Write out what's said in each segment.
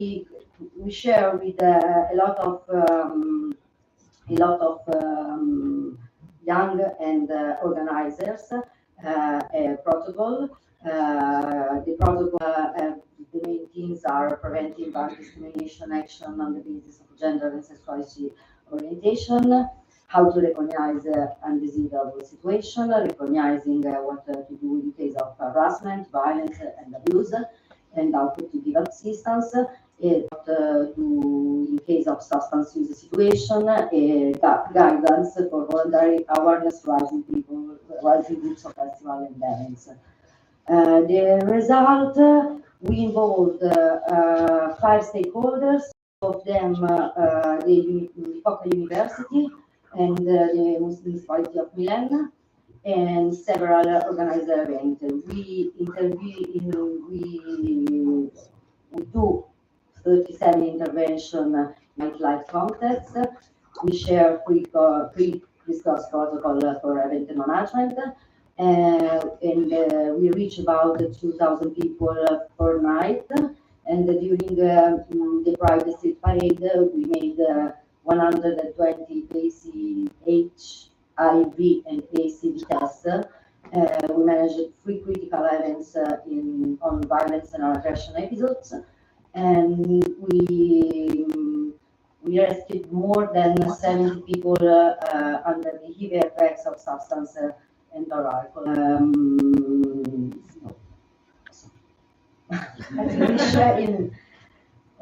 we share with a lot of young and organizers a protocol. The protocol, the main themes are preventing violent discrimination action on the basis of gender and sexuality orientation, how to recognize undesirable situation, recognizing what to do in case of harassment, violence, and abuse, and how to give assistance. What to do in case of substance use situation, guidance for voluntary awareness rising groups of festival and events. The result, we involved 5 stakeholders, of them the Bicocca University and the municipality of Milan, and several organized events. We do 37 intervention nightlife context. We share free CRISSCROSS protocol for event management, and we reach about 2,000 people per night. And during the Pride Street Parade, we made 120 HIV and ACV tests. We managed 3 critical events on violence and aggression episodes, and we rescued more than 70 people under the heavy effects of substance and or alcohol.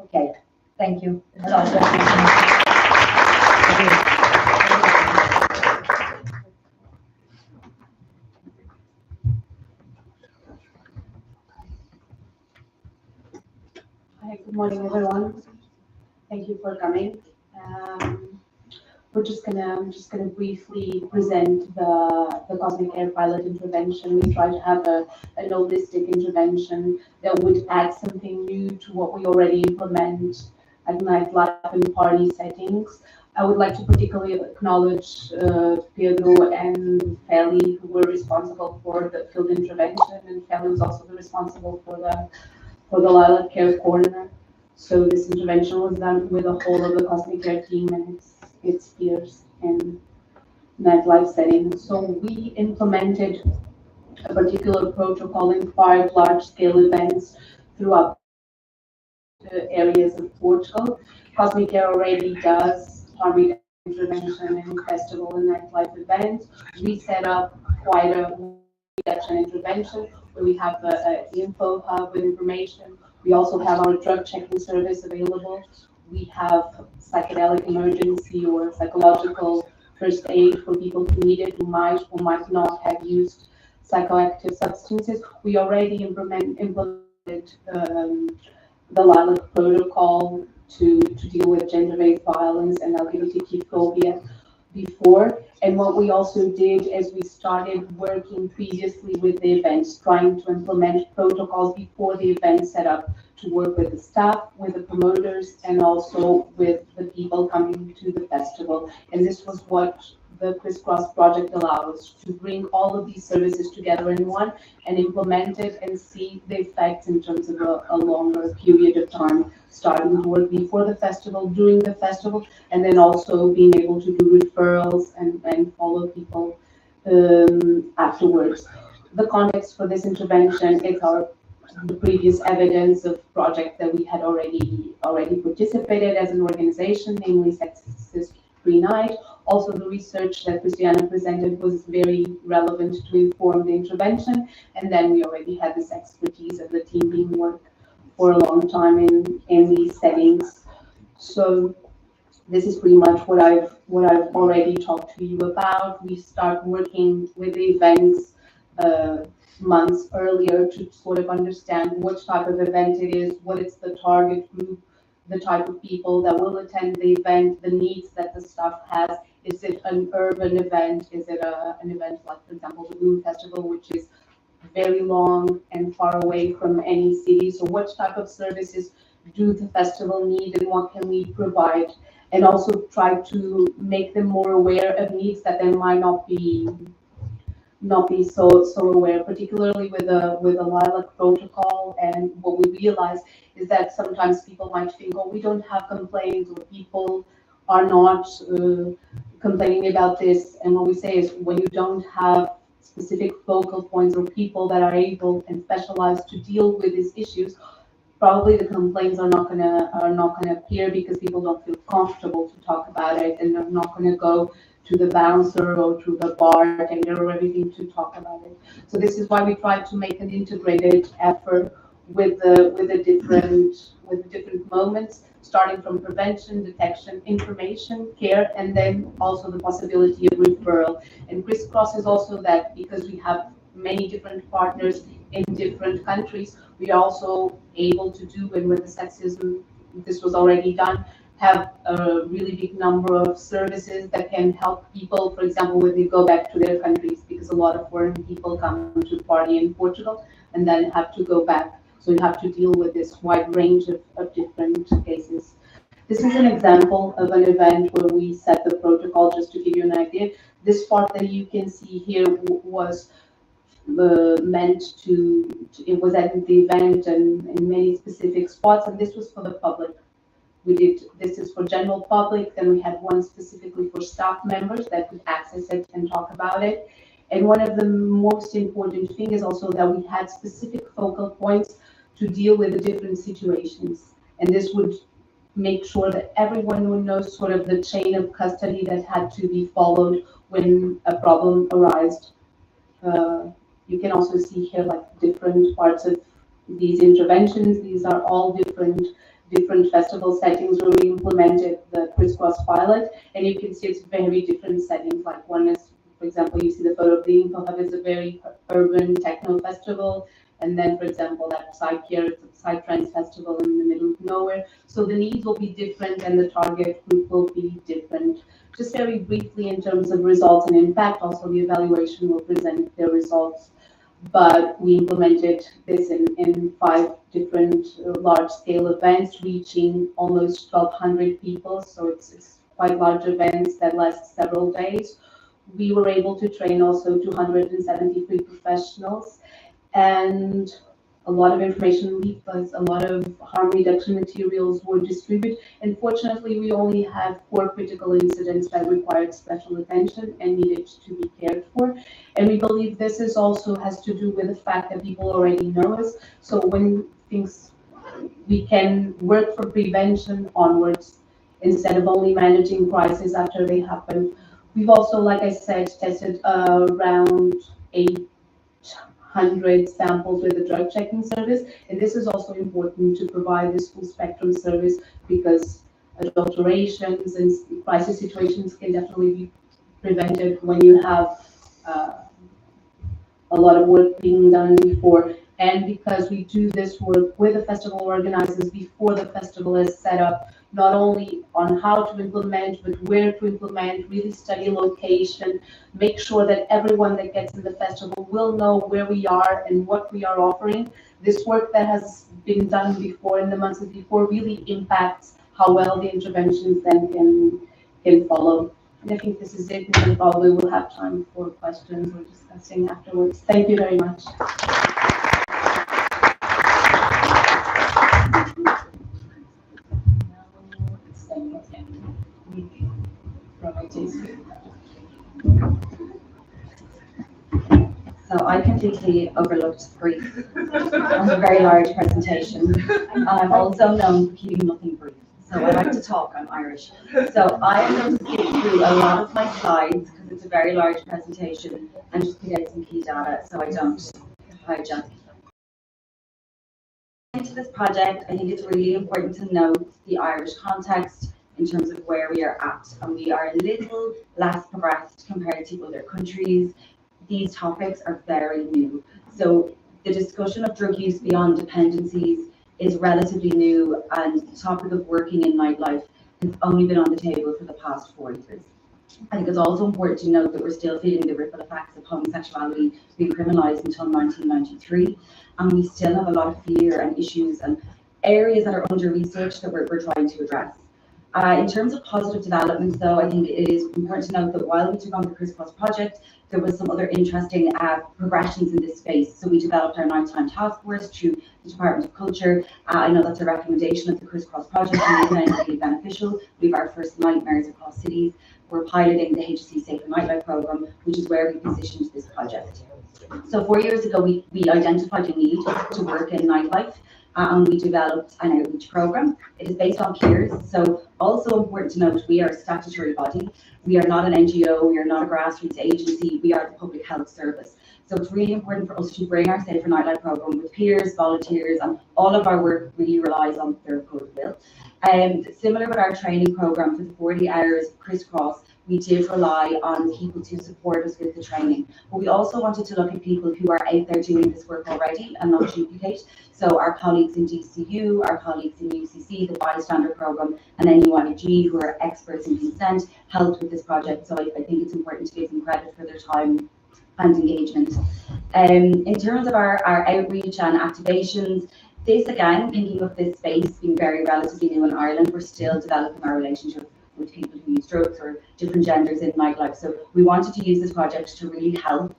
Okay, thank you. Hi, good morning, everyone. Thank you for coming. I'm just gonna briefly present the Cosmic Care pilot intervention. We try to have an holistic intervention that would add something new to what we already implement at nightlife and party settings. I would like to particularly acknowledge Pedro and Feli, who were responsible for the field intervention, and Feli was also responsible for the Lilac Care Corner. So this intervention was done with the whole of the Cosmic Care team and its peers in nightlife settings. So we implemented a particular protocol in 5 large-scale events throughout the areas of Portugal. Cosmic Care already does harm intervention and festival and nightlife events. We set up quite a reduction intervention where we have the info hub with information. We also have our drug checking service available. We have psychedelic emergency or psychological first aid for people who need it, who might or might not have used psychoactive substances. We already implemented the Lilac protocol to deal with gender-based violence and LGBTQ phobia before. And what we also did is we started working previously with the events, trying to implement protocols before the event set up to work with the staff, with the promoters, and also with the people coming to the festival. And this was what the CRISSCROSS project allows, to bring all of these services together in one and implement it and see the effects in terms of a longer period of time, starting to work before the festival, during the festival, and then also being able to do referrals and follow people afterwards. The context for this intervention is the previous evidence of projects that we had already participated as an organization, namely Sexist Free Night. Also, the research that Christiana presented was very relevant to inform the intervention, and then we already had this expertise of the team being work for a long time in these settings. So this is pretty much what I've already talked to you about. We start working with the events months earlier to sort of understand which type of event it is, what is the target group, the type of people that will attend the event, the needs that the staff has. Is it an urban event? Is it an event like, for example, the Bloom Festival, which is very long and far away from any city? So what type of services do the festival need and what can we provide? And also try to make them more aware of needs that they might not be so aware, particularly with the Lilac protocol. And what we realized is that sometimes people might think, oh, we don't have complaints, or people are not complaining about this. And what we say is, when you don't have specific focal points or people that are able and specialized to deal with these issues, probably the complaints are not gonna appear, because people don't feel comfortable to talk about it, and they're not gonna go to the bouncer or to the bartender or everything to talk about it. So this is why we try to make an integrated effort with the different moments, starting from prevention, detection, information, care, and then also the possibility of referral. And CRISSCROSS is also that, because we have many different partners in different countries, we are also able to do, and with the sexism, this was already done, have a really big number of services that can help people, for example, when they go back to their countries, because a lot of foreign people come to party in Portugal and then have to go back. So you have to deal with this wide range of different cases. This is an example of an event where we set the protocol, just to give you an idea. This part that you can see here was meant it was at the event and in many specific spots, and this was for the public. This is for general public, then we had one specifically for staff members that could access it and talk about it. And one of the most important thing is also that we had specific focal points to deal with the different situations. And this would make sure that everyone would know sort of the chain of custody that had to be followed when a problem arose. You can also see here like different parts of these interventions. These are all different festival settings where we implemented the CRISSCROSS pilot, and you can see it's very different settings. Like one is, for example, you see the photo of the Info Hub is a very urban techno festival, and then, for example, that side here is a Psytrance festival in the middle of nowhere. So the needs will be different, and the target group will be different. Just very briefly in terms of results and impact, also the evaluation will present their results. But we implemented this in 5 different large-scale events, reaching almost 1,200 people. So it's quite large events that last several days. We were able to train also 273 professionals, and a lot of information leaflets, a lot of harm reduction materials were distributed. Unfortunately, we only had 4 critical incidents that required special attention and needed to be cared for. And we believe this is also has to do with the fact that people already know us. So when we can work for prevention onwards instead of only managing crises after they happen. We've also, like I said, tested around 800 samples with the drug checking service, and this is also important to provide this full spectrum service, because adulterations and crisis situations can definitely be prevented when you have a lot of work being done before. And because we do this work with the festival organizers before the festival is set up, not only on how to implement, but where to implement, really study location, make sure that everyone that gets in the festival will know where we are and what we are offering. This work that has been done before in the months before really impacts how well the interventions then can follow. And I think this is it, and then probably we'll have time for questions or discussing afterwards. Thank you very much. So I completely overlooked brief on a very large presentation. I'm also known for keeping nothing brief. So I like to talk, I'm Irish. So I am going to skip through a lot of my slides because it's a very large presentation and just to get some key data so I don't hijack. Into this project, I think it's really important to note the Irish context in terms of where we are at. And we are a little less progressed compared to other countries. These topics are very new. So the discussion of drug use beyond dependencies is relatively new, and the topic of working in nightlife has only been on the table for the past 4 years. I think it's also important to note that we're still feeling the ripple effects of homosexuality being criminalised until 1993, and we still have a lot of fear and issues and areas that are under research that we're trying to address. In terms of positive developments, though, I think it is important to note that while we took on the CRISSCROSS project, there was some other interesting progressions in this space. So we developed our nighttime task force through the Department of Culture. I know that's a recommendation of the CRISSCROSS project and we found it really beneficial. We have our first nightmares across cities. We're piloting the HSE Safer Nightlife programme, which is where we positioned this project. So 4 years ago, we identified a need to work in nightlife. And we developed an outreach programme. It is based on peers, so also important to note, we are a statutory body. We are not an NGO, we are not a grassroots agency, we are the public health service. So it's really important for us to bring our Safer Nightlife programme with peers, volunteers, and all of our work really relies on their goodwill. Similar with our training programme for the 40 hours CRISSCROSS, we did rely on people to support us with the training. But we also wanted to look at people who are out there doing this work already and not duplicate. So our colleagues in DCU, our colleagues in UCC, the bystander programme, and NUIG, who are experts in consent, helped with this project. So I think it's important to give them credit for their time and engagement. In terms of our outreach and activations, this again, thinking of this space being very relatively new in Ireland, we're still developing our relationship with people who use drugs or different genders in nightlife. So we wanted to use this project to really help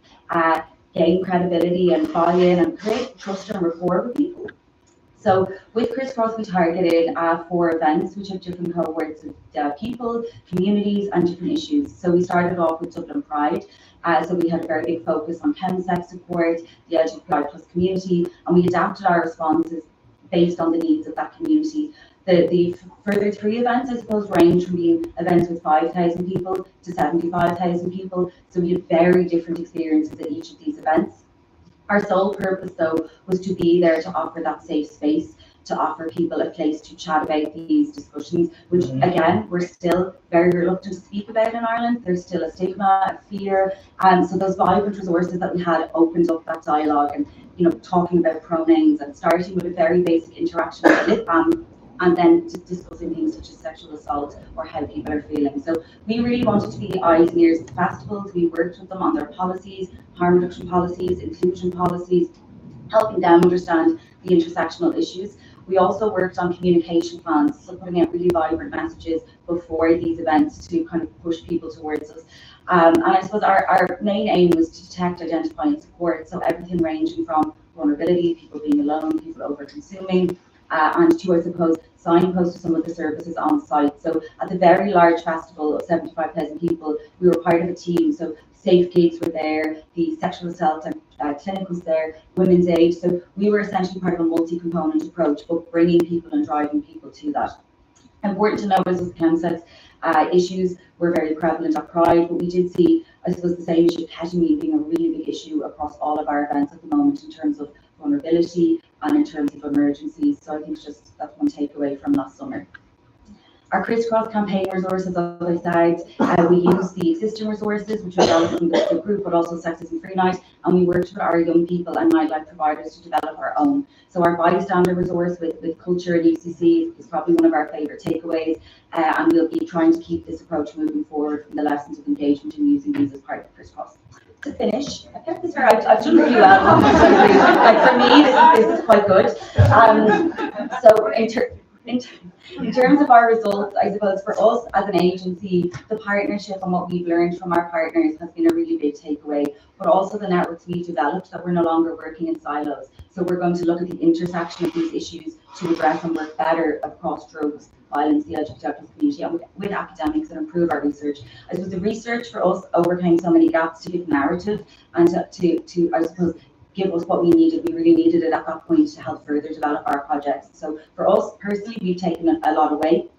gain credibility and buy-in and create trust and rapport with people. So with CRISSCROSS, we targeted 4 events which have different cohorts of people, communities, and different issues. So we started off with Dublin Pride. So we had a very big focus on chemsex support, the LGBTI+ community, and we adapted our responses based on the needs of that community. The further 3 events, I suppose, range from being events with 5,000 people to 75,000 people. So we had very different experiences at each of these events. Our sole purpose, though, was to be there to offer that safe space, to offer people a place to chat about these discussions, which, again, we're still very reluctant to speak about in Ireland. There's still a stigma, a fear. So those vibrant resources that we had opened up that dialogue and, you know, talking about pronouns and starting with a very basic interaction with lip balm, and then discussing things such as sexual assault or how people are feeling. So we really wanted to be the eyes and ears of the festivals. We worked with them on their policies, harm reduction policies, inclusion policies, helping them understand the intersectional issues. We also worked on communication plans, so putting out really vibrant messages before these events to kind of push people towards us. And I suppose our main aim was to detect, identify, and support. So everything ranging from vulnerability, people being alone, people over-consuming, and to, I suppose, signpost to some of the services on site. So at the very large festival of 75,000 people, we were part of a team. So Safe Gigs were there, the sexual assault clinic was there, Women's Aid. So we were essentially part of a multi-component approach, but bringing people and driving people to that. Important to note is the chemsex issues were very prevalent at Pride, but we did see, I suppose, the same issue, ketamine being a really big issue across all of our events at the moment in terms of vulnerability and in terms of emergencies. So I think just that's one takeaway from last summer. Our CRISSCROSS campaign resources, as I said, we use the existing resources, which are developed from the group, but also Sexism Free Night, and we worked with our young people and nightlife providers to develop our own. So our bystander resource with culture and UCC is probably one of our favourite takeaways, and we'll be trying to keep this approach moving forward from the lessons of engagement and using these as part of CRISSCROSS. To finish, I kept this right. I've done really well. Like for me, this is quite good. So in terms of our results, I suppose for us as an agency, the partnership and what we've learned from our partners has been a really big takeaway, but also the networks we developed, that we're no longer working in silos. So we're going to look at the intersection of these issues to address and work better across drugs, violence, the LGBTI community, and with academics and improve our research. I suppose the research for us overcame so many gaps to give narrative and to I suppose, give us what we needed. We really needed it at that point to help further develop our projects. So for us personally, we've taken a lot away.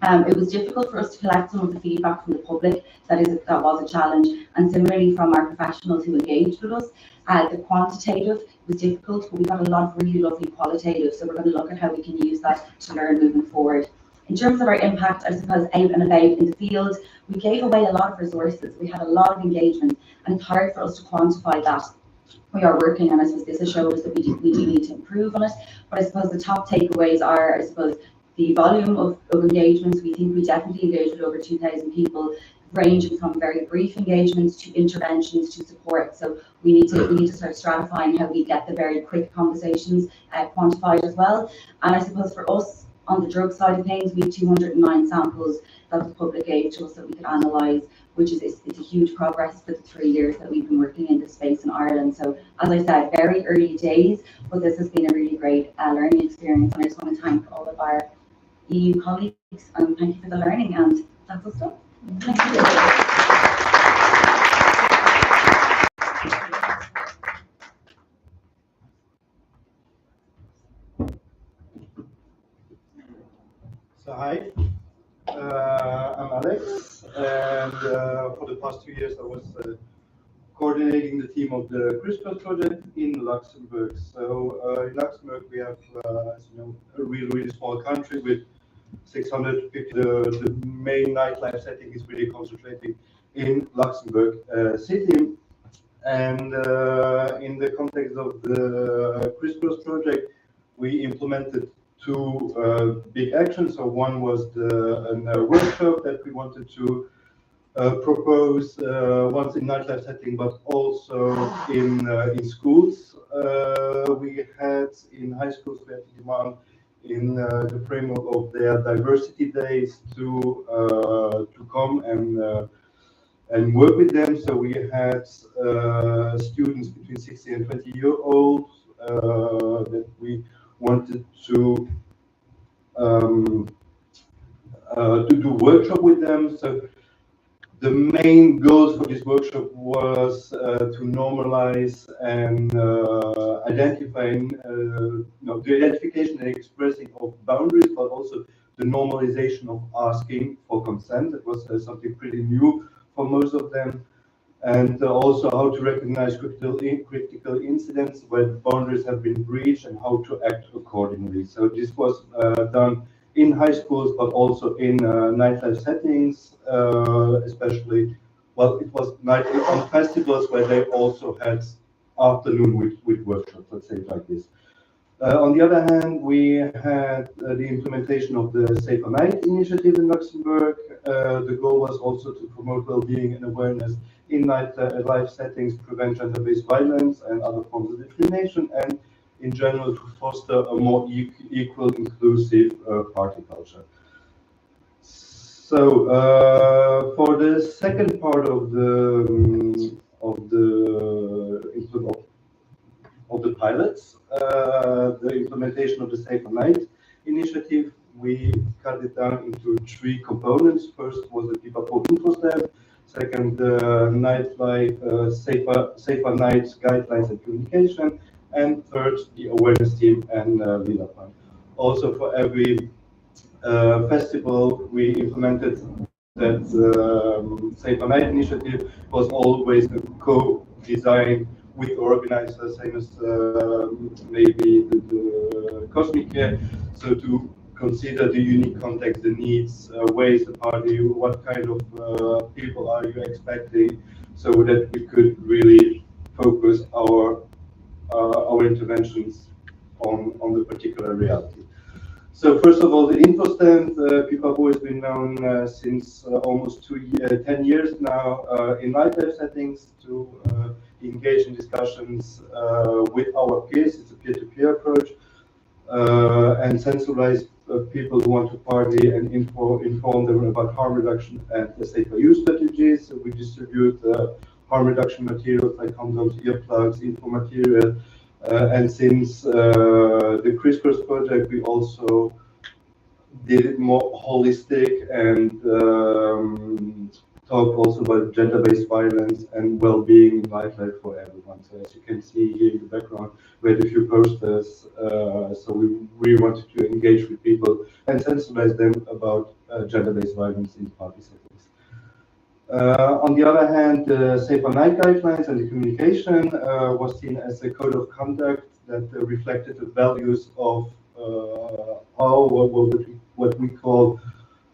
It was difficult for us to collect some of the feedback from the public. That was a challenge, and similarly from our professionals who engaged with us. The quantitative was difficult, but we got a lot of really lovely qualitative. So we're going to look at how we can use that to learn moving forward. In terms of our impact, I suppose, out and about in the field, we gave away a lot of resources. We had a lot of engagement, and it's hard for us to quantify that. We are working, and I suppose this shows that we do need to improve on it. But I suppose the top takeaways are, I suppose, the volume of engagements. We think we definitely engaged with over 2,000 people, ranging from very brief engagements to interventions to support. So we need to start stratifying how we get the very quick conversations quantified as well. And I suppose for us, On the drug side of things, we have 209 samples that the public gave to us that we could analyse, which is it's a huge progress for the 3 years that we've been working in this space in Ireland. So as I said, very early days, but this has been a really great learning experience, and I just want to thank all of our EU colleagues and thank you for the learning, and that's us done. Thank you. So hi, I'm Alex, and for the past 2 years I was coordinating the team of the CRISSCROSS project in Luxembourg. So in Luxembourg we have, as you know, a really small country with 650. The main nightlife setting is really concentrating in Luxembourg city, and in the context of the CRISSCROSS project, we implemented two big actions. So one was a workshop that we wanted to propose once in nightlife setting, but also in schools. We had in high schools, we had demand in the framework of their diversity days to come and work with them. So we had students between 16 and 20-year-olds that we wanted to do workshop with them. So the main goals for this workshop was to normalize and identifying the identification and expressing of boundaries, but also the normalization of asking for consent. That was something pretty new for most of them. And also how to recognize critical incidents where boundaries have been breached and how to act accordingly. So this was done in high schools, but also in nightlife settings, especially, well, it was nightly on festivals where they also had afternoon with workshops, let's say it like this. On the other hand, we had the implementation of the Safer Night initiative in Luxembourg. The goal was also to promote well-being and awareness in nightlife settings, prevent gender-based violence and other forms of discrimination, and in general to foster a more equal, inclusive party culture. So for the second part of the pilots, the implementation of the Safer Night initiative, we cut it down into 3 components. First was the Pipapo info step. Second, nightlife safer nights guidelines and communication. And third, the awareness team and leader plan. Also, for every festival, we implemented that Safer Night initiative was always a co-design with organizers, same as maybe the Cosmic Care. So to consider the unique context, the needs, where is the party, what kind of people are you expecting, so that we could really focus our interventions on the particular reality. So first of all, the info stand, Pipapo has been known since almost 10 years now in nightlife settings to engage in discussions with our peers. It's a peer-to-peer approach, and sensibilize people who want to party and inform them about harm reduction and the safer use strategies. So we distribute harm reduction materials like condoms, earplugs, info material. And since the CRISSCROSS project, we also did it more holistic and talk also about gender-based violence and well-being in nightlife for everyone. So as you can see here in the background, we had a few posters. So we really wanted to engage with people and sensitize them about gender-based violence in party settings. On the other hand, the Safer Night guidelines and the communication was seen as a code of conduct that reflected the values of what we call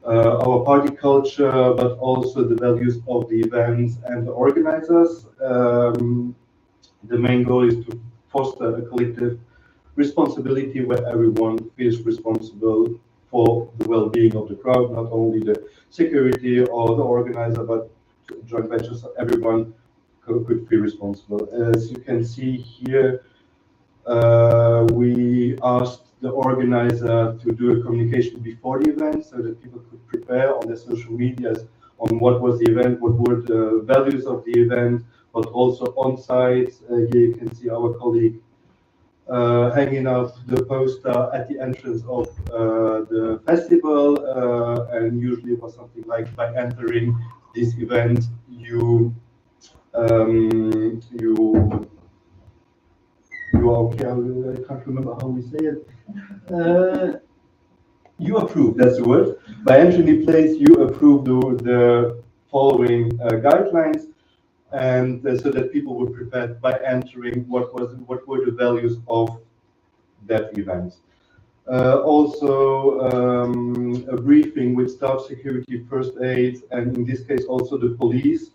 our party culture, but also the values of the events and the organizers. The main goal is to foster a collective responsibility where everyone feels responsible for the well-being of the crowd, not only the security or the organizer, but joint ventures, so everyone could feel responsible. As you can see here, we asked the organizer to do a communication before the event so that people could prepare on their social medias on what was the event, what were the values of the event, but also on site. Here you can see our colleague hanging out the poster at the entrance of the festival, and usually it was something like by entering this event, you are okay. I can't remember how we say it. You approve, that's the word. By entering the place, you approve the following guidelines, and so that people were prepared by entering what were the values of that event. Also, a briefing with staff security, first aid, and in this case also the police,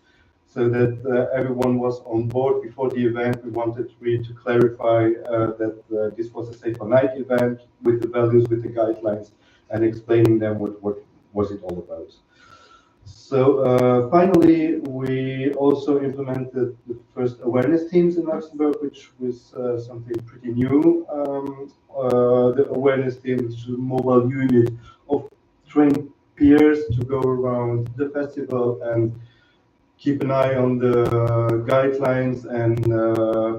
so that everyone was on board before the event. We wanted really to clarify that this was a safer night event with the values, with the guidelines, and explaining them what was it all about. So finally, we also implemented the first awareness teams in Luxembourg, which was something pretty new. The awareness team, which is a mobile unit of trained peers to go around the festival and keep an eye on the guidelines and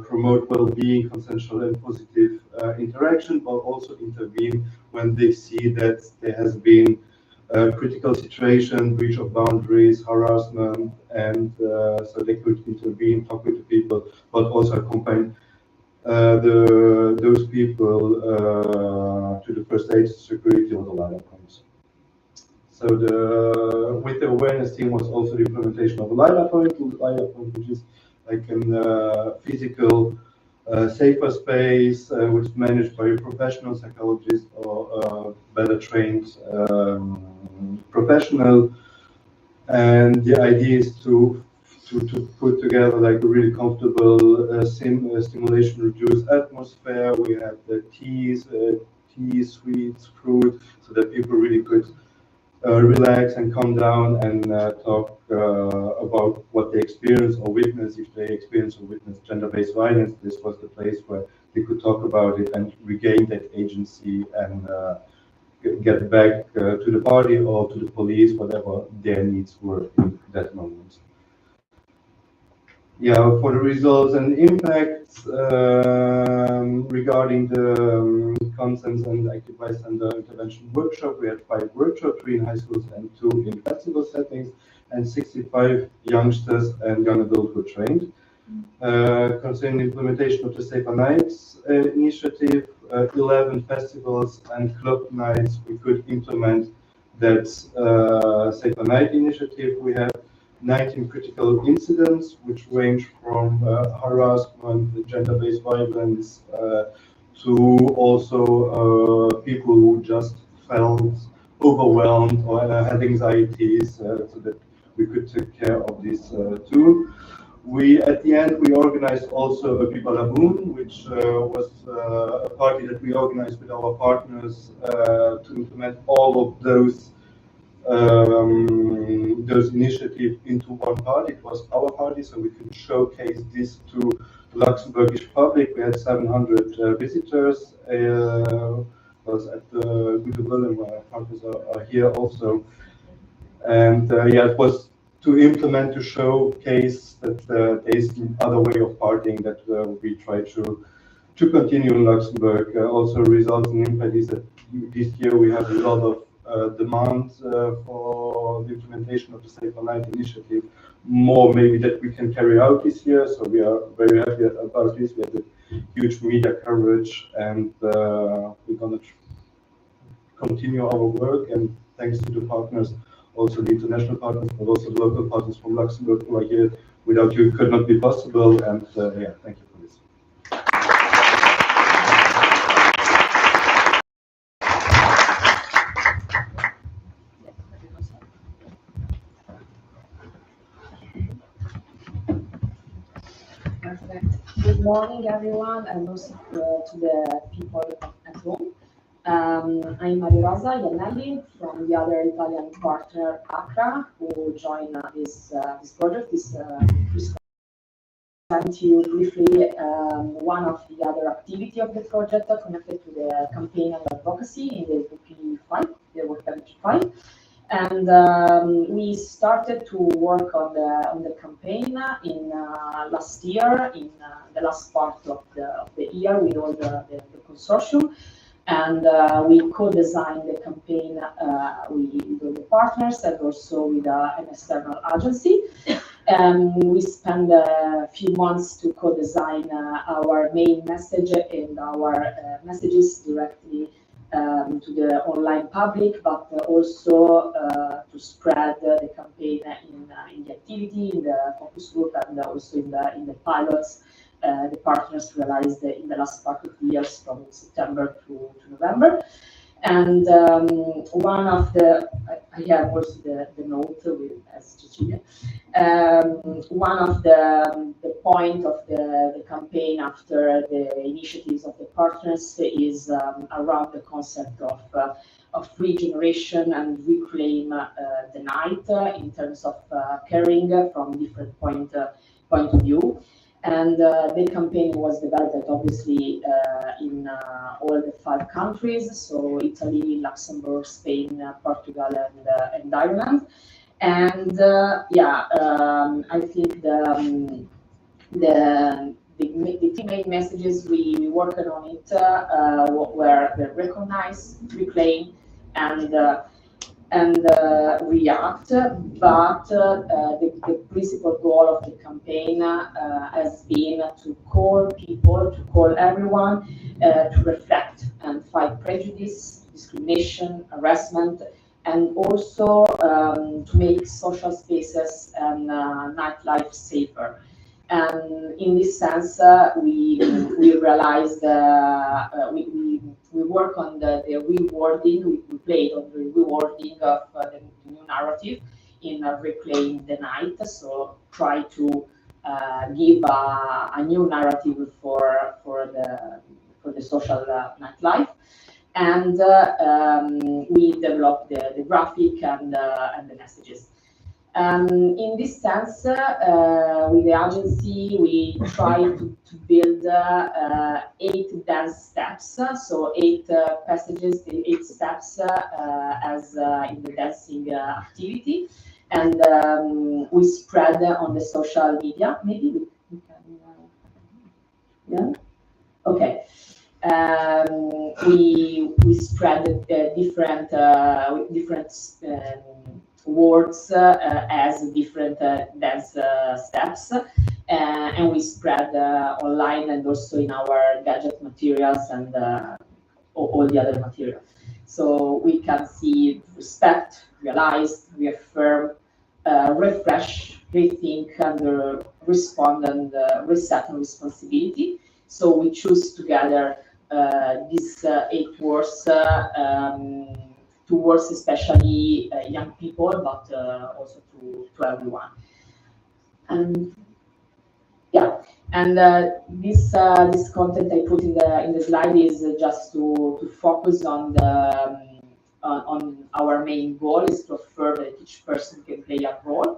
promote well-being, consensual and positive interaction, but also intervene when they see that there has been a critical situation, breach of boundaries, harassment, and so they could intervene, talk with the people, but also accompany those people to the first aid, security, or the line points. So with the awareness team was also the implementation of a LiDAR point, which is like a physical safer space, which is managed by a professional psychologist or better trained professional. And the idea is to put together like a really comfortable stimulation reduced atmosphere. We have the tea, sweets, fruit, so that people really could relax and calm down and talk about what they experience or witness. If they experience or witness gender-based violence, this was the place where they could talk about it and regain that agency and get back to the party or to the police, whatever their needs were in that moment. Yeah, for the results and impacts regarding the consents and active bystander intervention workshop, we had 5 workshops, 3 in high schools and 2 in festival settings, and 65 youngsters and young adults were trained. Concerning the implementation of the Safer Nights initiative, 11 festivals and club nights we could implement that Safer Night initiative. We have 19 critical incidents, which range from harassment, gender-based violence, to also people who just felt overwhelmed or had anxieties, so that we could take care of these too. At the end, we organized also a Viva la Boom, which was a party that we organized with our partners to implement all of those initiatives into one party. It was our party, so we could showcase this to the Luxembourgish public. We had 700 visitors. Was at the Goodwill, and our partners are here also. And yeah, it was to implement, to showcase that there is other way of partying that we try to continue in Luxembourg. Also results in impact is that this year we have a lot of demand for the implementation of the Safer Night initiative, more maybe that we can carry out this year. So we are very happy about this. We had a huge media coverage, and we're going to continue our work. And thanks to the partners, also the international partners, but also the local partners from Luxembourg who are here. Without you, it could not be possible. And yeah, thank you for this. Perfect. Good morning, everyone, and also to the people at home. I'm Maria Rosa Iannelli from the other Italian partner, ACRA, who joined this project, this CRISSCROSS present you briefly one of the other activity of the project connected to the campaign and advocacy in the WP5, the Work Package 5. And we started to work on the campaign in last year, in the last part of the year with all the consortium. And we co-designed the campaign with the partners and also with an external agency. We spent a few months to co-design our main message and our messages directly to the online public, but also to spread the campaign in the activity, in the focus group, and also in the pilots the partners realized in the last part of the years from September to November. And one of the, I have also the note with as Cecilia. One of the point of the campaign after the initiatives of the partners is around the concept of regeneration and reclaim the night in terms of caring from different point of view. And the campaign was developed obviously in all the 5 countries, so Italy, Luxembourg, Spain, Portugal, and Ireland. And I think the two main messages we worked on it were the recognize, reclaim, and react, but the principal goal of the campaign has been to call people, to call everyone to reflect and fight prejudice, discrimination, harassment, and also to make social spaces and nightlife safer. And in this sense, we realized we work on the rewording. We played on the rewording of the new narrative in Reclaim the Night. So try to give a new narrative for the social nightlife. And we developed the graphic and the messages. In this sense, with the agency, we try to build 8 dance steps, so 8 passages, 8 steps as in the dancing activity, and we spread on the social media. Maybe we can, yeah, okay. We spread different words as different dance steps, and we spread online and also in our gadget materials and all the other materials. So we can see respect, realize, reaffirm, refresh, rethink, and respond and reset and responsibility. So we choose together these 8 words towards especially young people, but also to everyone. And yeah, and this content I put in the slide is just to focus on on our main goal is to affirm that each person can play a role.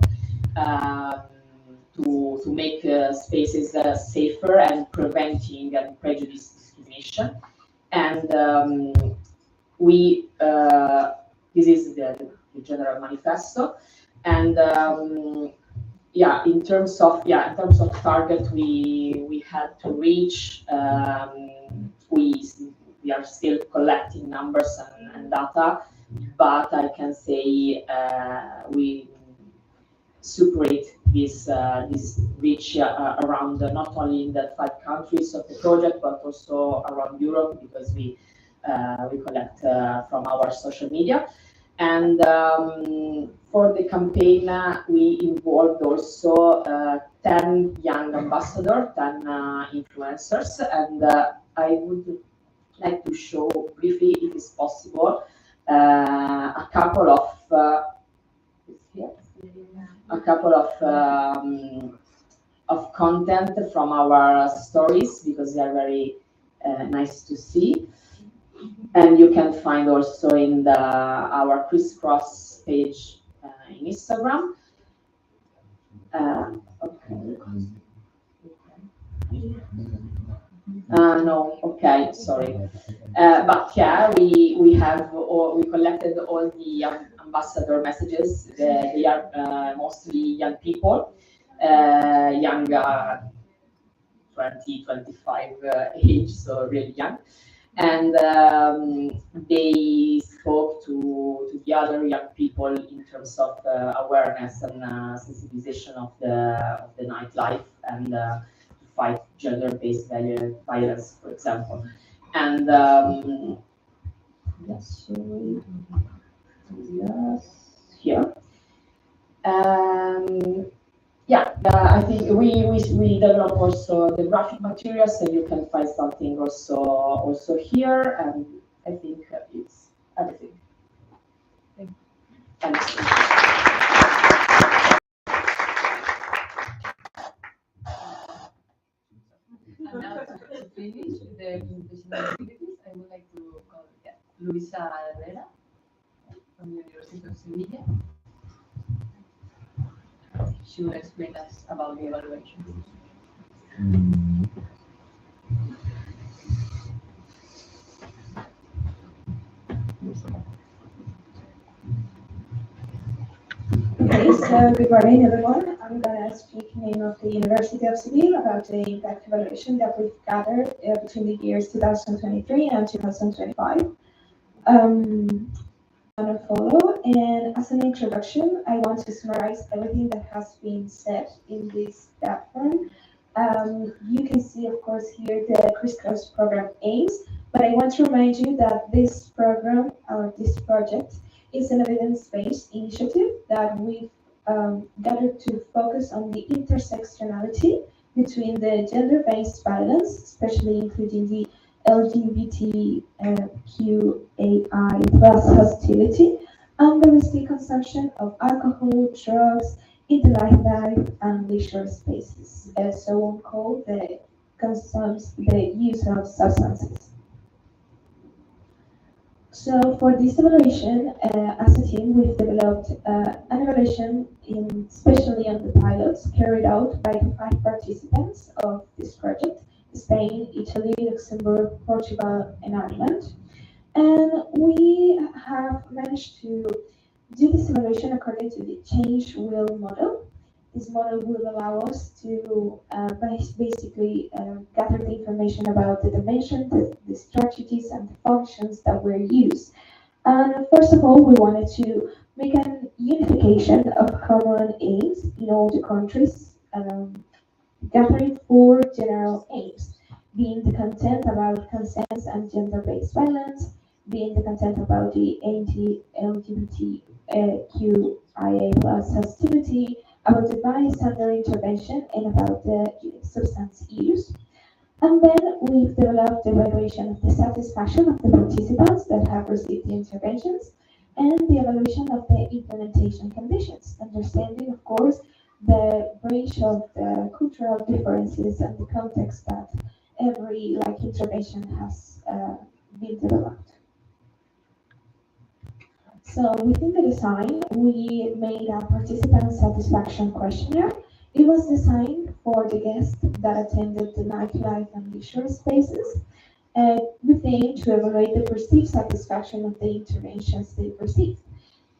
To make spaces safer and preventing and prejudice discrimination. And this is the general manifesto. And in terms of target we had to reach, we are still collecting numbers and data, but I can say we superate this reach around not only in the 5 countries of the project, but also around Europe, because we collect from our social media. And for the campaign, we involved also 10 young ambassadors, 10 influencers, and I would like to show briefly, if it's possible, a couple of content from our stories, because they are very nice to see. And you can find also in our CRISSCROSS page in Instagram. Okay. No, okay, sorry. But yeah, we have or we collected all the ambassador messages. They are mostly young people, young 20, 25 age, so really young. And they spoke to the other young people in terms of awareness and sensibilization of the nightlife and to fight gender-based violence, for example. And yes, sorry, yes, here. Yeah, I think we develop also the graphic material, so you can find something also here, and I think it's everything. Thanks. And now to finish the presentation activities, I would like to call Luisa Herrera from the University of Sevilla. She will explain us about the evaluation. Okay, so good morning, everyone. I'm going to speak in name of the University of Seville about the impact evaluation that we've gathered between the years 2023 and 2025. I'm going to follow, and as an introduction, I want to summarize everything that has been said in this platform. You can see, of course, here the CRISSCROSS program aims, but I want to remind you that this program or this project is an evidence-based initiative that we've gathered to focus on the intersectionality between the gender-based violence, especially including the LGBTQAI plus hostility, and the risky consumption of alcohol, drugs in the nightlife and leisure spaces, so on called the use of substances. So for this evaluation, as a team, we've developed an evaluation especially on the pilots carried out by the 5 participants of this project: Spain, Italy, Luxembourg, Portugal, and Ireland. And we have managed to do this evaluation according to the change wheel model. This model will allow us to basically gather the information about the dimensions, the strategies, and the functions that were used. And first of all, we wanted to make an unification of common aims in all the countries, gathering 4 general aims, being the content about consent and gender-based violence, being the content about the anti-LGBTQIA plus hostility, about the bystander intervention, and about the substance use. And then we've developed the evaluation of the satisfaction of the participants that have received the interventions, and the evaluation of the implementation conditions, understanding, of course, the range of the cultural differences and the context that every intervention has been developed. So within the design, we made a participant satisfaction questionnaire. It was designed for the guests that attended the nightlife and leisure spaces, with the aim to evaluate the perceived satisfaction of the interventions they received.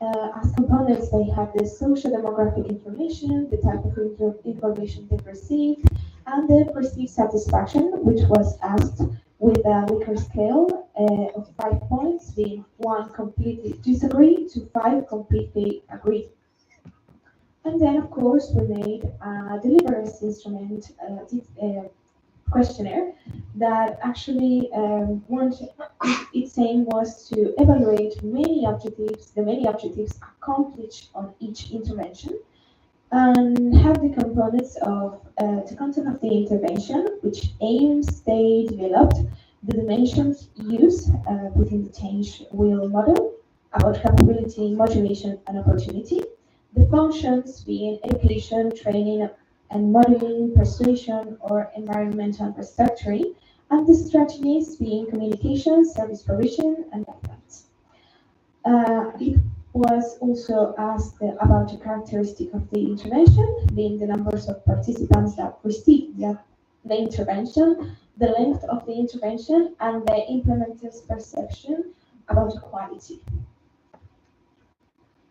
As components, they have the social demographic information, the type of information they received, and the perceived satisfaction, which was asked with a Likert scale of 5 points, being 1 completely disagree to 5 completely agree. And then, of course, we made a deliverance instrument questionnaire that actually its aim was to evaluate the many objectives accomplished on each intervention, and have the components of the content of the intervention, which aims they developed, the dimensions used within the change wheel model, about capability, motivation, and opportunity, the functions being education, training, and modeling, persuasion, or environmental restructuring, and the strategies being communication, service provision, and guidelines. It was also asked about the characteristic of the intervention, being the numbers of participants that received the the intervention, the length of the intervention, and the implementer's perception about equality.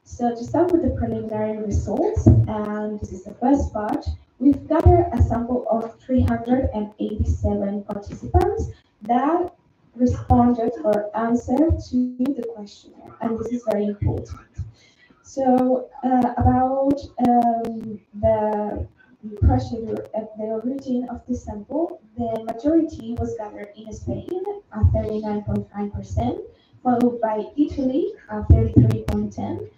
So to start with the preliminary results, and this is the first part, we've gathered a sample of 387 participants that responded or answered to the questionnaire, and this is very important. So about the procedure, the routine of the sample, the majority was gathered in Spain at 39.9%, followed by Italy at 33.10%,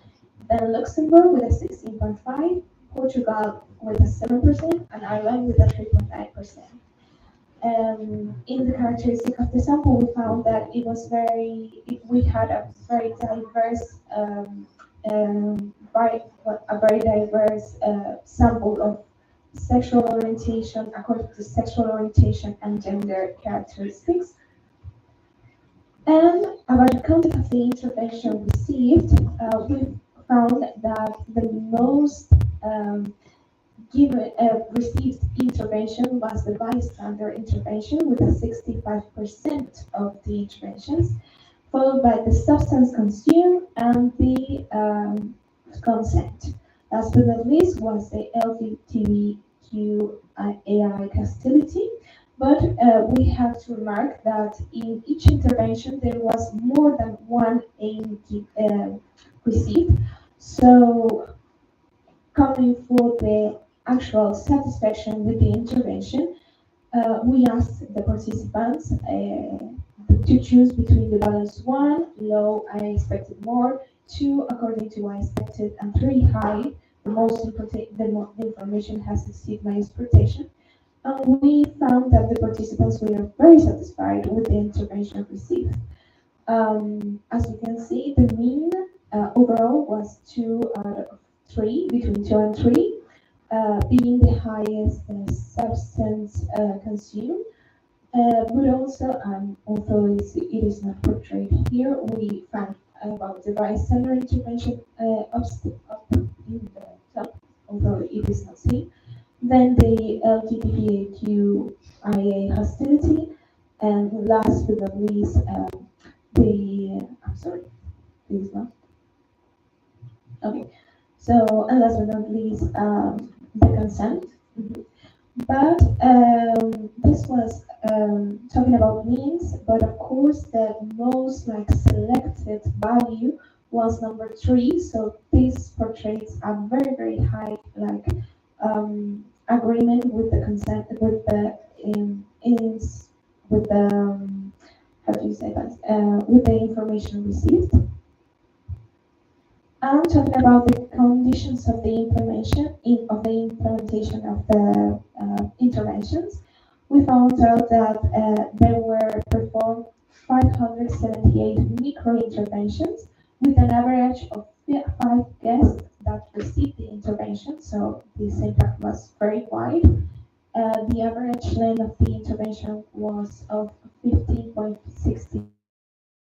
then Luxembourg with a 16.5%, Portugal with a 7%, and Ireland with a 3.9%. In the characteristic of the sample, we found that we had a very diverse, sample of sexual orientation according to sexual orientation and gender characteristics. And about the content of the intervention received, we found that the most received intervention was the bystander intervention with 65% of the interventions, followed by the substance consumed and the consent. Last but not least was the LGBTQIA hostility, but we have to remark that in each intervention there was more than one aim received. So coming for the actual satisfaction with the intervention, we asked the participants to choose between the balance 1, low, I expected more, 2, according to I expected, and 3, high, the information has exceeded my expectation. And we found that the participants were very satisfied with the intervention received. As you can see, the mean overall was 2 out of 3, between 2 and 3, being the highest substance consumed. But also, although it is not portrayed here, we found about the bystander intervention up in the top, although it is not seen. Then the LGBTQIA hostility, and last but not least, I'm sorry, this one. Okay, so and last but not least, the consent. But this was talking about means, but of course the most selected value was number 3. So this portrays a very high agreement with the consent, with the how do you say that, with the information received. And talking about the conditions of the implementation of the interventions, we found out that there were performed 578 micro-interventions with an average of 5 guests that received the intervention, so this impact was very wide. The average length of the intervention was of 15.60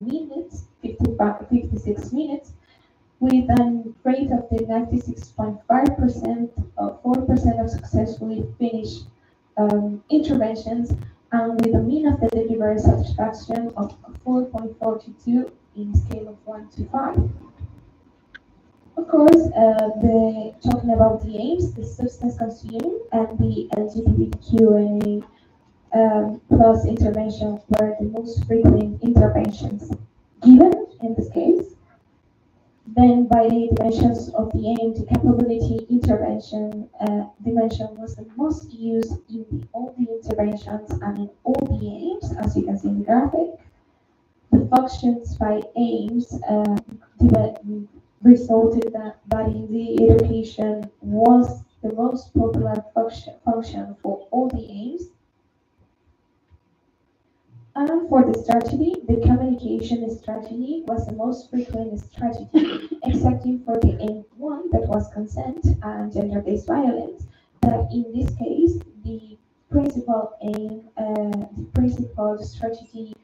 minutes, 56 minutes, with a rate of the 96.5%, 4% of successfully finished interventions, and with a mean of the delivery satisfaction of 4.42 in a scale of 1 to 5. Of course, talking about the aims, the substance consumed and the LGBTQA plus intervention were the most frequent interventions given in this case. Then by the dimensions of the aim, the capability intervention dimension was the most used in all the interventions and in all the aims, as you can see in the graphic. The functions by aims resulted that in the education was the most popular function for all the aims. And for the strategy, the communication strategy was the most frequent strategy, excepting for the aim 1, that was consent and gender-based violence. That in this case, the principal aim, the principal strategy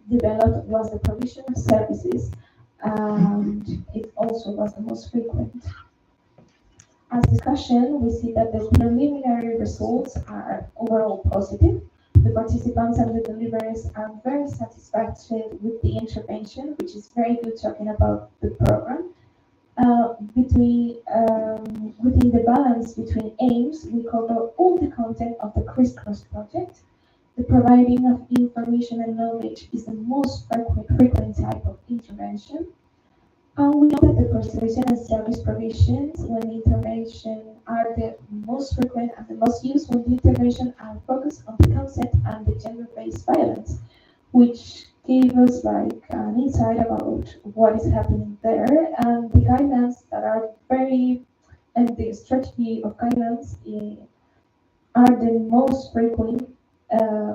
developed was the provision of services, and it also was the most frequent. As discussion, we see that the preliminary results are overall positive. The participants and the deliverers are very satisfied with the intervention, which is very good talking about the program. Within the balance between aims, we cover all the content of the CRISSCROSS project. The providing of information and knowledge is the most frequent type of intervention. We know that the preservation and service provisions, when the intervention are the most frequent and the most used, when the intervention are focused on the concept and the gender-based violence, which gave us like an insight about what is happening there and the guidelines that are very, and the strategy of guidelines are the most frequent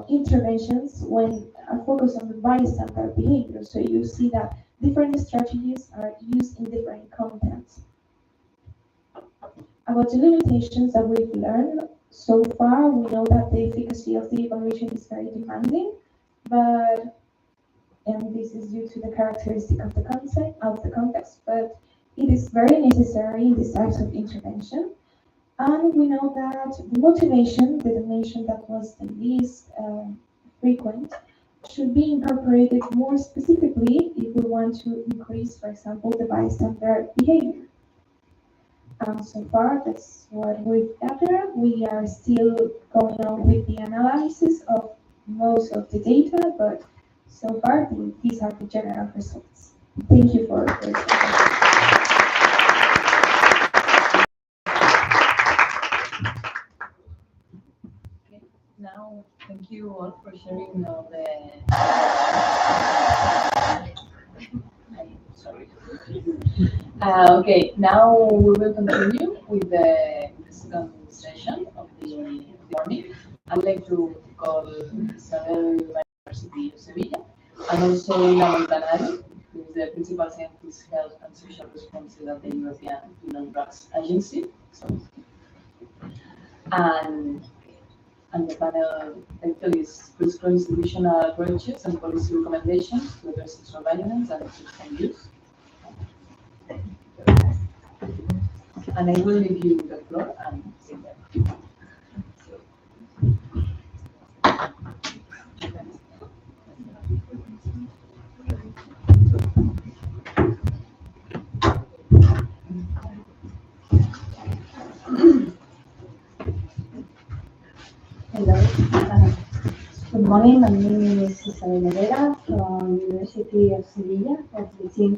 interventions when focused on the bystander behavior. So you see that different strategies are used in different contexts. About the limitations that we've learned so far, we know that the efficacy of the evaluation is very demanding, and this is due to the characteristic of the context, but it is very necessary in these types of intervention. And we know that the motivation, the dimension that was the least frequent, should be incorporated more specifically if we want to increase, for example, the bystander behavior. So far, that's what we've gathered. We are still going on with the analysis of most of the data, but so far, these are the general results. Thank you for your attention. Now, thank you all for sharing all the. Sorry. Okay, now we will continue with the second session of the morning. I would like to call Isabel University of Sevilla and also Ina Montanari, who is the Principal Scientist, Health and Social Responsibility at the European Food and Drugs Agency. And the panel title is CRISSCROSS Institutional Approaches and Policy Recommendations to address sexual violence and substance use. And I will leave you the floor and sit there. Hello. Good morning. My name is Isabel Herrera from University of Sevilla, of the team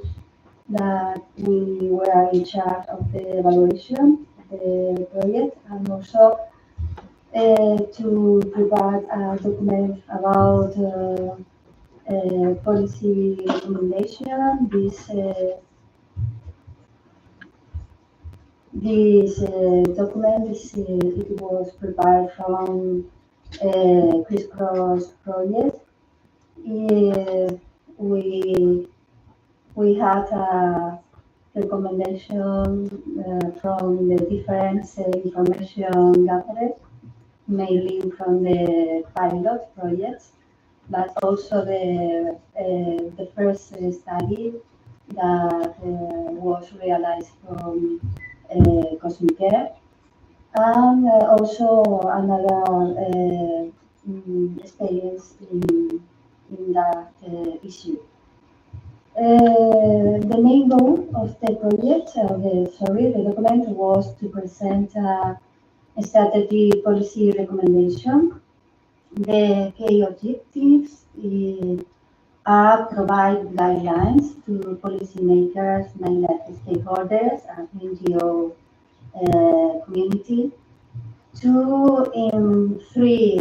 that we were in charge of the evaluation of the project, and also to prepare a document about policy recommendation. This document it was prepared from CRISSCROSS project. We had a recommendation from the different information gathered, mainly from the pilot projects, but also the first study that was realized from Cosmic Care, and also another experience in that issue. The main goal of the project, the document, was to present a strategy policy recommendation. The key objectives are provide guidelines to policymakers, mainly stakeholders, and NGO community in three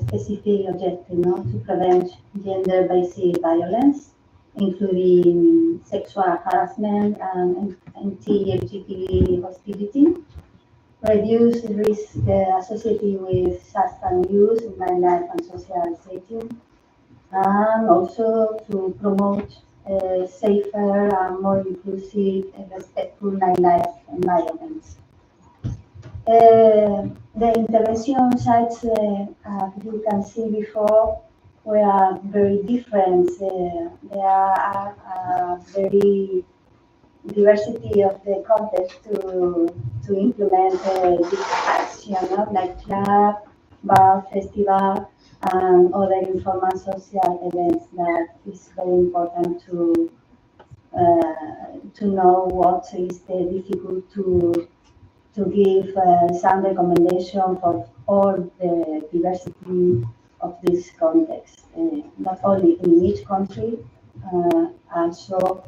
specific objectives to prevent gender-based violence, including sexual harassment and anti-LGBT hostility, reduce risk associated with substance use in nightlife and social setting, and also to promote a safer and more inclusive and respectful nightlife environments. The intervention sites, as you can see before, were very different. There are very diversity of the context to implement this action, no? Like club, bar, festival, and other informal social events that is very important to know what is the difficult to give some recommendation for all the diversity of this context, not only in each country, also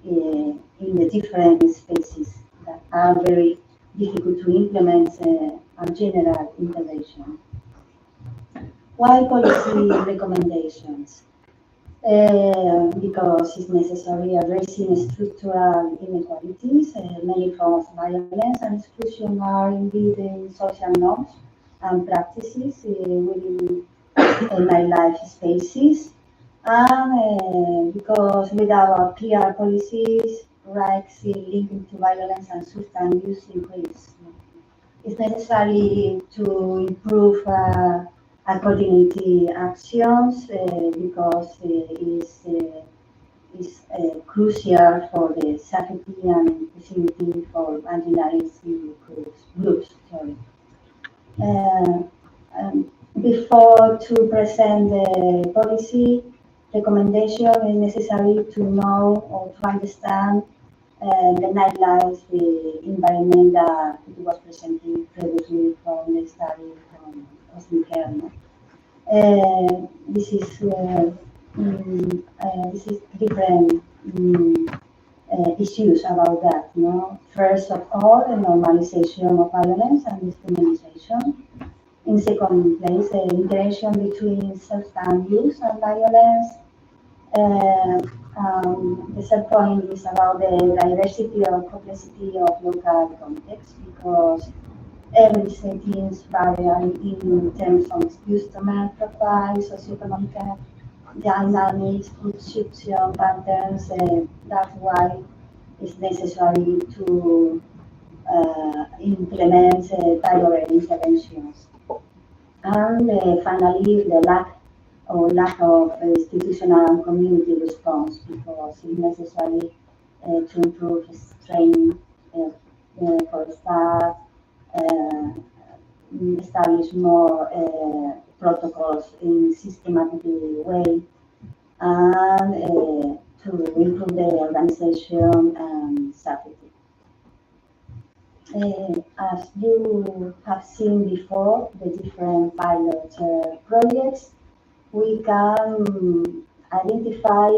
in the different spaces that are very difficult to implement a general intervention. Why policy recommendations? Because it's necessary addressing structural inequalities. Many forms of violence and exclusion are indeed in social norms and practices within nightlife spaces. And because without clear policies, risks linked to violence and substance use increase. It's necessary to improve coordinated actions because it's crucial for the safety and security for marginalized groups. Sorry. Uh, Before to present the policy recommendation, it's necessary to know or to understand the nightlife, the environment that it was presented previously from the study from Cosmic Air. This is different issues about that. No? First of all, the normalization of violence and discrimination. In second place, the interaction between substance use and violence. The third point is about the diversity or complexity of local context because every settings vary in terms of customer profile, socioeconomic dynamics, consumption patterns. That's why it's necessary to implement tailored interventions. And finally, the lack of institutional and community response because it's necessary to improve training for staff, establish more protocols in systematic way, and to improve the organization and safety. As you have seen before, the different pilot projects, we can identify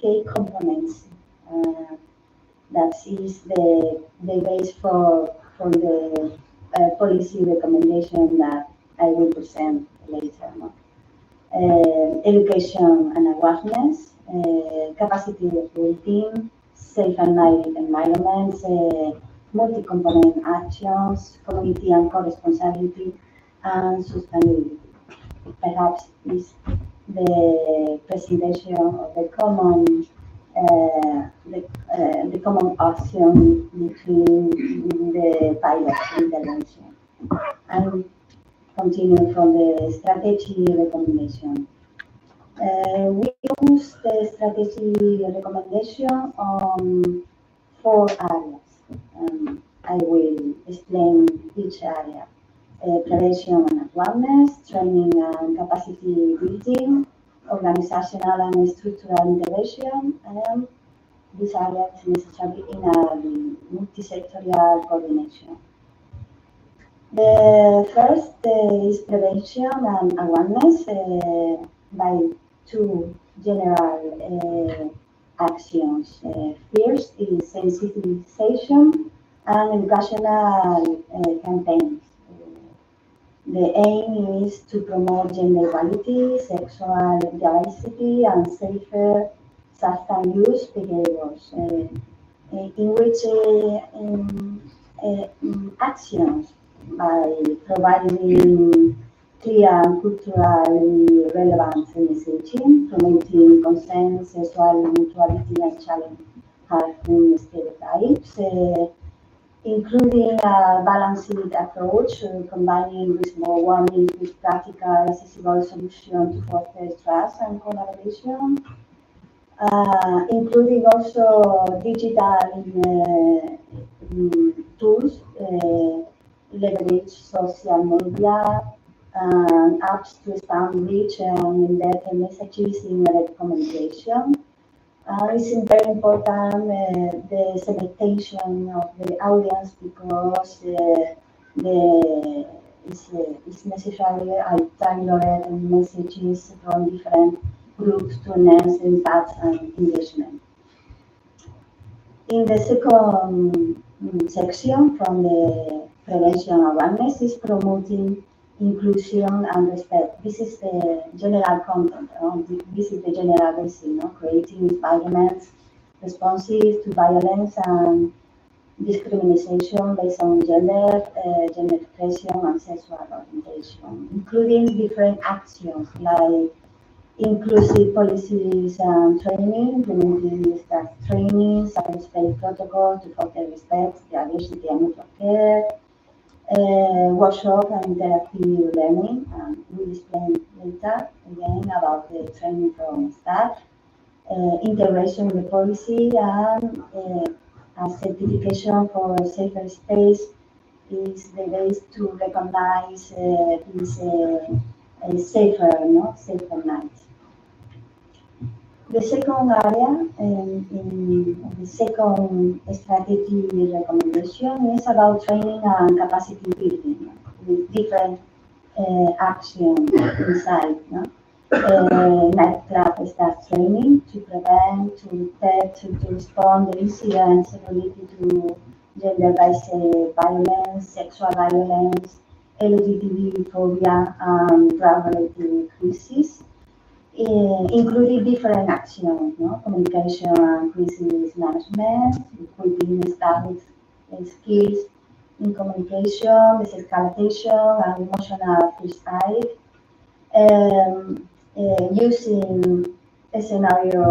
key components. That is the base for the policy recommendation that I will present later. No? Education and awareness, capacity building, safe and night environments, multi-component actions, community and co-responsibility, and sustainability. Perhaps is the presentation of the common action between the pilot intervention. And continue from the strategy recommendation. We use the strategy recommendation on 4 areas. I will explain each area. Prevention and awareness, training and capacity building, organizational and structural intervention, and this area is necessary in a multi-sectorial coordination. The first is prevention and awareness by 2 general actions. First is sensitization and educational campaigns. The aim is to promote gender equality, sexual diversity, and safer substance use behaviors, in which actions by providing clear and culturally relevant messaging, promoting consent, sexual mutuality, and challenge harmful stereotypes, including a balanced approach, combining reasonable warning with practical, accessible solutions to foster trust and collaboration, including also digital tools social media and apps to expand reach and embed the messages in direct communication. It's very important the segmentation of the audience because it's necessary tailored messages from different groups to enhance impact and engagement. In the second section from the prevention awareness is promoting inclusion and respect. This is the general content. This is the general basic, creating environments responsive to violence and discrimination based on gender, gender expression, and sexual orientation, including different actions like inclusive policies and training, implementing staff training, science-based protocol to foster respect, diversity and mutual care, workshop and interactive learning, and we'll explain later again about the training from staff, integration with the policy, and a certification for a safer space is the base to recognize this safer night. The second area in the second strategy recommendation is about training and capacity building with different actions inside. Nightclub staff training to prevent, to detect, to respond to incidents related to gender-based violence, sexual violence, LGBTQ phobia, and drug-related crises. Including different actions, communication and crisis management, equipping staff with skills in communication, escalation, and emotional first aid, using a scenario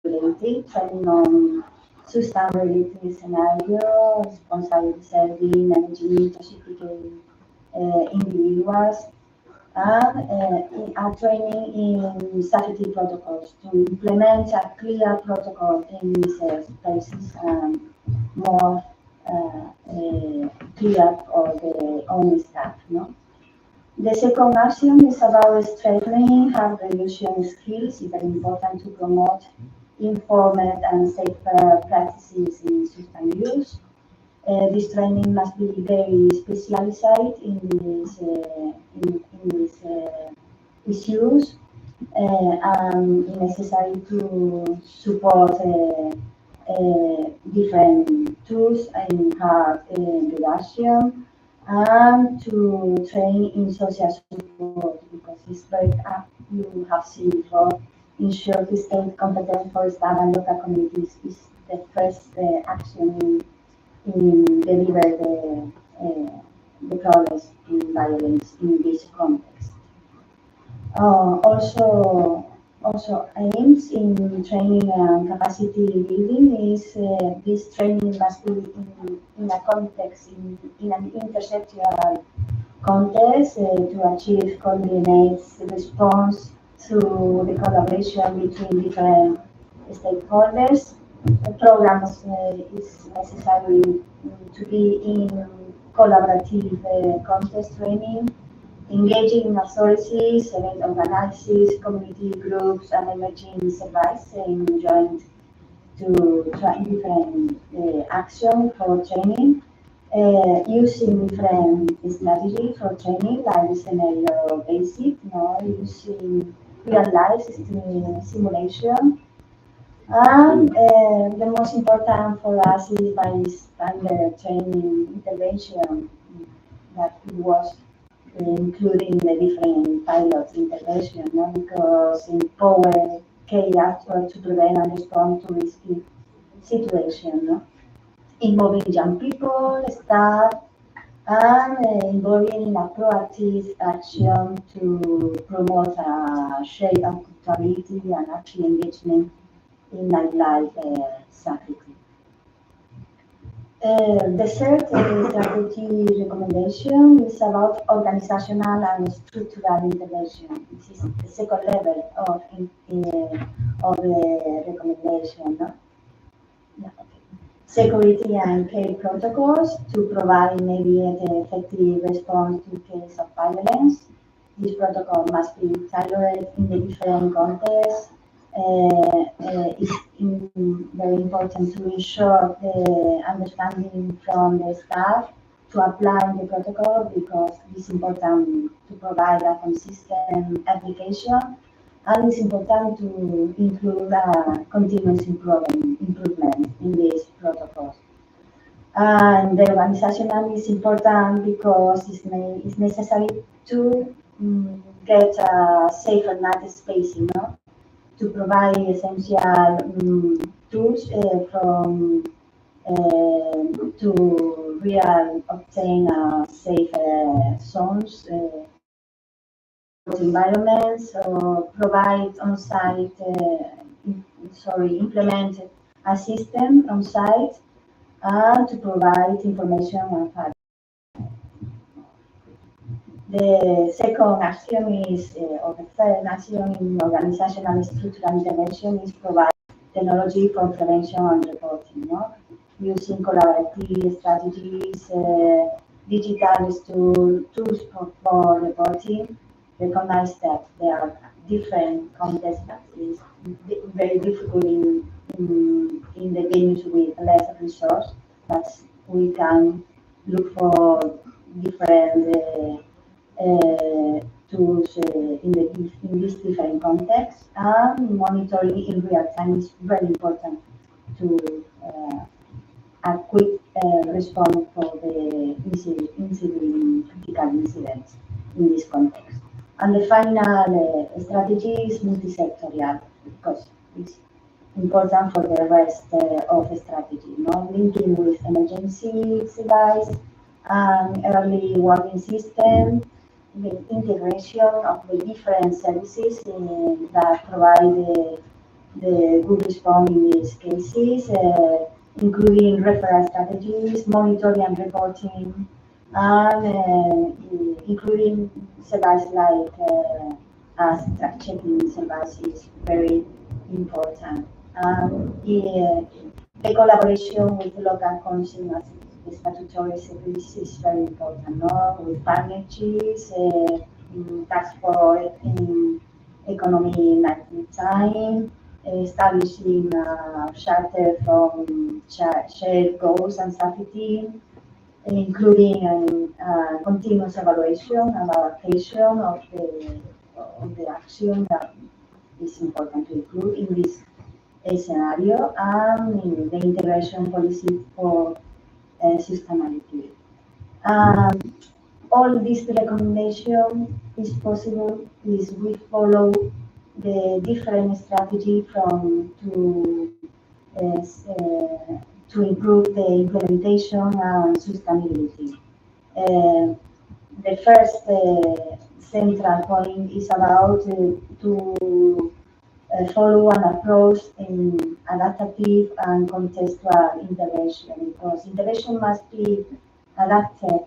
related, training on substance-related scenario, responsible serving, managing toxicity individuals, and a training in safety protocols to implement a clear protocol in these spaces and more clear for the own staff. The second action is about strengthening harm reduction skills. It's very important to promote informed and safer practices in substance use. This training must be very specialized in these issues and necessary to support different tools in harm reduction and to train in social support because it's very you have seen before ensure the state competence for staff and local communities is the first action in deliver the progress in violence in this context. Also aims in training and capacity building is this training must be in a context, in an intersectional context to achieve coordinated response to the collaboration between different stakeholders. The programs is necessary to be in collaborative context training, engaging in authorities, event organizers, community groups, and emerging services in joint to try different action for training, using different strategies for training like scenario basic, using real life simulation. And the most important for us is by standard training intervention that it was including the different pilot intervention, because empower key actors to prevent and respond to risky situations, involving young people, staff, and involving in a proactive action to promote a shared accountability and active engagement in nightlife safety. The third strategy recommendation is about organizational and structural intervention. This is the second level of the recommendation. Yeah, okay. security and care protocols to provide maybe an effective response to case of violence. This protocol must be tailored in the different contexts. It's very important to ensure the understanding from the staff to apply the protocol because it's important to provide a consistent application, and it's important to include a continuous improvement in these protocols. And the organizational is important because it's necessary to get a safer net space, to provide essential tools from to real obtain safe zones, environments, or provide on-site, implement a system on-site, and to provide information on facts. The second action is, or the third action in organizational structural intervention is provide technology for prevention and reporting, using collaborative strategies, digital tools for reporting. Recognize that there are different contexts that is very difficult in the venues with less resource, but we can look for different tools in these different contexts, and monitoring in real time is very important to a quick response for the critical incidents in this context. And the final strategy is multisectorial because it's important for the rest of the strategy, linking with emergency device and early warning system, the integration of the different services that provide the good response in these cases, including referral strategies, monitoring and reporting, and including services like as track checking services, very important. The collaboration with local councils, the statutory services is very important, with partnerships, task force in economy maritime, establishing a charter from shared goals and safety, including continuous evaluation and adaptation of the action that is important to include in this scenario, and the integration policy for sustainability. All this recommendation is possible is we follow the different strategy to improve the implementation and sustainability. The first central point is about to follow an approach in adaptive and contextual intervention, because intervention must be adapted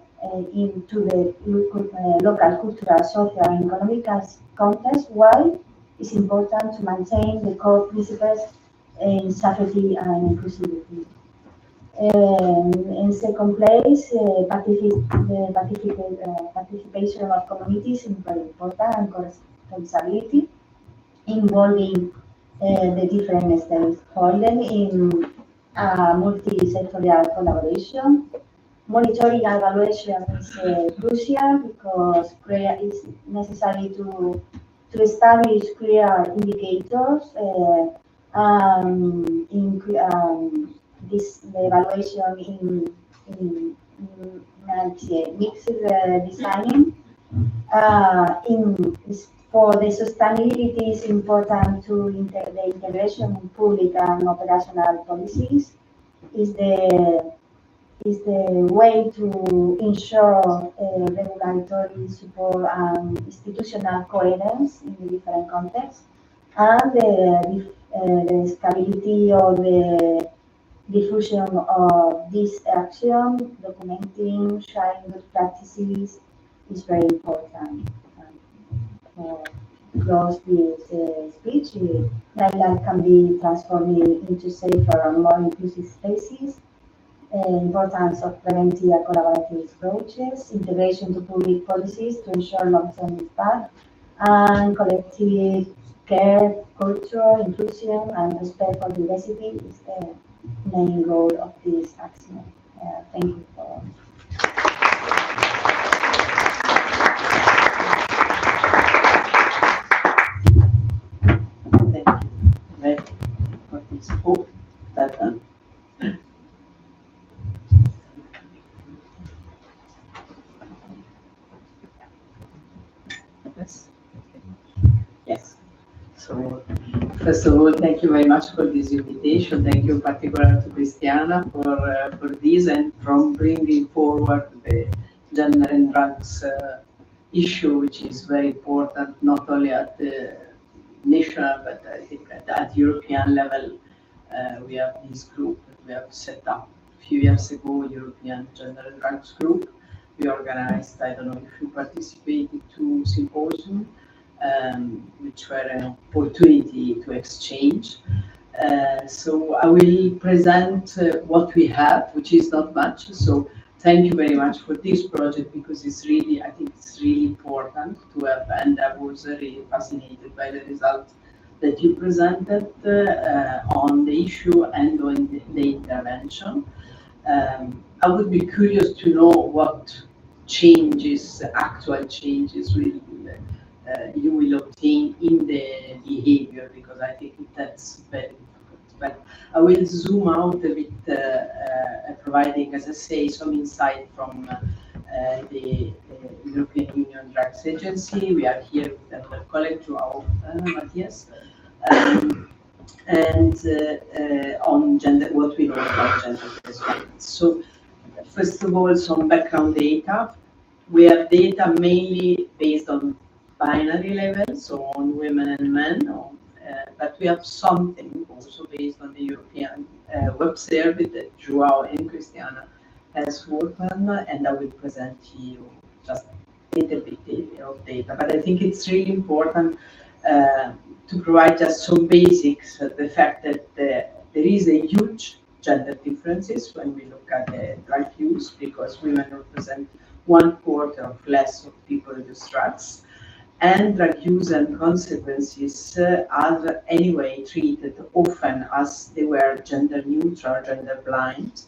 into the local cultural, social, and economic context, while it's important to maintain the core principles in safety and inclusivity. In second place, the participation of communities is very important, and responsibility involving the different stakeholders in multi-sectorial collaboration. Monitoring and evaluation is crucial because it's necessary to establish clear indicators. The evaluation in mixed designing. For the sustainability, it's important to the integration in public and operational policies is the way to ensure regulatory support and institutional coherence in the different contexts, and the scalability of the diffusion of this action, documenting, sharing good practices is very important. For close this speech, guidelines can be transformed into safer and more inclusive spaces importance of preventive and collaborative approaches, integration to public policies to ensure long-term impact, and collective care, culture, inclusion, and respect for diversity is the main goal of this action. Thank you for. Thank you very much for this hope that yes. Yes. So, first of all, thank you very much for this invitation. Thank you in particular to Cristiana for this and from bringing forward the gender and drugs issue, which is very important, not only at the national, but I think at European level. We have this group that we have set up a few years ago, European Gender and Drugs Group. We organized, I don't know if you participated, 2 symposiums, which were an opportunity to exchange. So I will present what we have, which is not much. So thank you very much for this project, because it's really, I think it's really important to have, and I was really fascinated by the result that you presented on the issue and on the intervention. I would be curious to know what changes, actual changes, you will obtain in the behavior, because I think that's very difficult. But I will zoom out a bit, providing, as I say, some insight from the European Union Drugs Agency. We are here with another colleague, Joao Matias, and on gender, what we know about gender-based violence. So, first of all, some background data. We have data mainly based on binary level, so on women and men, but we have something also based on the European web survey that Joao and Cristiana has worked on, and I will present to you just a little bit of data. But I think it's really important to provide just some basics, the fact that there is a huge gender differences when we look at the drug use, because women represent 1/4 of less of people use drugs. And drug use and consequences are anyway treated often as they were gender neutral, gender blind,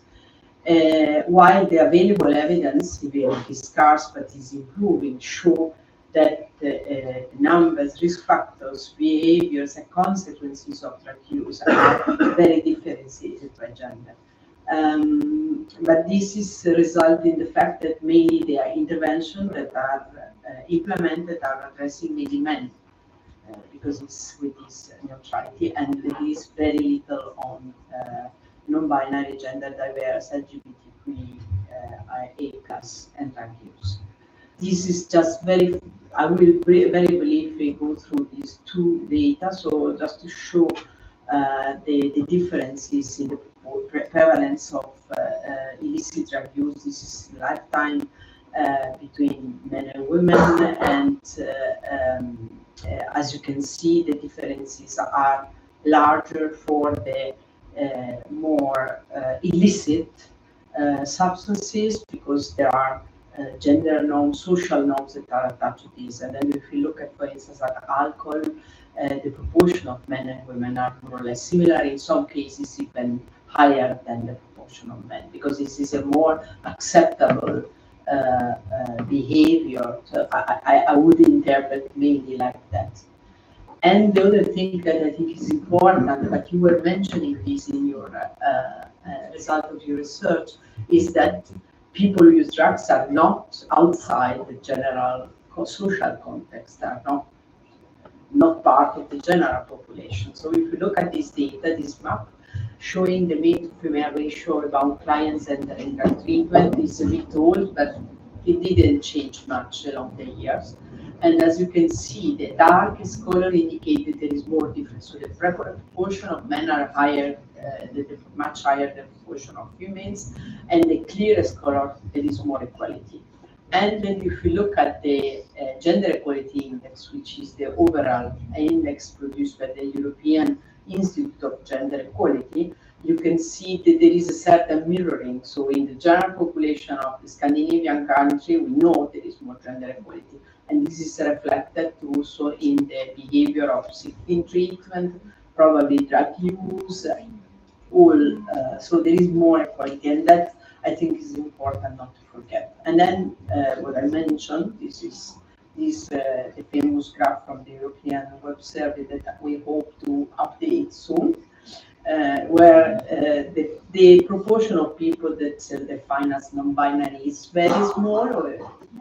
while the available evidence, even if it's scarce but is improving, show that numbers, risk factors, behaviors, and consequences of drug use are very differentiated by gender. But this is a result in the fact that mainly there are interventions that are implemented are addressing mainly men, because it's with this neutrality, and there is very little on non-binary, gender diverse, LGBTQIA+ and drug use. This is just very, I will very briefly go through these 2 data, so just to show the differences in the prevalence of illicit drug use. This is lifetime between men and women, and as you can see, the differences are larger for the more illicit substances, because there are gender norms, social norms that are attached to this. And then if you look at, for instance, at alcohol, the proportion of men and women are more or less similar, in some cases even higher than the proportion of men, because this is a more acceptable behavior. So I would interpret mainly like that. And the other thing that I think is important, but you were mentioning this in your result of your research, is that people who use drugs are not outside the general social context, are not part of the general population. So if you look at this data, this map, showing the male to female ratio about clients and drug treatment is a bit old, but it didn't change much along the years. And as you can see, the darkest color indicated there is more difference. So the proportion of men are higher, much higher than the proportion of females, and the clearest color, there is more equality. And then if you look at the gender equality index, which is the overall index produced by the European Institute of Gender Equality, you can see that there is a certain mirroring. So in the general population of the Scandinavian country, we know there is more gender equality. And this is reflected also in the behavior of seeking treatment, probably drug use, so there is more equality, and that I think is important not to forget. And then what I mentioned, this is the famous graph from the European Web Survey that we hope to update soon, where the proportion of people that self-define as non-binary is very small, or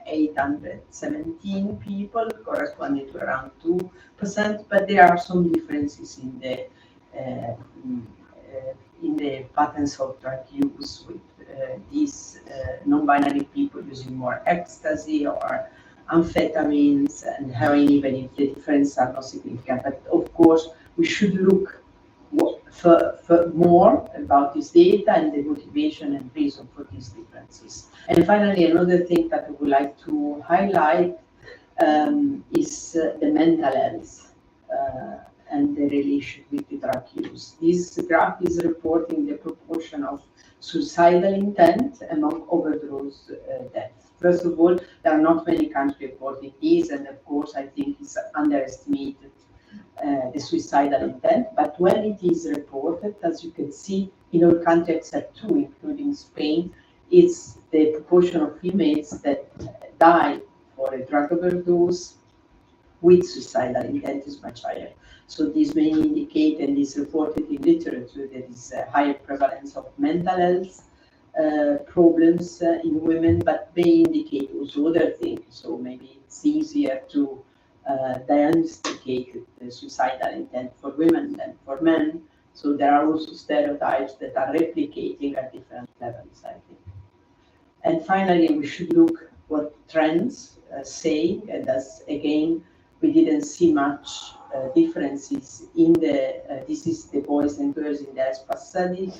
817 people, corresponding to around 2%, but there are some differences in the patterns of drug use, with these non-binary people using more ecstasy or amphetamines and heroin, even if the differences are not significant. But of course, we should look for more about this data and the motivation and reason for these differences. And finally, another thing that I would like to highlight is the mental health and the relation with the drug use. This graph is reporting the proportion of suicidal intent among overdose deaths. First of all, there are not many countries reporting this, and of course, I think it's underestimated the suicidal intent. But when it is reported, as you can see, in all countries except two, including Spain, it's the proportion of females that die for a drug overdose with suicidal intent is much higher. So this may indicate, and is reported in literature, there is a higher prevalence of mental health problems in women, but may indicate also other things. So maybe it's easier to diagnosticate the suicidal intent for women than for men. So there are also stereotypes that are replicating at different levels, I think. And finally, we should look what trends say, and as again, we didn't see much differences in the, this is the boys and girls in the ESPA study.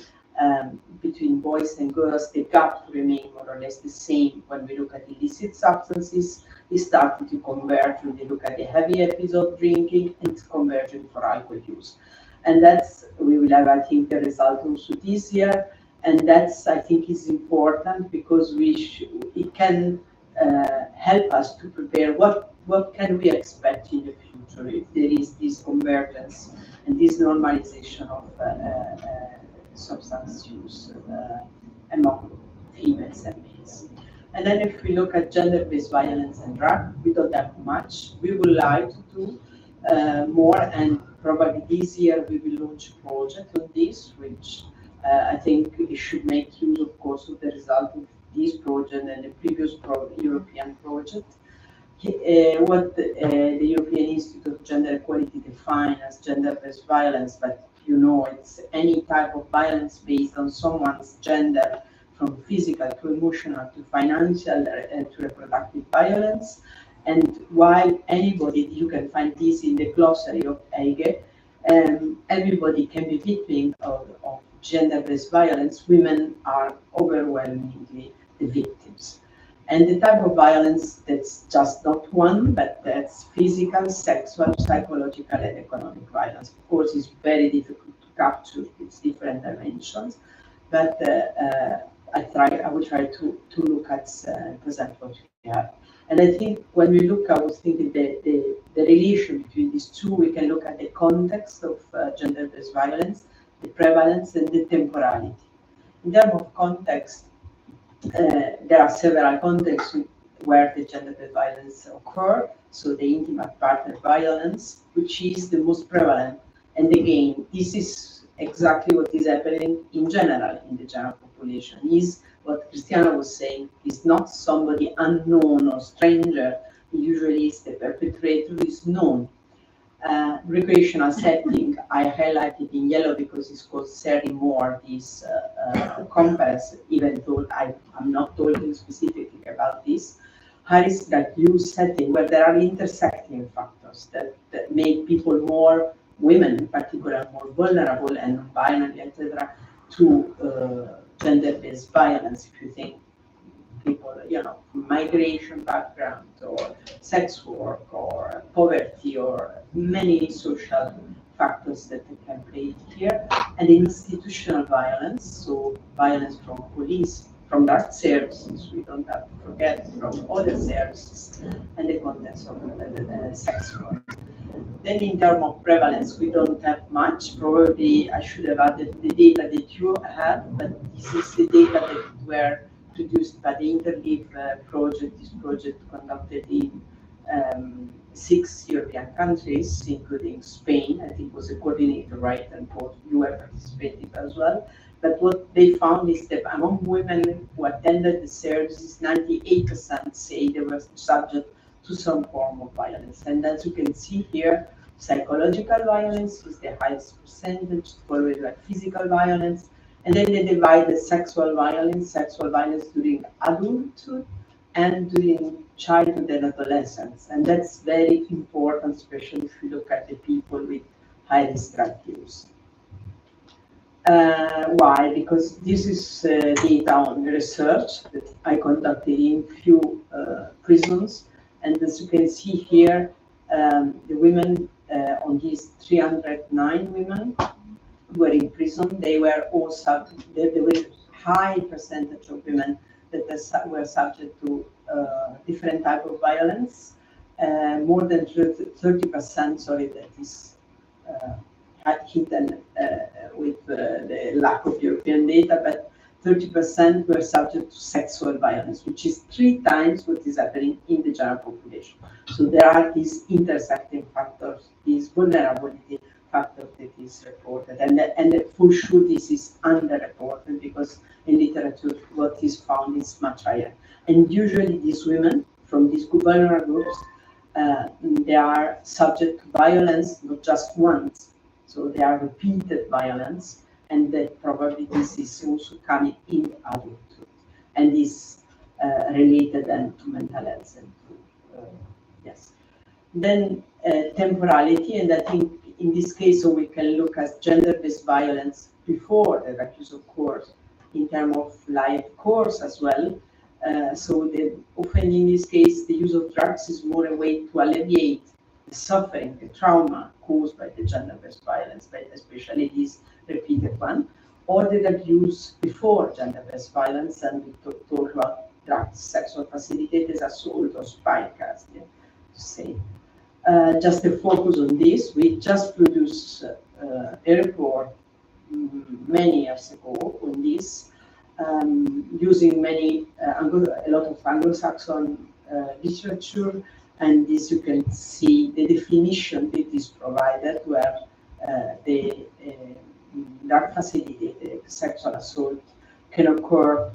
Between boys and girls, the gap remained more or less the same when we look at illicit substances. It started to converge when we look at the heavy episode drinking, and it's converging for alcohol use. And that's, we will have, I think, the result also this year. And that's, I think, is important because it can help us to prepare what can we expect in the future if there is this convergence and this normalization of substance use among females and males. And then if we look at gender-based violence and drug, we don't have much. We would like to do more, and probably this year we will launch a project on this, which I think it should make use, of course, of the result of this project and the previous European project. What the European Institute of Gender Equality defines as gender-based violence, but you know, it's any type of violence based on someone's gender, from physical to emotional to financial to reproductive violence. And while anybody, you can find this in the glossary of EIGE, everybody can be victim of gender-based violence. Women are overwhelmingly the victims. And the type of violence, that's just not one, but that's physical, sexual, psychological, and economic violence. Of course, it's very difficult to capture its different dimensions, but I will try to look at and present what we have. And I think when we look, I was thinking the relation between these two, we can look at the context of gender-based violence, the prevalence, and the temporality. In terms of context, there are several contexts where the gender-based violence occur. So the intimate partner violence, which is the most prevalent. And again, this is exactly what is happening in general in the general population. Is what Cristiana was saying, is not somebody unknown or stranger. Usually it's the perpetrator who is known. Recreational setting, I highlighted in yellow because it's concerning more this comparison, even though I'm not talking specifically about this. High-risk drug use setting, where there are intersecting factors that make people more, women in particular, more vulnerable and non-binary, etc., to gender-based violence. If you think people, you know, migration background or sex work or poverty or many social factors that they can play here, and institutional violence, so violence from police, from that services, we don't have to forget, from other services, and the context of sex crime. Then in terms of prevalence, we don't have much. Probably I should have added the data that you have, but this is the data that were produced by the Interleave project. This project conducted in 6 European countries, including Spain. I think it was a coordinator, right? And both you were participating as well. But what they found is that among women who attended the services, 98% say they were subject to some form of violence. And as you can see here, psychological violence is the highest percentage, followed by physical violence. And then they divide the sexual violence during adulthood and during childhood and adolescence. And that's very important, especially if you look at the people with high risk drug use. Why? Because this is data on research that I conducted in few prisons. And as you can see here, the women on these 309 women who were in prison, they were all subject, there were a high percentage of women that were subject to different type of violence. More than 30%, sorry, that is hidden with the lack of European data, but 30% were subject to sexual violence, which is 3 times what is happening in the general population. So there are these intersecting factors, these vulnerability factors that is reported, and for sure this is underreported because in literature what is found is much higher. And usually these women from these vulnerable groups, they are subject to violence not just once, so they are repeated violence, and that probably this is also coming in adulthood, and is related then to mental health and to, yes. Then temporality, and I think in this case, so we can look at gender-based violence before the accused occurs in terms of life course as well. So often in this case, the use of drugs is more a way to alleviate the suffering, the trauma caused by the gender-based violence, but especially this repeated one, or the abuse before gender-based violence, and we talk about drugs, sexual facilitators, assault, or spy casting, to say. Just to focus on this, we just produced a report many years ago on this, using a lot of Anglo-Saxon literature, and this you can see the definition that is provided, where the drug facilitated sexual assault can occur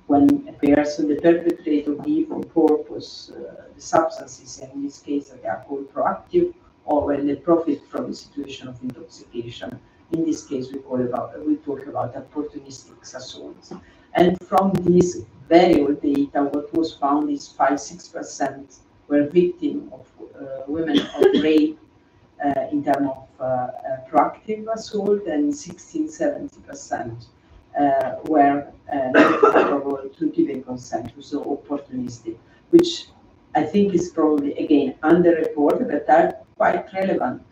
when a person, the perpetrator, give on purpose the substances, and in this case they are called proactive, or when they profit from a situation of intoxication. In this case, we talk about opportunistic assaults. And from this very old data, what was found is 5-6% were victims of women of rape in terms of proactive assault, and 16-70% were not capable to give a consent, so opportunistic, which I think is probably, again, underreported, but are quite relevant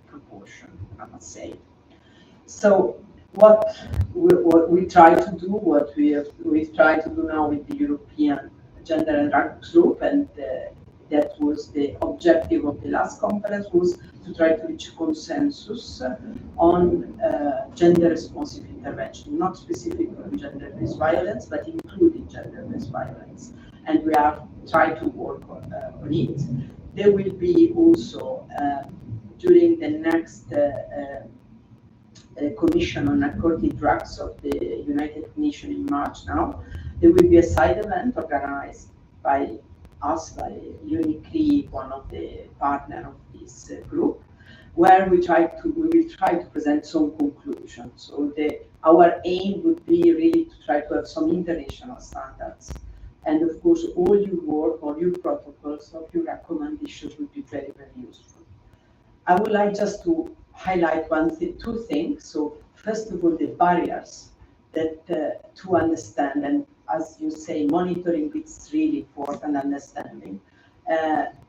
proportion, I must say. So what we try to do, what we try to do now with the European Gender and Drugs Group, and that was the objective of the last conference, was to try to reach consensus on gender-responsive intervention, not specifically on gender-based violence, but including gender-based violence. And we are trying to work on it. There will be also, during the next Commission on Narcotic Drugs of the United Nations in March now, there will be a side event organized by us, by UNICRI, one of the partners of this group, where we will try to present some conclusions. So our aim would be really to try to have some international standards. And of course, all your work, all your protocols, all your recommendations would be very, very useful. I would like just to highlight two things. So first of all, the barriers that to understand, and as you say, monitoring, it's really important understanding.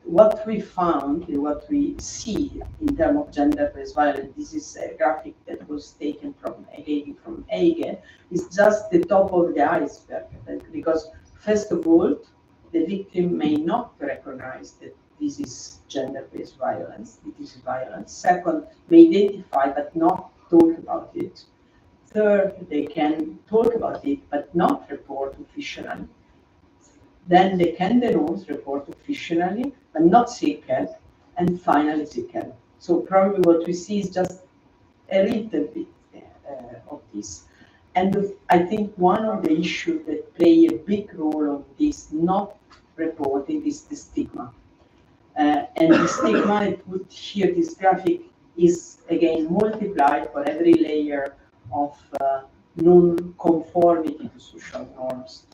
What we found, what we see in terms of gender-based violence, this is a graphic that was taken from a lady from Ege, is just the top of the iceberg. Because first of all, the victim may not recognize that this is gender-based violence, it is violence. Second, may identify but not talk about it. Third, they can talk about it but not report officially. Then they can denounce, report officially, but not seek help, and finally seek help. So probably what we see is just a little bit of this. And I think one of the issues that play a big role on this not reporting is the stigma. And the stigma I put here, this graphic, is again multiplied for every layer of non-conformity to social norms.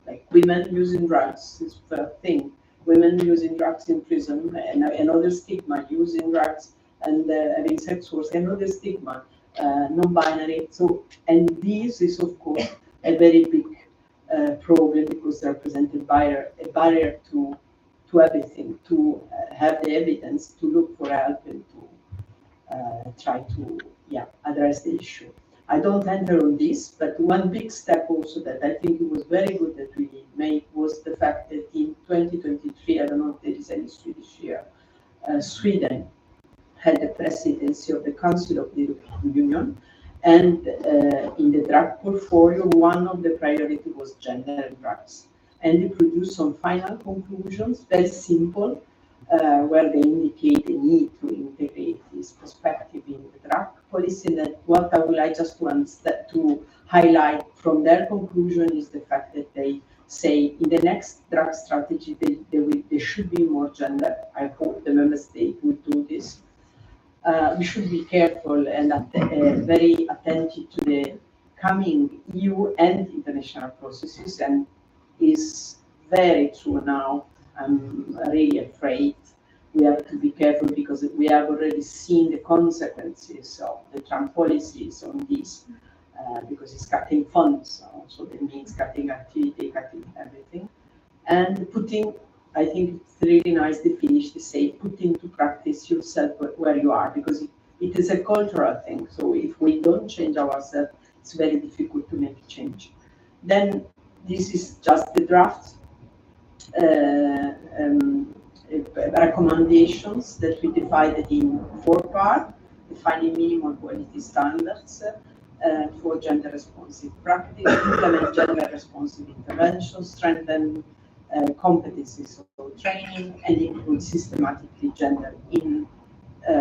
Like women using drugs is the thing. Women using drugs in prison, and another stigma, using drugs and having sex work, another stigma, non-binary. So, and this is of course a very big problem because they represent a barrier to everything, to have the evidence, to look for help, and to try to address the issue. I don't enter on this, but one big step also that I think it was very good that we made was the fact that in 2023, I don't know if there is any Swedish year, Sweden had the presidency of the Council of the European Union, and in the drug portfolio, one of the priority was gender and drugs. And they produced some final conclusions, very simple, where they indicate the need to integrate this perspective in the drug policy. And that what I would like just to highlight from their conclusion is the fact that they say in the next drug strategy there should be more gender. I hope the member state will do this. We should be careful and very attentive to the coming EU and international processes, and is very true now. I'm really afraid we have to be careful because we have already seen the consequences of the Trump policies on this, because it's cutting funds, so that means cutting activity, cutting everything, and putting, I think it's really nice to finish to say, put into practice yourself where you are, because it is a cultural thing. So if we don't change ourselves, it's very difficult to make a change. Then this is just the draft recommendations that we divided in 4 parts, defining minimum quality standards for gender responsive practice, implement gender responsive interventions, strengthen competencies of training, and include systematically gender in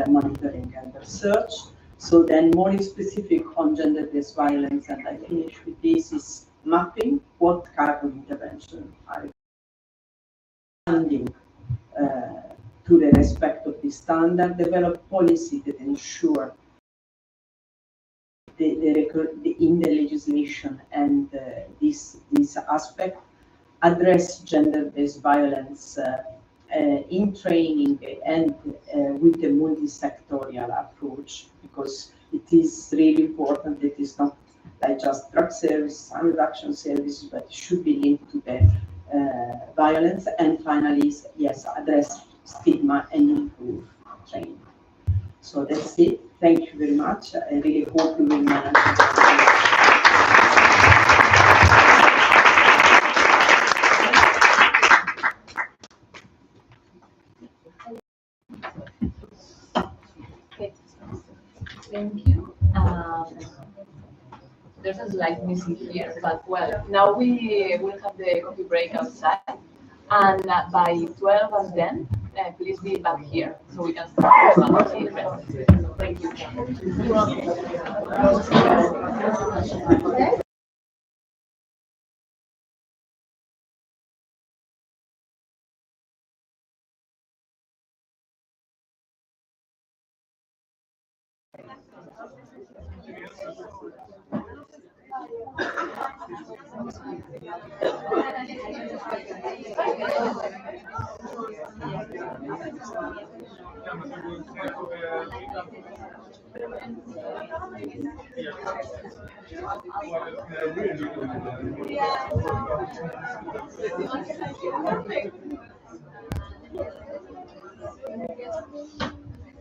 monitoring and research. So then more specific on gender-based violence, and I finish with this, is mapping what kind of intervention are funding to the respect of the standard, develop policy that ensure in the legislation and this aspect, address gender-based violence in training and with a multi-sectorial approach, because it is really important that it's not like just drug service, harm reduction services, but it should be linked to the violence. And finally, yes, address stigma and improve training. So that's it. Thank you very much. I really hope we will manage. Thank you. There's a slide missing here, but well, now we will have the coffee break outside, and by 12 and then, please be back here so we can start the event. Thank you.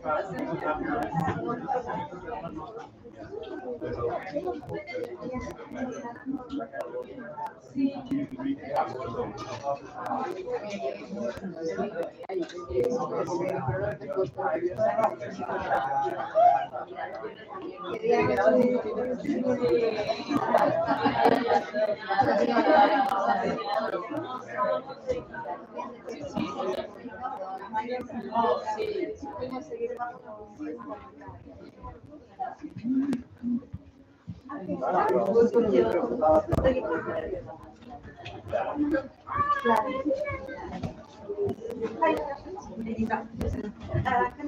Can I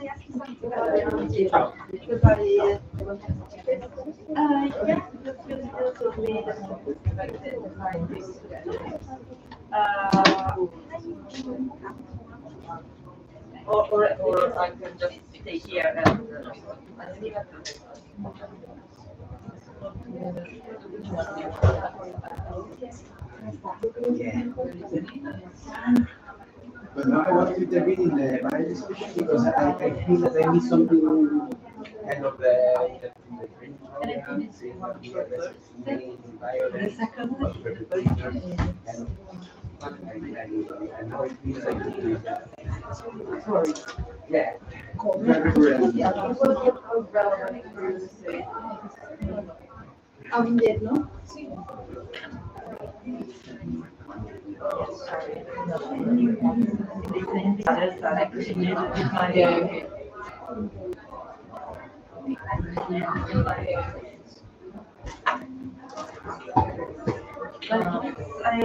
ask you something about because I yes, that's really good me or I can just stay here and But now I want to intervene in the panel discussion because I feel that I need something kind of the training program, saying that we are less experienced in violence, but perpetrators, and I know it feels like sorry. Yeah. ¿no?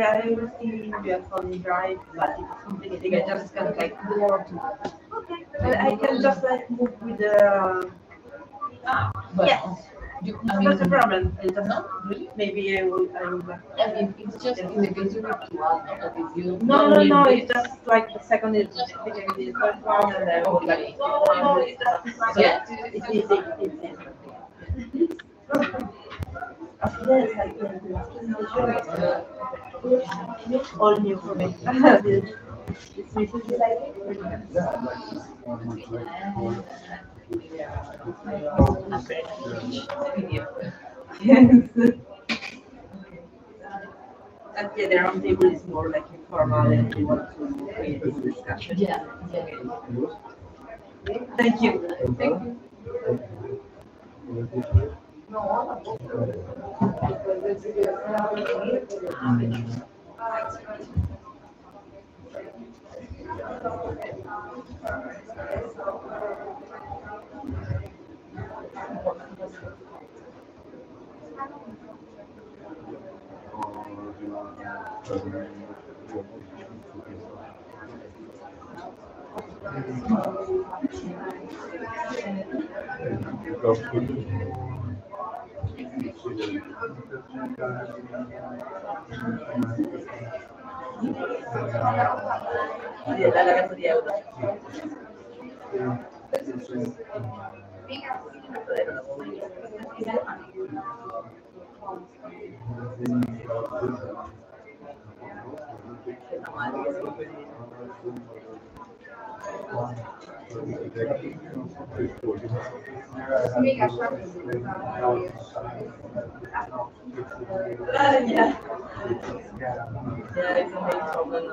I received a phone drive, but it's something I just kind of like more. Okay, I can just like move with the. Yes. That's a problem. I just really? Maybe I will. I mean, it's just in the case you need to add, but if you No. It's just like the second is the first one, and then okay. yeah, it's easy. It's easy. All new for me. It's easy. And yeah, the round table is more like informal and we want to create this discussion. Yeah. Thank you. Thank you. Yeah. Yeah, it's a big problem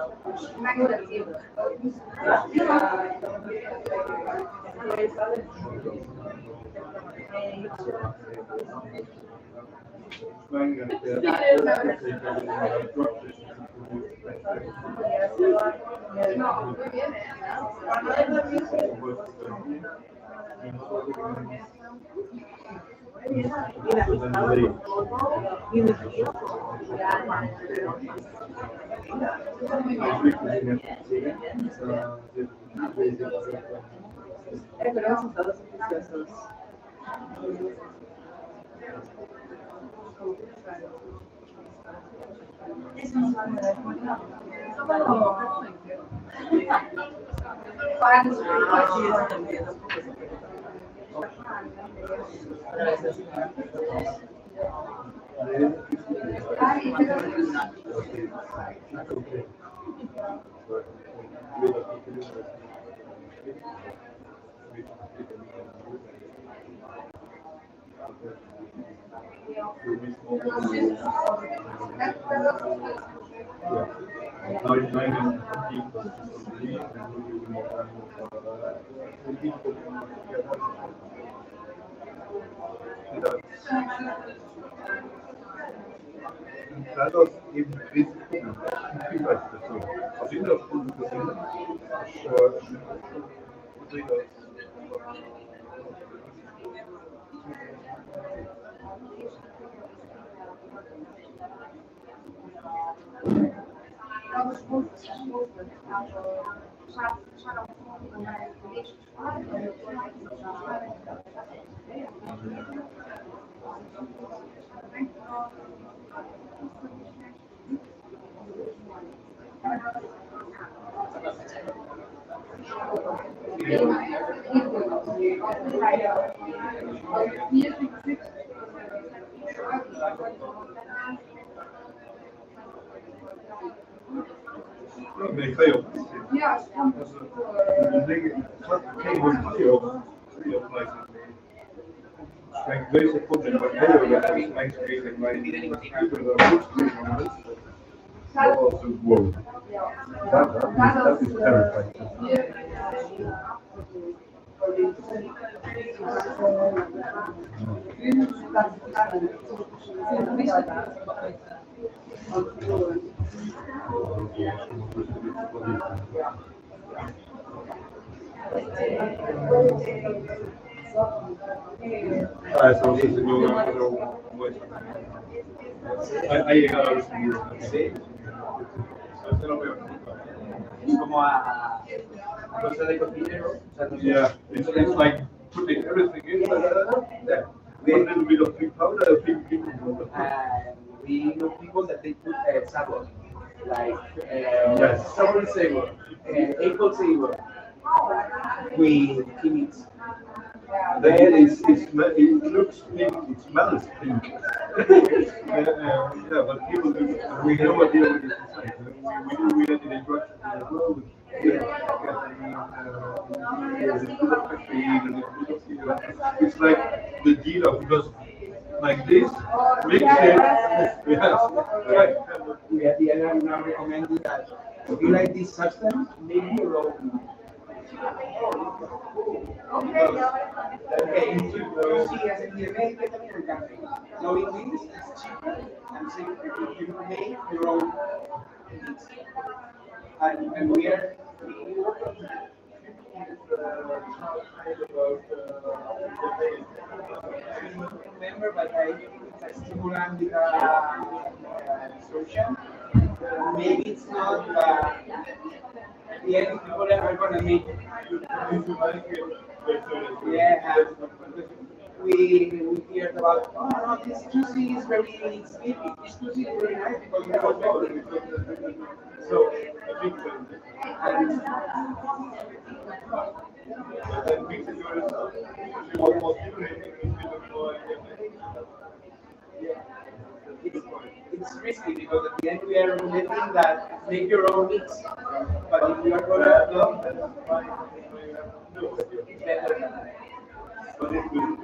Dadurch eben Risiko Vielfaltsperson. Aus jeder Stunde nee, ga je op. Ja, dan denk ik, geen wordt op. Mijn bezig komt in wat heel erg is mijn spelen, mijn zoals een wow. Dat is terrifying. Ah, eso sí, señor, pero ha llegado a los sí. Eso lo veo. Es como a cosa de cocinero. Yeah, it's like putting everything in. Yeah. We have a little bit of pink powder, pink people. We know people that they put sabor, like yes, sour savor, apple savor. We keep it. Then it looks pink, it smells pink. Yeah, but people do, we have no idea what it is inside. We had an introduction as well. It's like the dealer because like this makes it. Yes, right. We at the end now recommending that if you like this substance, maybe your own. Okay, you see as in the American country. Knowing this is cheaper and safer if you make your own needs. And we are remember, but I think it's a stimulant with a solution. Maybe it's not the end people are going to make. Yeah, we heard about, oh no, this juicy is very sweet, this juicy is very nice because we have a so, and it's risky because at the end we are letting that make your own mix. But if you are going to love it's better than that. But it's good.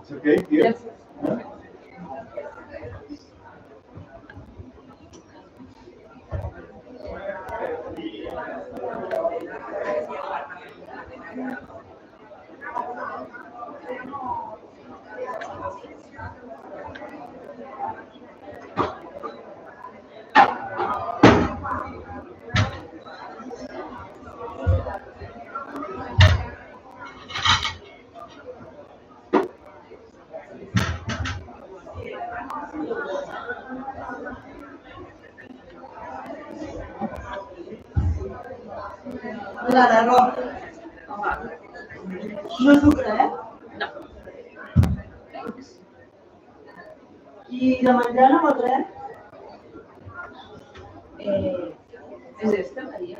It's okay here? Yes. No azúcar, ¿eh? ¿Y la manzana otra? ¿Es este, María?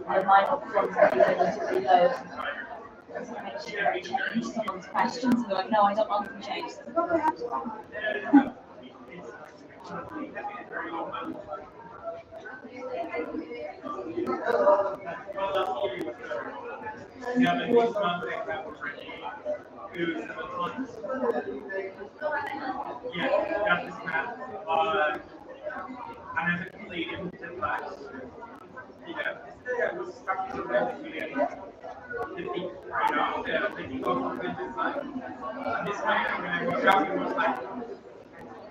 I might not want to be able to reload. Make sure I change someone's questions and go, no, I don't want them changed. Yeah, but this month they have who's yeah, got this map. And as a Canadian to class, you know, I was stuck in the peak right now, the peak of the design. And this man, when I was shopping, was like,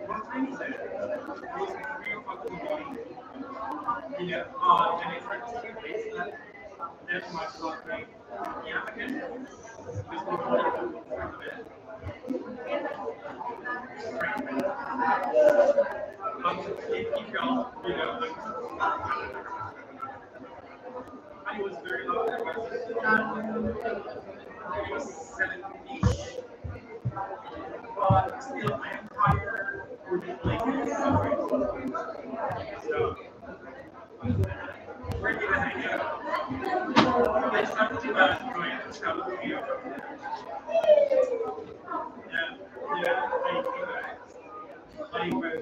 what time is it? It was 3 o'clock in the morning. You know, and it's like 2 days left. There's much like, yeah, I can just go for it. If y'all, you know, like, I was very low. I was 70-ish. But still, I am higher for the like, so, we're given an idea. It's not too bad going to travel to New York. Yeah, I came back. I was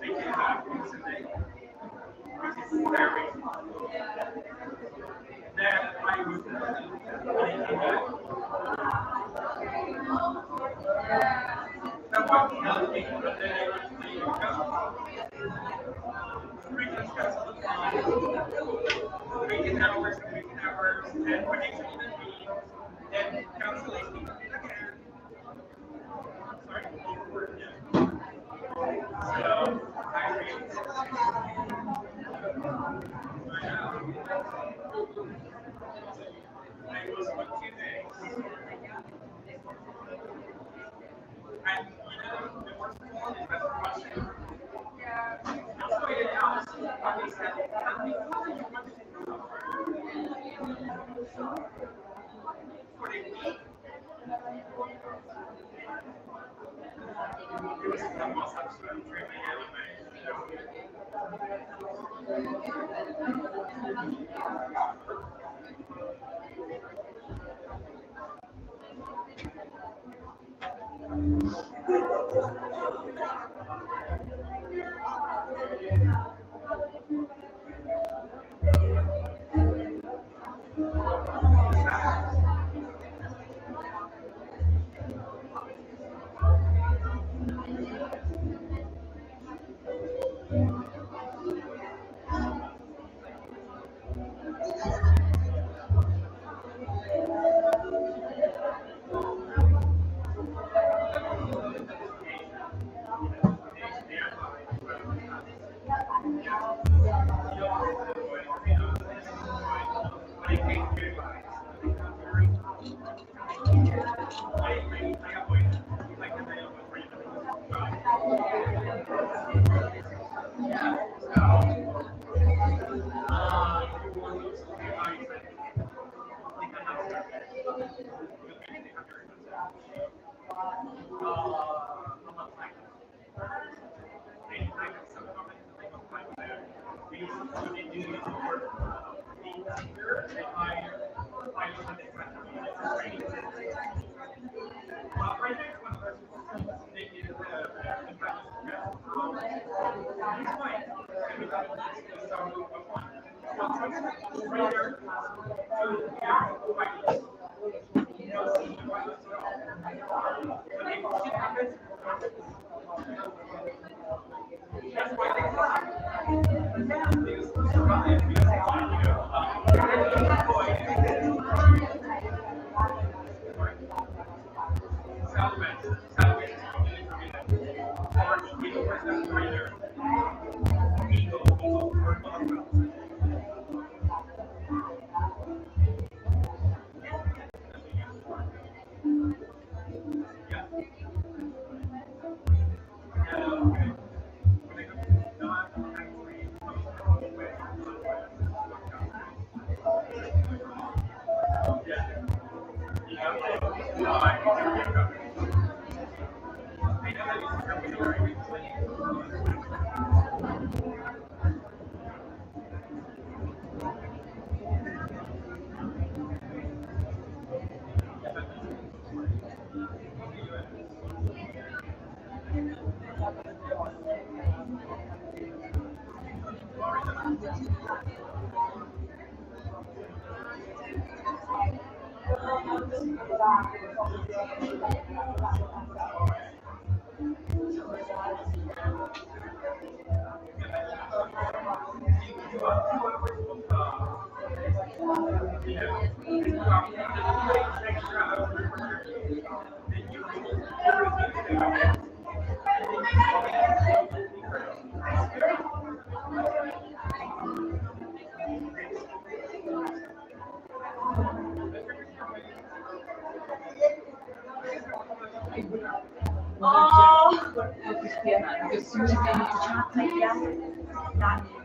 I came back recently, which is very. Then I was I came back. Someone tells me that then I was to New York. Freaking stressful. 3 hours.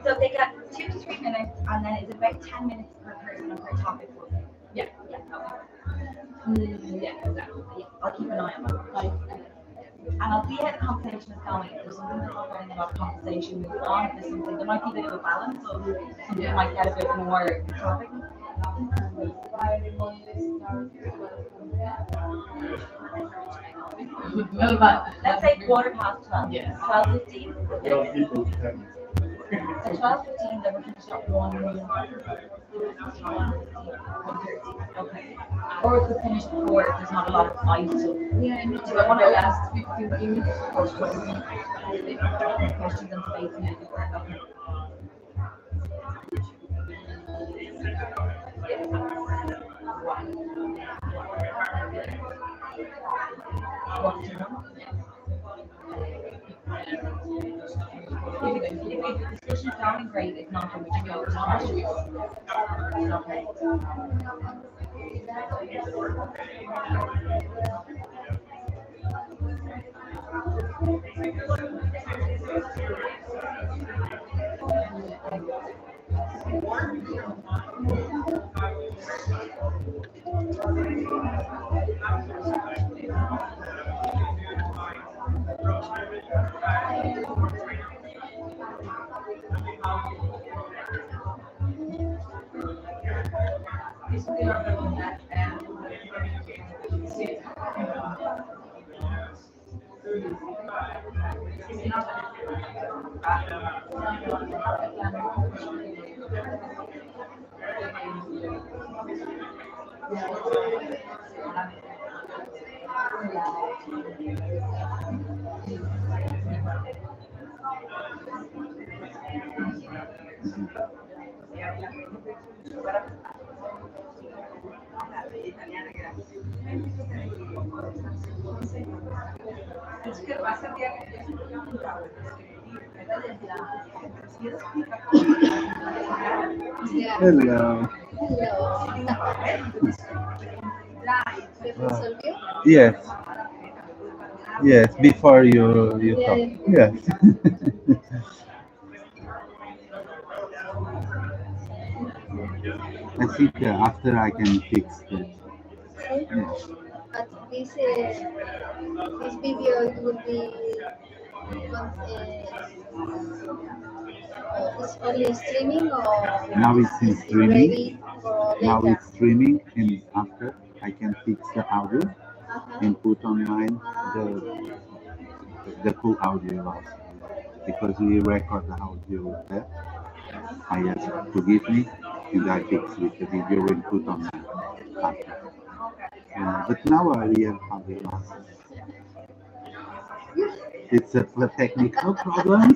So they got 2 to 3 minutes, and then it's about 10 minutes per person and per topic. Yeah, yeah, okay. Yeah, exactly. Yeah, I'll keep an eye on that. And I'll see how the conversation is going. If there's something that's not getting a lot of conversation, move on. If there's something, there might be a bit of a balance, so something might get a bit more topic. Well, but Let's say 12:15. Yes. 12:15. People can. So 12:15, then we can start 1. Okay. Or we could finish before if there's not a lot of fight. So yeah, no, so I want to last 15 minutes for questions. questions and space. Okay. want to know. If the discussion is going great, if not, then we can go to questions. Okay. Hello. Hello. Yes, yes, before you Yeah, talk. yeah. Yes. I think after I can fix it. Sorry? Yes. But this video it will be it's only streaming or Now it's in is it streaming. ready for Now later? it's streaming, and after I can fix the audio Uh-huh. and put online Okay. the full audio also. Because we record the audio there. I ask to give me, and I fix with the video and put online after. But now I have audio also. It's a technical problem.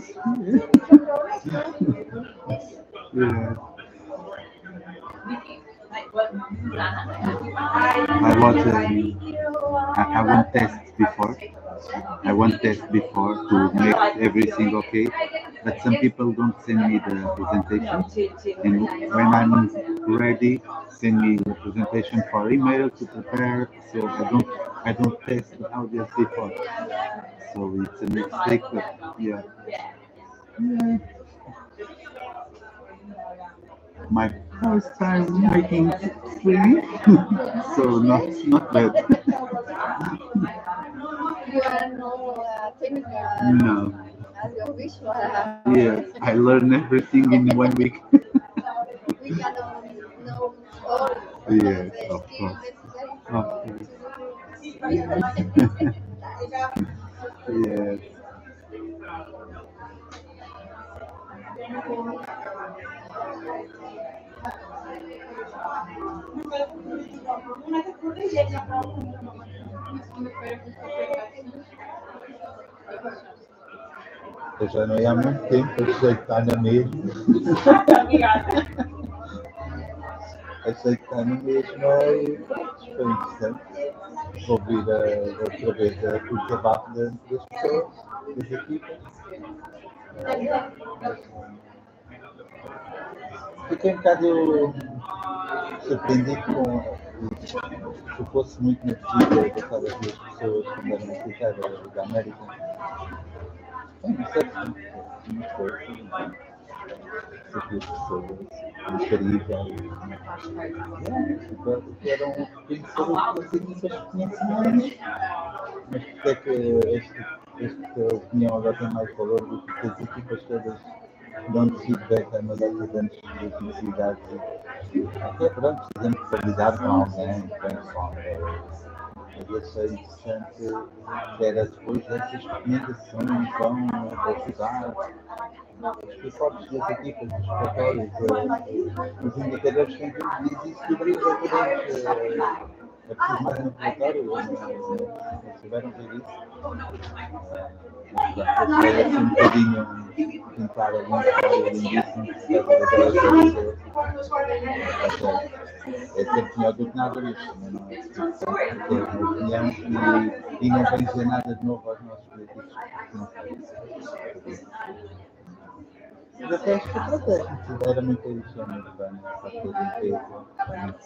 Yeah. I was I won't test before. I want test before to make everything okay. But some people don't send me the presentation, and when I'm ready, send me the presentation for email to prepare. So I don't test the audio before. So it's a mistake. But yeah. Yeah. My first time making streaming, so not bad. You are no technical No. audiovisual. Yes, I learned everything in 1 week. We can know all Yes, the of skills course. necessary Of for course. to do. Yes. Eu já não ia há muito tempo, achei que está na mesma. Achei que está na mesma e foi interessante ouvir outra vez o desabafo das pessoas, das equipas. Fiquei um bocado surpreendido se eu fosse muito na visita, eu gostava de ver as pessoas quando eram visitar da América. Tem uma certa coisa. As pessoas do Caribe, que eram conhecer as pessoas que conhecem mais. Mas porque é que esta opinião agora tem mais valor do que as equipas todas dão feedback a uma data de anos de felicidade? Até pronto, precisamos de qualidade com alguém, pessoalmente. Mas achei interessante que era depois dessas recomendações vão ajudar os reportes das equipas, dos relatórios, os indicadores que diz isso deveria ter. É preciso mais um relatório, não souberam ver isso. É assim um bocadinho pintar ali um cenário lindíssimo por causa daquelas pessoas. É sempre melhor do que nada disso, também não é? Porque é uma opinião e não vem dizer nada de novo aos nossos políticos. Mas até acho que considera muito isso, é muito bem, está tudo em peso, está muito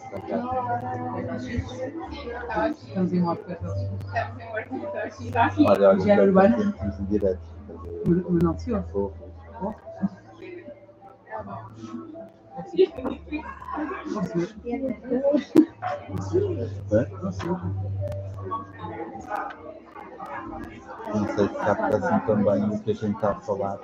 fantástico. Estamos em modo Olha, Engenharia urbana? temos direto. Mas não se ouve. Não sei se capta assim também o que a gente está a falar.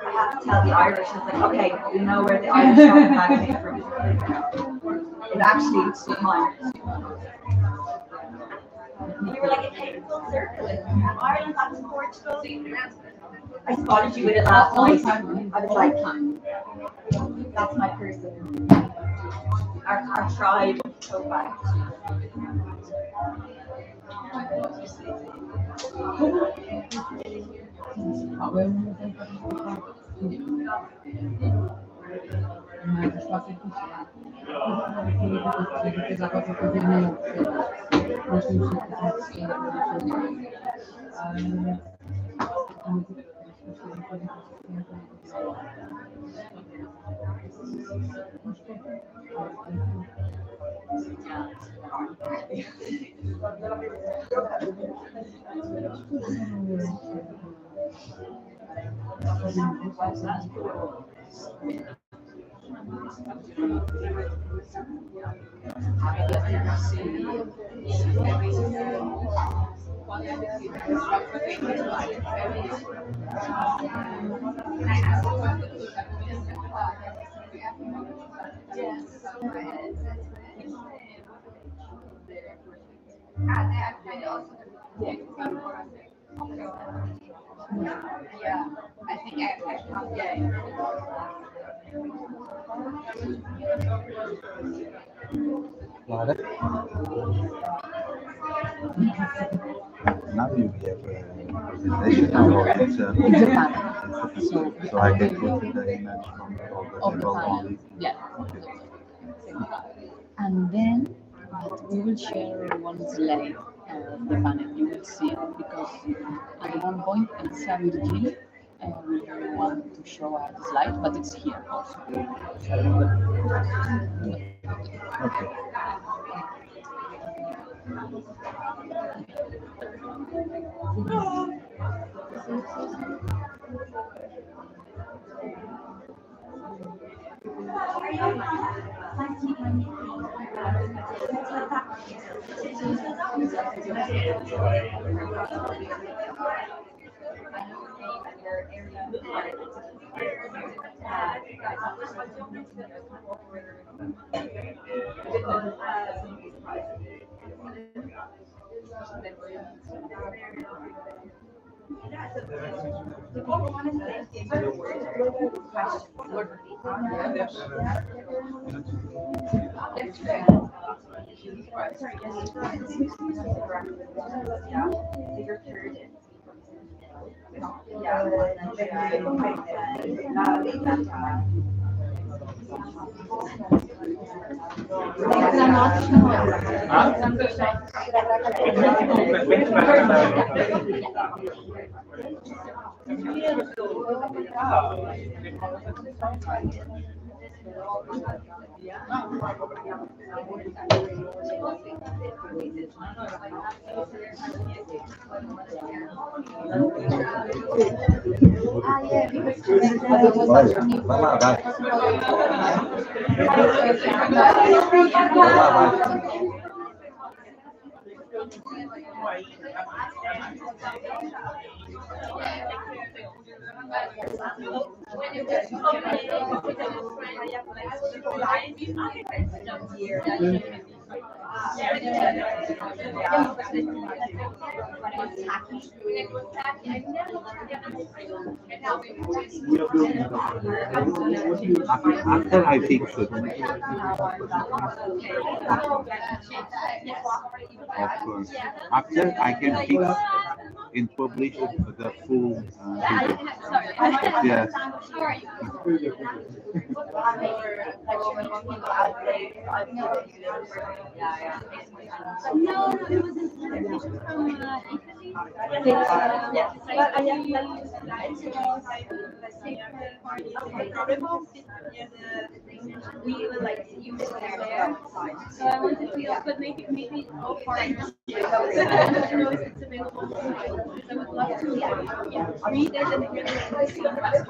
I have to tell the Irish, it's like, okay, we know where the Irish bag came from. It actually took mine. You were like, it came full circle. From Ireland back to Portugal. I spotted you with it last night. I was like, that's my person. Our tribe go back. Yeah, I think Clara? Now you have a presentation or it's so I can put the image from the table only. Yeah. And then we will share one slide of the panel. You will see it because at one point it's a Virgil and we want to show the slide, but it's here also. Okay. Vai lá, vai. Vai lá, vai. After I fix it, of course. After I can fix and publish the full video. Yes. No, it wasn't from we would like to use it there. So I wanted to use, but maybe all parts. I don't know if it's available. I would love to read it and really see the best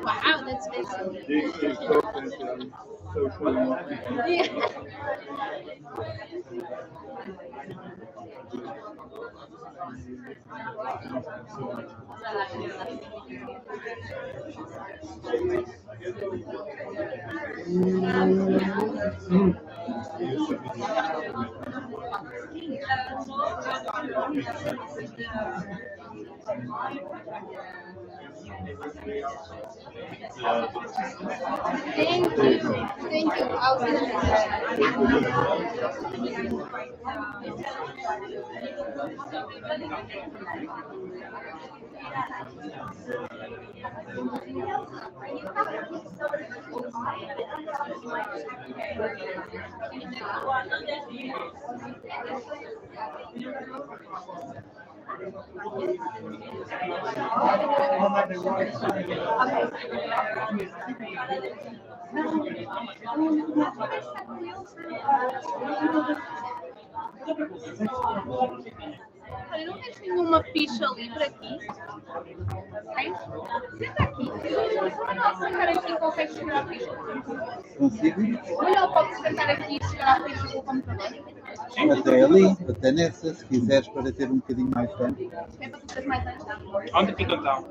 Wow, that's busy. Thank you. Thank you. I'll be Olha, não tens nenhuma ficha livre aqui? Tens? Senta aqui. Não, sentar aqui consegues chegar à ficha. Consigo? Olha, podes sentar aqui e chegar à ficha do computador. Até ali, até nessa, se quiseres, para ter um bocadinho mais tempo. É para tu teres mais antes. Onde fica então?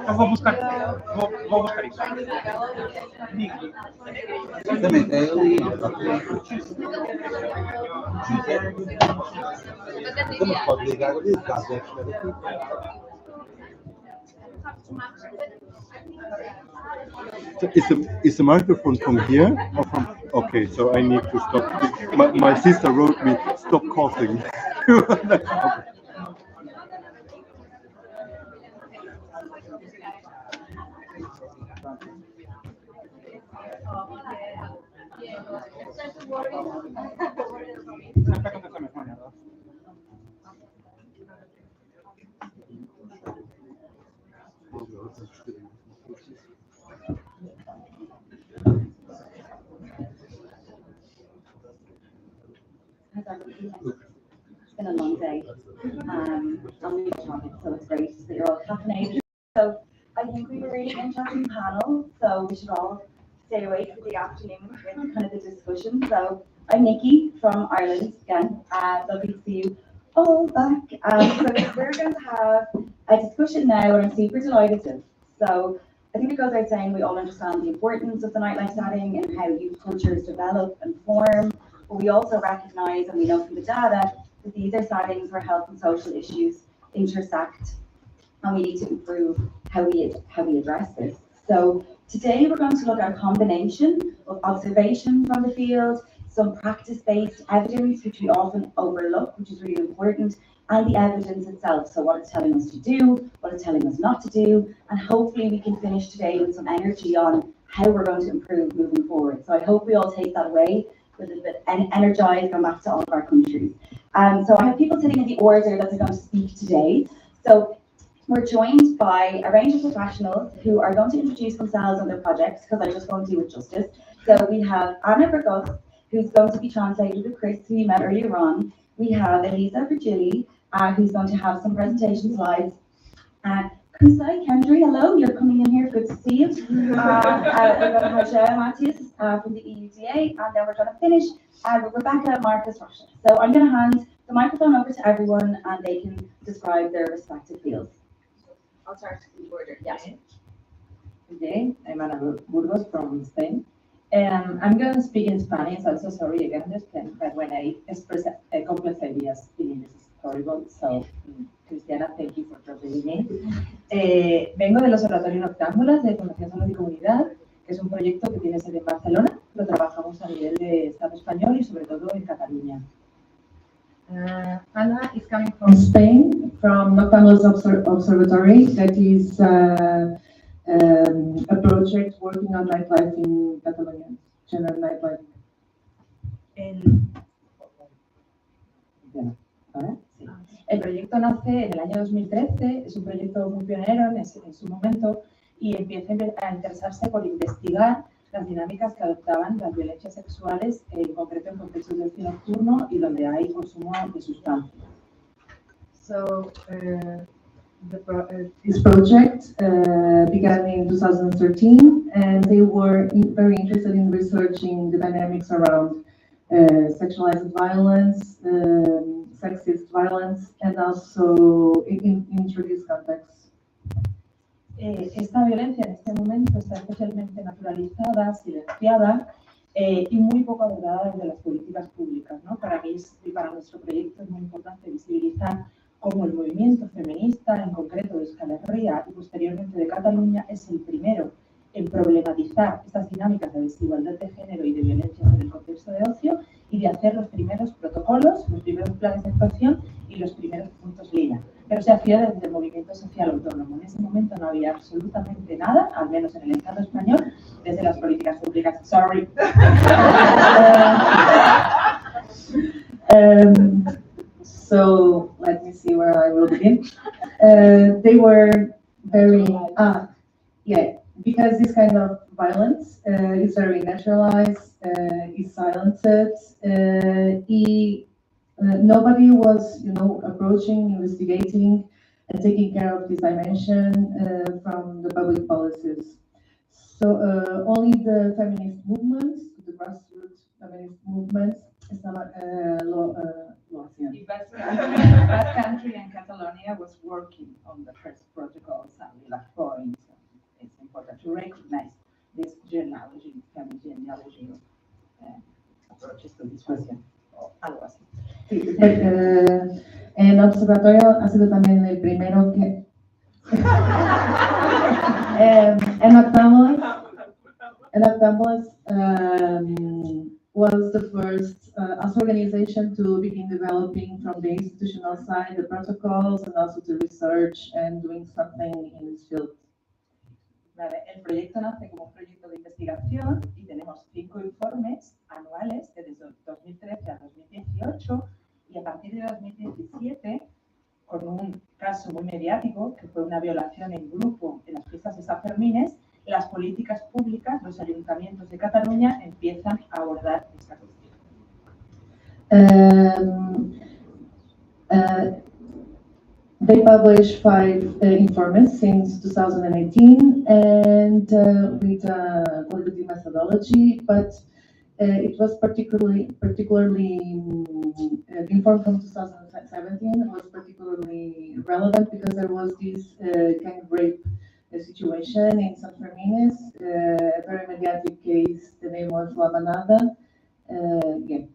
Eu vou buscar. Vou buscar isso. Também é ali. Também pode ligar ali, caso é chegar aqui. Is the microphone from here or from? Okay, so I need to stop. My sister wrote me, stop coughing. It's been a long day. I'm new to it, so it's great that you're all caffeinated. So I think we have a really interesting panel, so we should all stay awake for the afternoon with kind of the discussion. So I'm Nikki from Ireland again, and lovely to see you all back. So we're going to have a discussion now, and I'm super delighted to. So I think it goes without saying we all understand the importance of the nightlife setting and how youth cultures develop and form, but we also recognise, and we know from the data, that these are settings where health and social issues intersect, and we need to improve how we address this. So today we're going to look at a combination of observation from the field, some practice-based evidence, which we often overlook, which is really important, and the evidence itself. So what it's telling us to do, what it's telling us not to do, and hopefully we can finish today with some energy on how we're going to improve moving forward. So I hope we all take that away with a little bit energized, going back to all of our countries. So I have people sitting in the order that are going to speak today. So we're joined by a range of professionals who are going to introduce themselves and their projects, because I just won't do it justice. So we have Anna Burgos, who's going to be translated with Chris, who we met earlier on. We have Elisa Virgili, who's going to have some presentation slides. Kusai Kendry, hello, you're coming in here, good to see you. We're going to have João Matias from the EUDA, and then we're going to finish with Rebecca Marcus Russia. So I'm going to hand the microphone over to everyone, and they can describe their respective fields. I'll start in order. Yes. Okay, I'm Ana Burgos from Spain. I'm going to speak in Spanish. I'm so sorry again, but when I express complex ideas in English is horrible. So, Cristiana, thank you for translating me. Vengo del Observatorio Noctámbulas de Fundación Salud y Comunidad, que es un proyecto que tiene sede en Barcelona. Lo trabajamos a nivel de Estado español y sobre todo en Cataluña. Anna is coming from Spain, from Noctámbulas Observatory, that is a project working on nightlife in Catalonia, general nightlife. El proyecto nace en el año 2013, es un proyecto muy pionero en su momento y empieza a interesarse por investigar las dinámicas que adoptaban las violencias sexuales, en concreto en contextos de ocio nocturno y donde hay consumo de sustancias. So, this project began in 2013, and they were very interested in researching the dynamics around sexualized violence, sexist violence, and also introduce context. Esta violencia en este momento está especialmente naturalizada, silenciada y muy poco abordada desde las políticas públicas, ¿no? Para mí y para nuestro proyecto es muy importante visibilizar cómo el movimiento feminista, en concreto de Euskal Herria y posteriormente de Cataluña, es el primero en problematizar estas dinámicas de desigualdad de género y de violencia en el contexto de ocio y de hacer los primeros protocolos, los primeros planes de actuación y los primeros puntos línea. Pero se hacía desde el movimiento social autónomo. En ese momento no había absolutamente nada, al menos en el Estado español, desde las políticas públicas. Sorry. So let me see where I will begin. They were very, because this kind of violence is very naturalized, is silenced. Nobody was, approaching, investigating, and taking care of this dimension from the public policies. So only the feminist movements, the grassroots feminist movements, The Basque Country and Catalonia was working on the first protocols and the last points. It's important to recognize this genealogy, family genealogy approaches to this question. O algo así. El observatorio ha sido también el primero que en Noctámbulas was the first as organization to begin developing from the institutional side the protocols and also the research and doing something in this field. Vale, el proyecto nace como un proyecto de investigación y tenemos 5 informes anuales desde 2013 a 2018 y a partir de 2017 con un caso muy mediático que fue una violación en grupo en las fiestas de San Fermines, las políticas públicas, los ayuntamientos de Cataluña empiezan a abordar esta cuestión. They published 5 informants since 2018 and with a qualitative methodology, but it was particularly the inform from 2017 was particularly relevant because there was this gang rape situation in San Fermines, a very mediatic case, the name was La Manada. Yeah.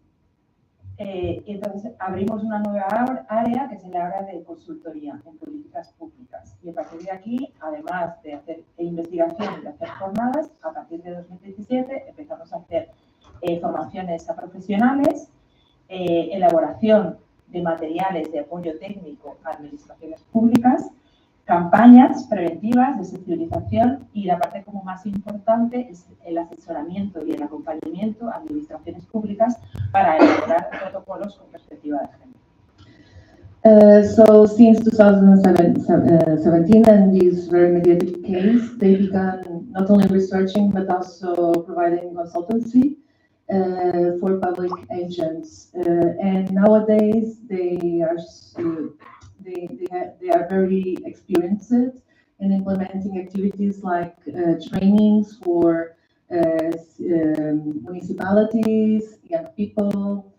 Entonces abrimos una nueva área que es el área de consultoría en políticas públicas. Y a partir de aquí, además de hacer investigación y de hacer jornadas, a partir de 2017 empezamos a hacer formaciones a profesionales, elaboración de materiales de apoyo técnico a administraciones públicas, campañas preventivas de sensibilización y la parte como más importante es el asesoramiento y el acompañamiento a administraciones públicas para elaborar protocolos con perspectiva de género. So since 2017 and this very mediatic case, they began not only researching but also providing consultancy for public agents. And nowadays they are they are very experienced in implementing activities like trainings for municipalities, young people,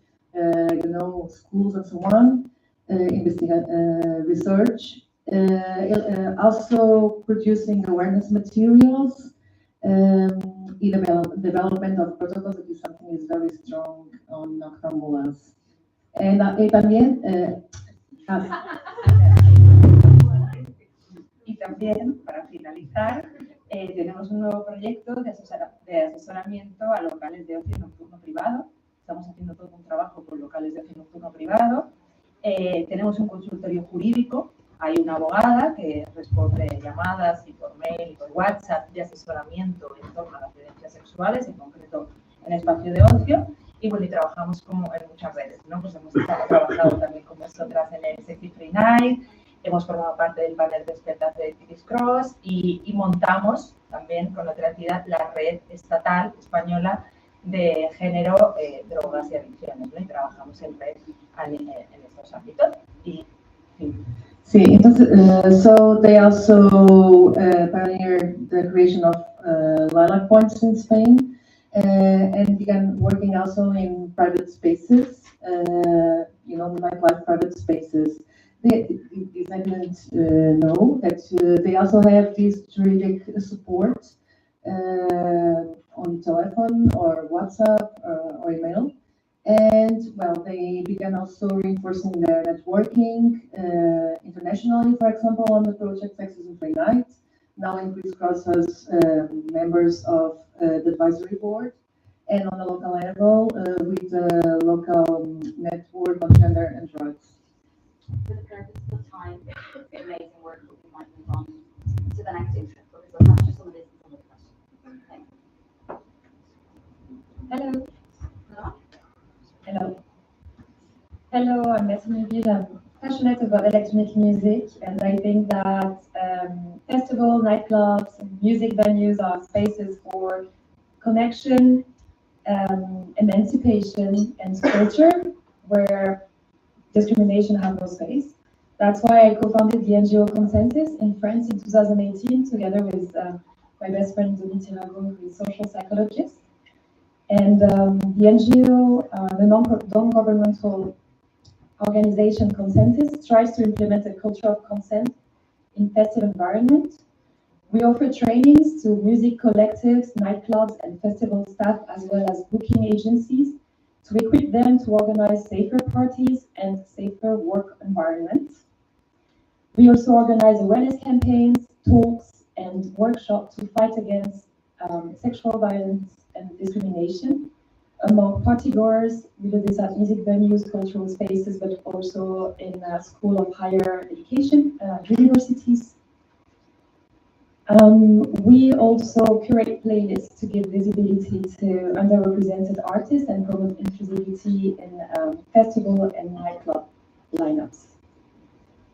schools and so on, research, also producing awareness materials, development of protocols, that is something is very strong on noctambulas. And también Y también, para finalizar, tenemos un nuevo proyecto de asesoramiento a locales de ocio nocturno privado. Estamos haciendo todo un trabajo con locales de ocio nocturno privado. Tenemos un consultorio jurídico. Hay una abogada que responde llamadas y por mail y por WhatsApp de asesoramiento en torno a las violencias sexuales, en concreto en espacio de ocio. Y bueno, y trabajamos como en muchas redes, ¿no? Pues hemos trabajado también con vosotras en el Sexy Free Night, hemos formado parte del panel de expertas de CRISSCROSS y montamos también con otra entidad la red estatal española de género, drogas y adicciones, ¿no? Y trabajamos en red en estos ámbitos. Y, sí, entonces, so they also pioneered the creation of lilac points in Spain. And began working also in private spaces, nightlife private spaces. I didn't know that they also have this juridic support on telephone or WhatsApp or email. And well, they began also reinforcing their networking internationally, for example, on the project Texas and Free Night. Now in CRISSCROSS as members of the advisory board, and on a local level with the local network on gender and drugs. For the purpose of time, it's amazing work, but we might move on to the next intro because I'll capture some of this and some of the questions. Hello. Hello. Hello, I'm Bethany Ville. I'm passionate about electronic music, and I think that festivals, nightclubs, and music venues are spaces for connection, emancipation, and culture where discrimination has no space. That's why I co-founded the NGO Consensus in France in 2018, together with my best friend Denis Tirago, who is a social psychologist. And the NGO, the non-governmental organization Consensus, tries to implement a culture of consent in festive environment. We offer trainings to music collectives, nightclubs, and festival staff, as well as booking agencies, to equip them to organize safer parties and safer work environments. We also organize awareness campaigns, talks, and workshops to fight against sexual violence and discrimination among partygoers. We do this at music venues, cultural spaces, but also in school of higher education, universities. We also curate playlists to give visibility to underrepresented artists and promote inclusivity in festival and nightclub lineups.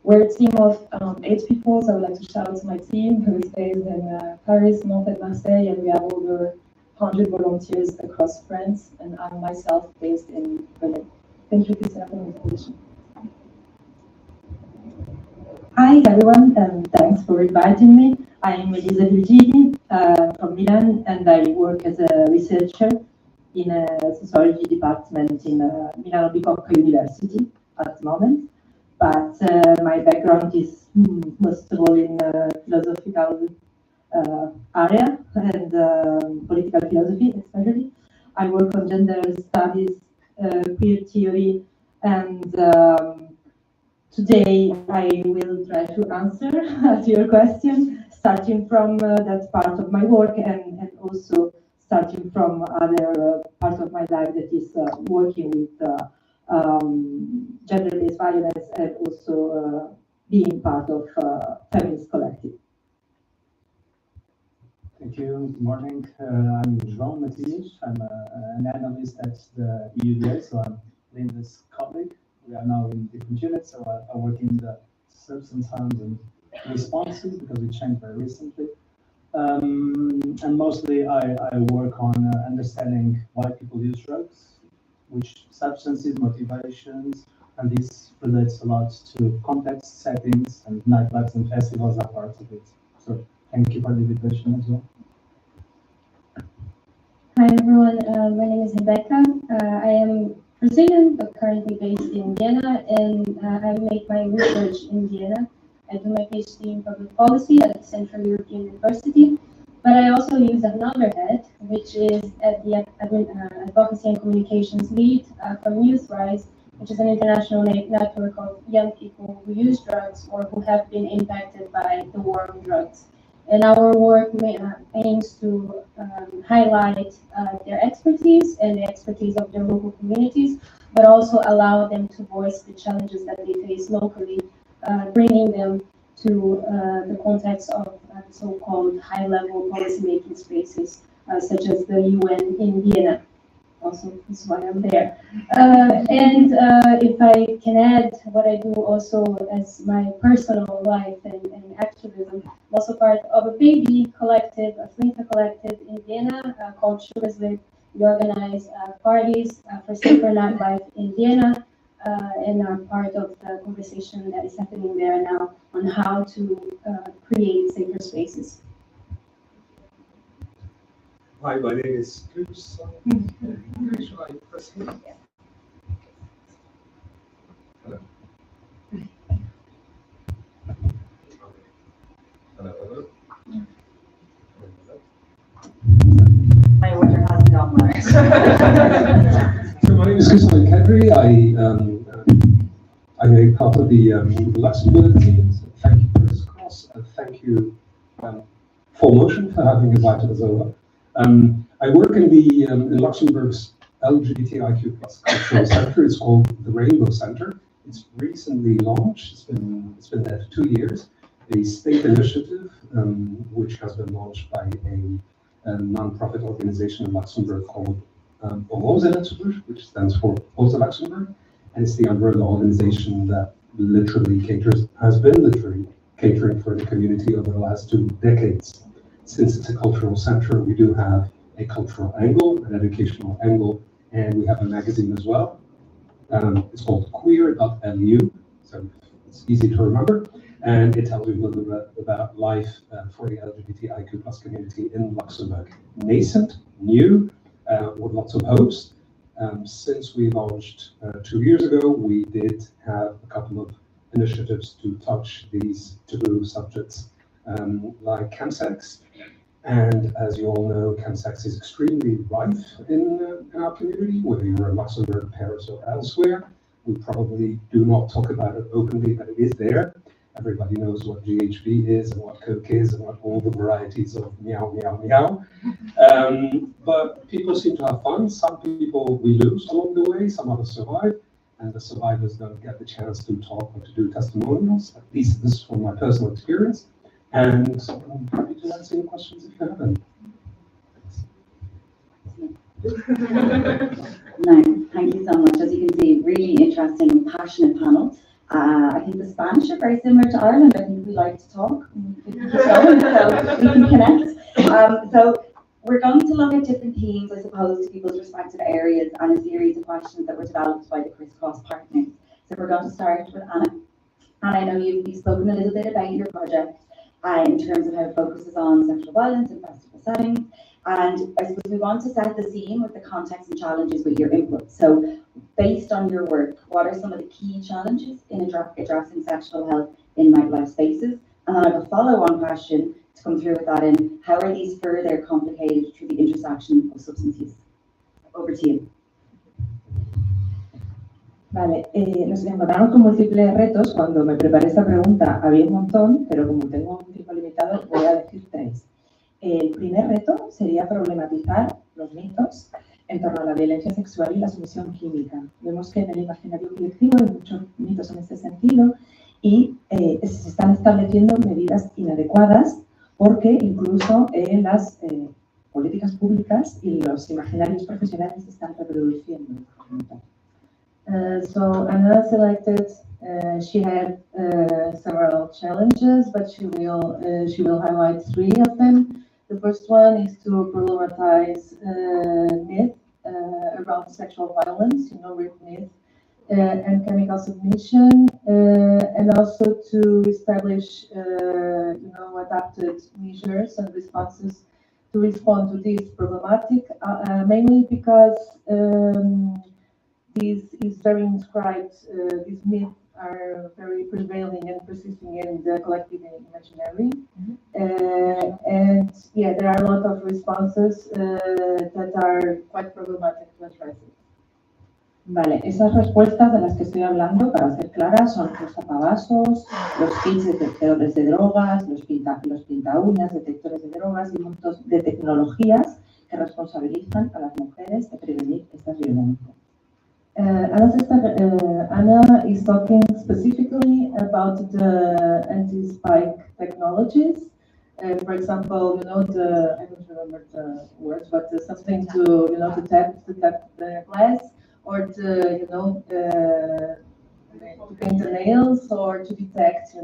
We're a team of 8 people, so I would like to shout out to my team who is based in Paris, Nantes, and Marseille, and we have over 100 volunteers across France, and I'm myself based in Berlin. Thank you, Christina, for the invitation. Hi everyone, and thanks for inviting me. I'm Elisa Virgini from Milan, and I work as a researcher in a sociology department in Milano Bicocca University at the moment. But my background is most of all in philosophical area and political philosophy especially. I work on gender studies, queer theory, and today I will try to answer to your question, starting from that part of my work and also starting from other part of my life that is working with gender-based violence and also being part of feminist collective. Thank you. Good morning. I'm João Matias. I'm an analyst at the EUDA, so I'm Linda's colleague. We are now in different units, so I work in the substance harms and responses because we changed very recently. And mostly I work on understanding why people use drugs, which substances, motivations, and this relates a lot to context, settings, and nightclubs and festivals are parts of it. So thank you for the invitation as well. Hi everyone, my name is Rebecca. I am Brazilian but currently based in Vienna, and I make my research in Vienna. I do my PhD in public policy at the Central European University, but I also use another head, which is at the Advocacy and Communications Lead from YouthRise, which is an international network of young people who use drugs or who have been impacted by the war on drugs. And our work aims to highlight their expertise and the expertise of their local communities, but also allow them to voice the challenges that they face locally, bringing them to the context of so-called high-level policymaking spaces, such as the UN in Vienna. Also, this is why I'm there. If I can add what I do also as my personal life and activism, I'm also part of a baby collective, a Flinta collective in Vienna called Sugar's Lip. We organize parties for safer nightlife in Vienna and are part of the conversation that is happening there now on how to create safer spaces. Hi, my name is Chris. Should I press here? Hello. Hello. My order hasn't gone well. So my name is Chris Kadri. I'm a part of the Luxembourg team. So thank you, CRISSCROSS, and thank you, 4Motion, for having invited us over. I work in the in Luxembourg's LGBTIQ+ cultural center. It's called the Rainbow Center. It's recently launched. It's been there for 2 years. A state initiative which has been launched by a non-profit organization in Luxembourg called Rose Luxembourg, which stands for Rosa Luxembourg, and it's the umbrella organization that has been literally catering for the community over the last 2 decades. Since it's a cultural center, we do have a cultural angle, an educational angle, and we have a magazine as well. It's called queer.lu, so it's easy to remember, and it tells you a little bit about life for the LGBTIQ+ community in Luxembourg. Nascent, new, with lots of hopes. Since we launched 2 years ago, we did have a couple of initiatives to touch these taboo subjects, like chemsex. And as you all know, chemsex is extremely rife in our community, whether you're in Luxembourg, Paris, or elsewhere. We probably do not talk about it openly, but it is there. Everybody knows what GHB is and what coke is and what all the varieties of meow, meow, meow. But people seem to have fun. Some people we lose along the way, some others survive, and the survivors don't get the chance to talk or to do testimonials. At least this is from my personal experience. And I'm happy to answer your questions if you have any. No, thank you so much. As you can see, really interesting and passionate panel. I think the Spanish are very similar to Ireland. I think we like to talk. So we can connect. So we're going to look at different themes, I suppose, to people's respective areas and a series of questions that were developed by the CRISSCROSS partners. So we're going to start with Anna. And I know you've spoken a little bit about your project in terms of how it focuses on sexual violence in festival settings. And I suppose we want to set the scene with the context and challenges with your input. So based on your work, what are some of the key challenges in addressing sexual health in nightlife spaces? And then I have a follow-on question to come through with that, and how are these further complicated through the intersection of substance use? Over to you. Vale, nos encontramos con múltiples retos. Cuando me preparé esta pregunta había un montón, pero como tengo un tiempo limitado voy a decir 3. El primer reto sería problematizar los mitos en torno a la violencia sexual y la sumisión química. Vemos que en el imaginario colectivo hay muchos mitos en este sentido y se están estableciendo medidas inadecuadas porque incluso las políticas públicas y los imaginarios profesionales se están reproduciendo. So Anna selected, she had several challenges, but she will highlight 3 of them. The first one is to problematize myth around sexual violence, rape myth and chemical submission, and also to establish, adapted measures and responses to respond to this problematic, mainly because this is very inscribed, these myths are very prevailing and persisting in the collective imaginary. And yeah, there are a lot of responses that are quite problematic to address it. Vale, esas respuestas de las que estoy hablando, para ser claras, son los tapavasos, los kits detectores de drogas, los pintaúñas, detectores de drogas y montos de tecnologías que responsabilizan a las mujeres de prevenir estas violencias. Anna is talking specifically about the anti-spike technologies. For example, I don't remember the words, but something to, to tap the glass, or to, to paint the nails, or to detect,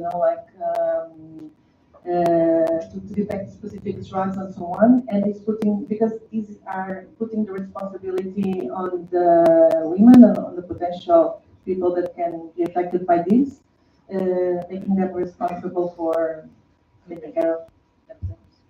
to detect specific drugs and so on. And it's because these are putting the responsibility on the women and on the potential people that can be affected by this, making them responsible for taking care of themselves.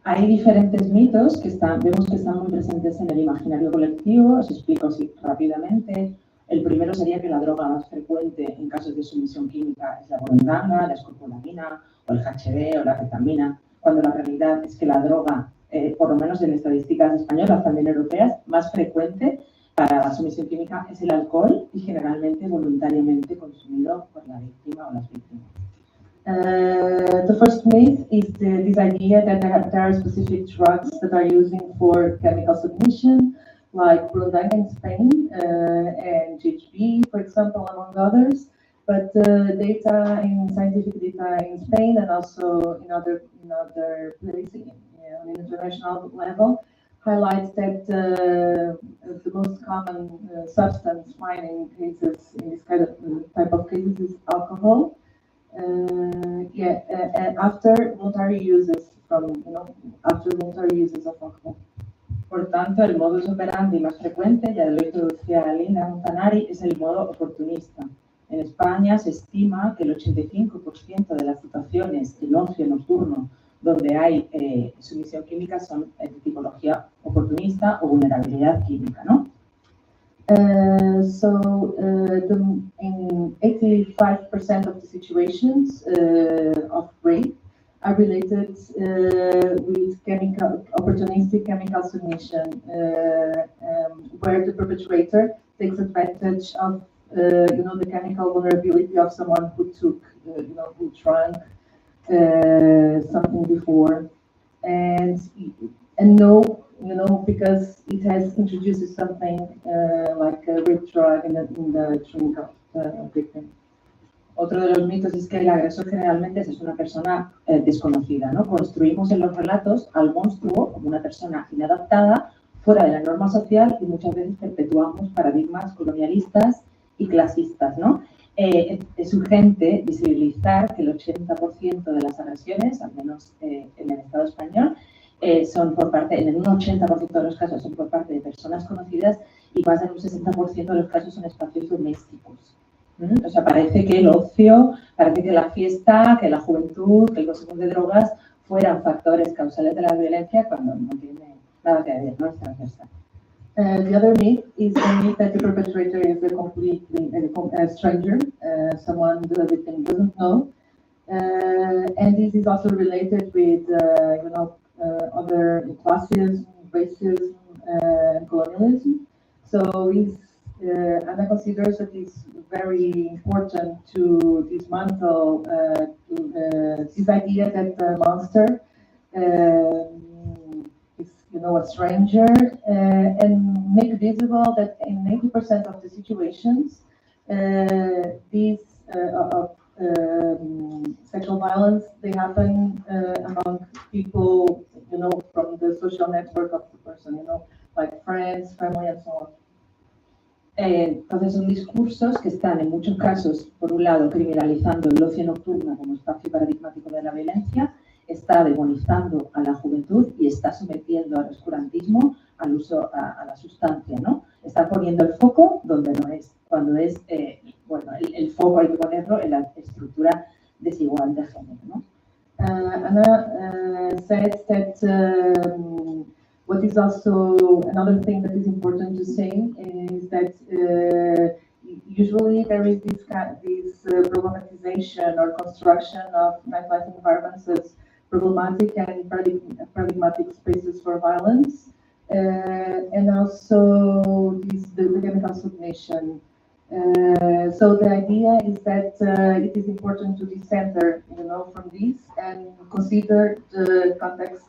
Hay diferentes mitos que vemos que están muy presentes en el imaginario colectivo. Os explico así rápidamente. El primero sería que la droga más frecuente en casos de sumisión química es la burundanga, la escopolamina, o el HB o la ketamina, cuando la realidad es que la droga, por lo menos en estadísticas españolas, también europeas, más frecuente para la sumisión química es el alcohol y generalmente voluntariamente consumido por la víctima o las víctimas. The first myth is this idea that there are specific drugs that are using for chemical submission, like burundanga in Spain and GHB, for example, among others. But scientific data in Spain and also in other places on an international level highlights that the most common substance found in cases, in this type of cases, is alcohol. After voluntary uses of alcohol. Por tanto, el modus operandi más frecuente, ya lo introducía Linda Montanari, es el modo oportunista. En España se estima que el 85% de las situaciones de ocio nocturno donde hay sumisión química son de tipología oportunista o vulnerabilidad química, ¿no? In 85% of the situations of rape are related with opportunistic chemical submission, where the perpetrator takes advantage of the chemical vulnerability of someone who took, who drank something before, and because it has introduced something like a rape drug in the drink of the victim. Otro de los mitos es que el agresor generalmente es una persona desconocida, ¿no? Construimos en los relatos al monstruo como una persona inadaptada, fuera de la norma social, y muchas veces perpetuamos paradigmas colonialistas y clasistas, ¿no? Es urgente visibilizar que el 80% de las agresiones, al menos en el Estado español, son por parte, en un 80% de los casos son por parte de personas conocidas y más del 60% de los casos son espacios domésticos. O sea, parece que el ocio, parece que la fiesta, que la juventud, que el consumo de drogas fueran factores causales de la violencia cuando no tiene nada que ver, no es transversal. The other myth is the myth that the perpetrator is a completely stranger, someone the victim doesn't know. And this is also related with, other classism, racism, and colonialism. So Anna considers that it's very important to dismantle this idea that the monster is, a stranger, and make visible that in 90% of the situations, these sexual violence, they happen among people, from the social network of the person, like friends, family, and so on. Entonces son discursos que están en muchos casos, por un lado, criminalizando el ocio nocturno como espacio paradigmático de la violencia, está demonizando a la juventud y está sometiendo al oscurantismo, al uso, a la sustancia, ¿no? Está poniendo el foco donde no es, cuando es, el foco hay que ponerlo en la estructura desigual de género, ¿no? Anna said that what is also another thing that is important to say is that usually there is this problematization or construction of nightlife environments as problematic and paradigmatic spaces for violence, and also the chemical submission. So the idea is that it is important to decenter, from this and consider the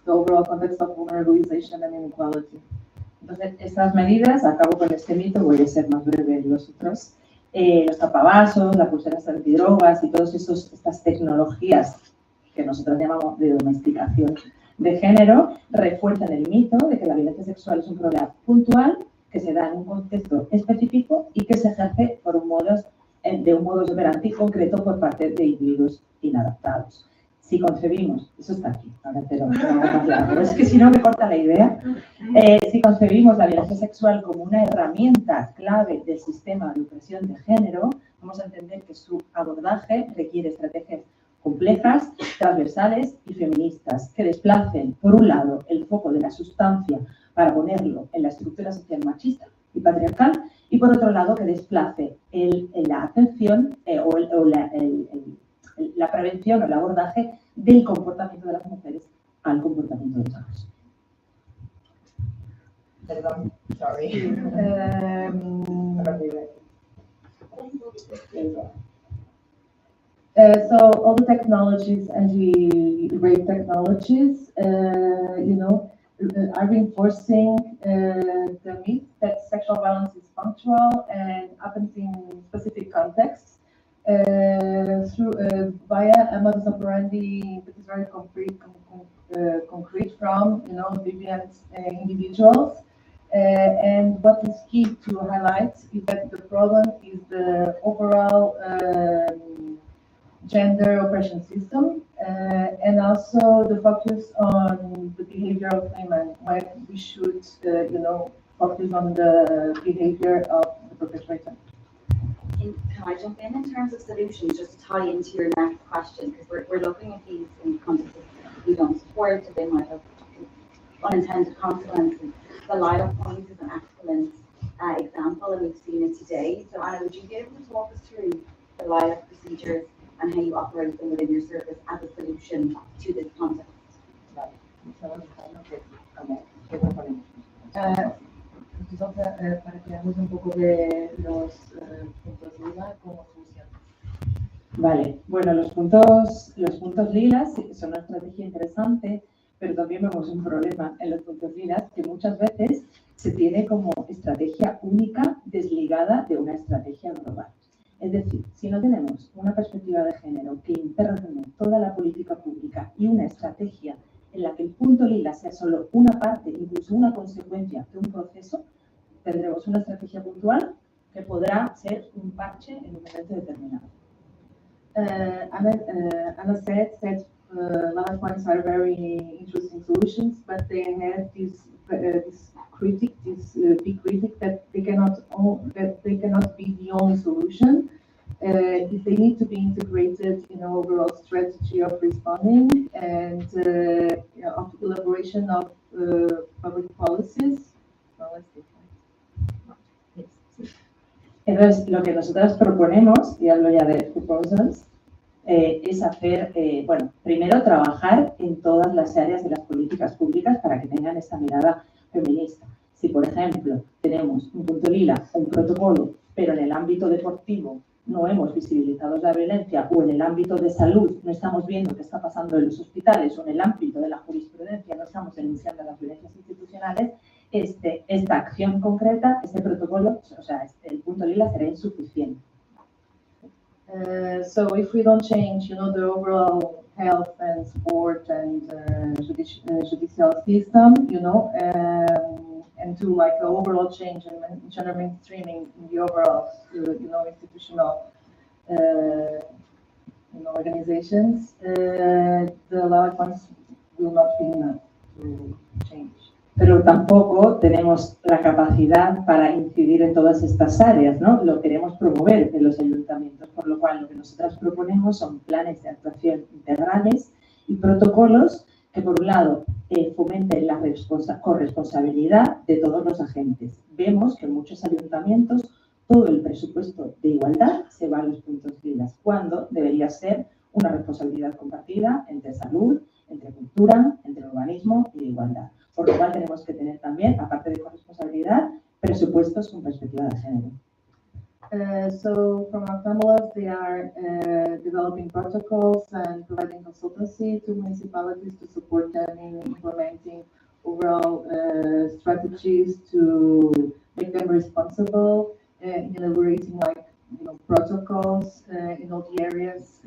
overall context of vulnerabilization and inequality. Entonces, estas medidas, acabo con este mito, voy a ser más breve en los otros, los tapavasos, las pulseras antidrogas y todas estas tecnologías que nosotros llamamos de domesticación de género, refuerzan el mito de que la violencia sexual es un problema puntual que se da en un contexto específico y que se ejerce de un modus operandi concreto por parte de individuos inadaptados. Si concebimos, eso está aquí, ahora te lo hago más claro, pero es que si no me corta la idea, si concebimos la violencia sexual como una herramienta clave del sistema de opresión de género, vamos a entender que su abordaje requiere estrategias complejas, transversales y feministas que desplacen, por un lado, el foco de la sustancia para ponerlo en la estructura social machista y patriarcal, y por otro lado que desplace la atención la prevención o el abordaje del comportamiento de las mujeres al comportamiento de los hombres. Perdón, sorry. So all the technologies, anti-rape technologies, are reinforcing the myth that sexual violence is punctual and happens in specific contexts via a modus operandi that is very concrete from deviant individuals. And what is key to highlight is that the problem is the overall gender oppression system, and also the focus on the behavior of women, when we should, focus on the behavior of the perpetrator. Can I jump in terms of solutions, just to tie into your next question, because we're looking at these in contexts that we don't support, they might have unintended consequences. The LIDA point is an excellent example, and we've seen it today. So Anna, would you be able to talk us through the LIDA procedures and how you operate them within your service as a solution to this context? Para que hablemos un poco de los puntos lila, cómo funciona. Vale, bueno, los puntos lilas son una estrategia interesante, pero también vemos un problema en los puntos lilas que muchas veces se tiene como estrategia única desligada de una estrategia global. Es decir, si no tenemos una perspectiva de género que integne toda la política pública y una estrategia en la que el punto lila sea solo una parte, incluso una consecuencia de un proceso, tendremos una estrategia puntual que podrá ser un parche en un momento determinado. Anna said that LIDA points are very interesting solutions, but they have this big critic that they cannot be the only solution. If they need to be integrated in an overall strategy of responding and of elaboration of public policies. Entonces, lo que nosotras proponemos, y hablo ya de proposals, es hacer, bueno, primero trabajar en todas las áreas de las políticas públicas para que tengan esta mirada feminista. Si, por ejemplo, tenemos un punto lila, un protocolo, pero en el ámbito deportivo no hemos visibilizado la violencia, o en el ámbito de salud no estamos viendo qué está pasando en los hospitales, o en el ámbito de la jurisprudencia no estamos denunciando las violencias institucionales, esta acción concreta, este protocolo, o sea, el punto lila será insuficiente. So if we don't change, the overall health and sport and judicial system, and to like an overall change in gender mainstreaming in the overall, institutional, organizations, the allowed funds will not be enough to change. Pero tampoco tenemos la capacidad para incidir en todas estas áreas, ¿no? Lo queremos promover en los ayuntamientos, por lo cual lo que nosotras proponemos son planes de actuación integrales y protocolos que, por un lado, fomenten la corresponsabilidad de todos los agentes. Vemos que en muchos ayuntamientos todo el presupuesto de igualdad se va a los puntos lilas, cuando debería ser una responsabilidad compartida entre salud, entre cultura, entre urbanismo y igualdad. Por lo cual tenemos que tener también, aparte de corresponsabilidad, presupuestos con perspectiva de género. So from our families, they are developing protocols and providing consultancy to municipalities to support them in implementing overall strategies to make them responsible, elaborating protocols in all the areas.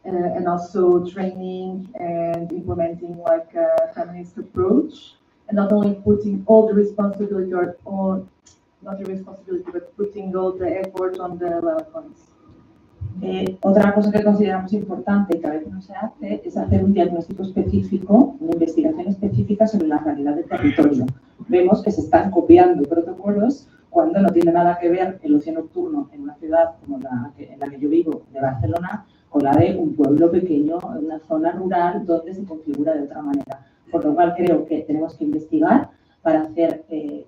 And also training and implementing like a feminist approach, and not only putting all the responsibility not the responsibility, but putting all the effort on the level points. Otra cosa que consideramos importante y que a veces no se hace es hacer un diagnóstico específico, una investigación específica sobre la realidad del territorio. Vemos que se están copiando protocolos cuando no tiene nada que ver el ocio nocturno en una ciudad como en la que yo vivo, de Barcelona, con la de un pueblo pequeño, una zona rural donde se configura de otra manera. Por lo cual creo que tenemos que investigar para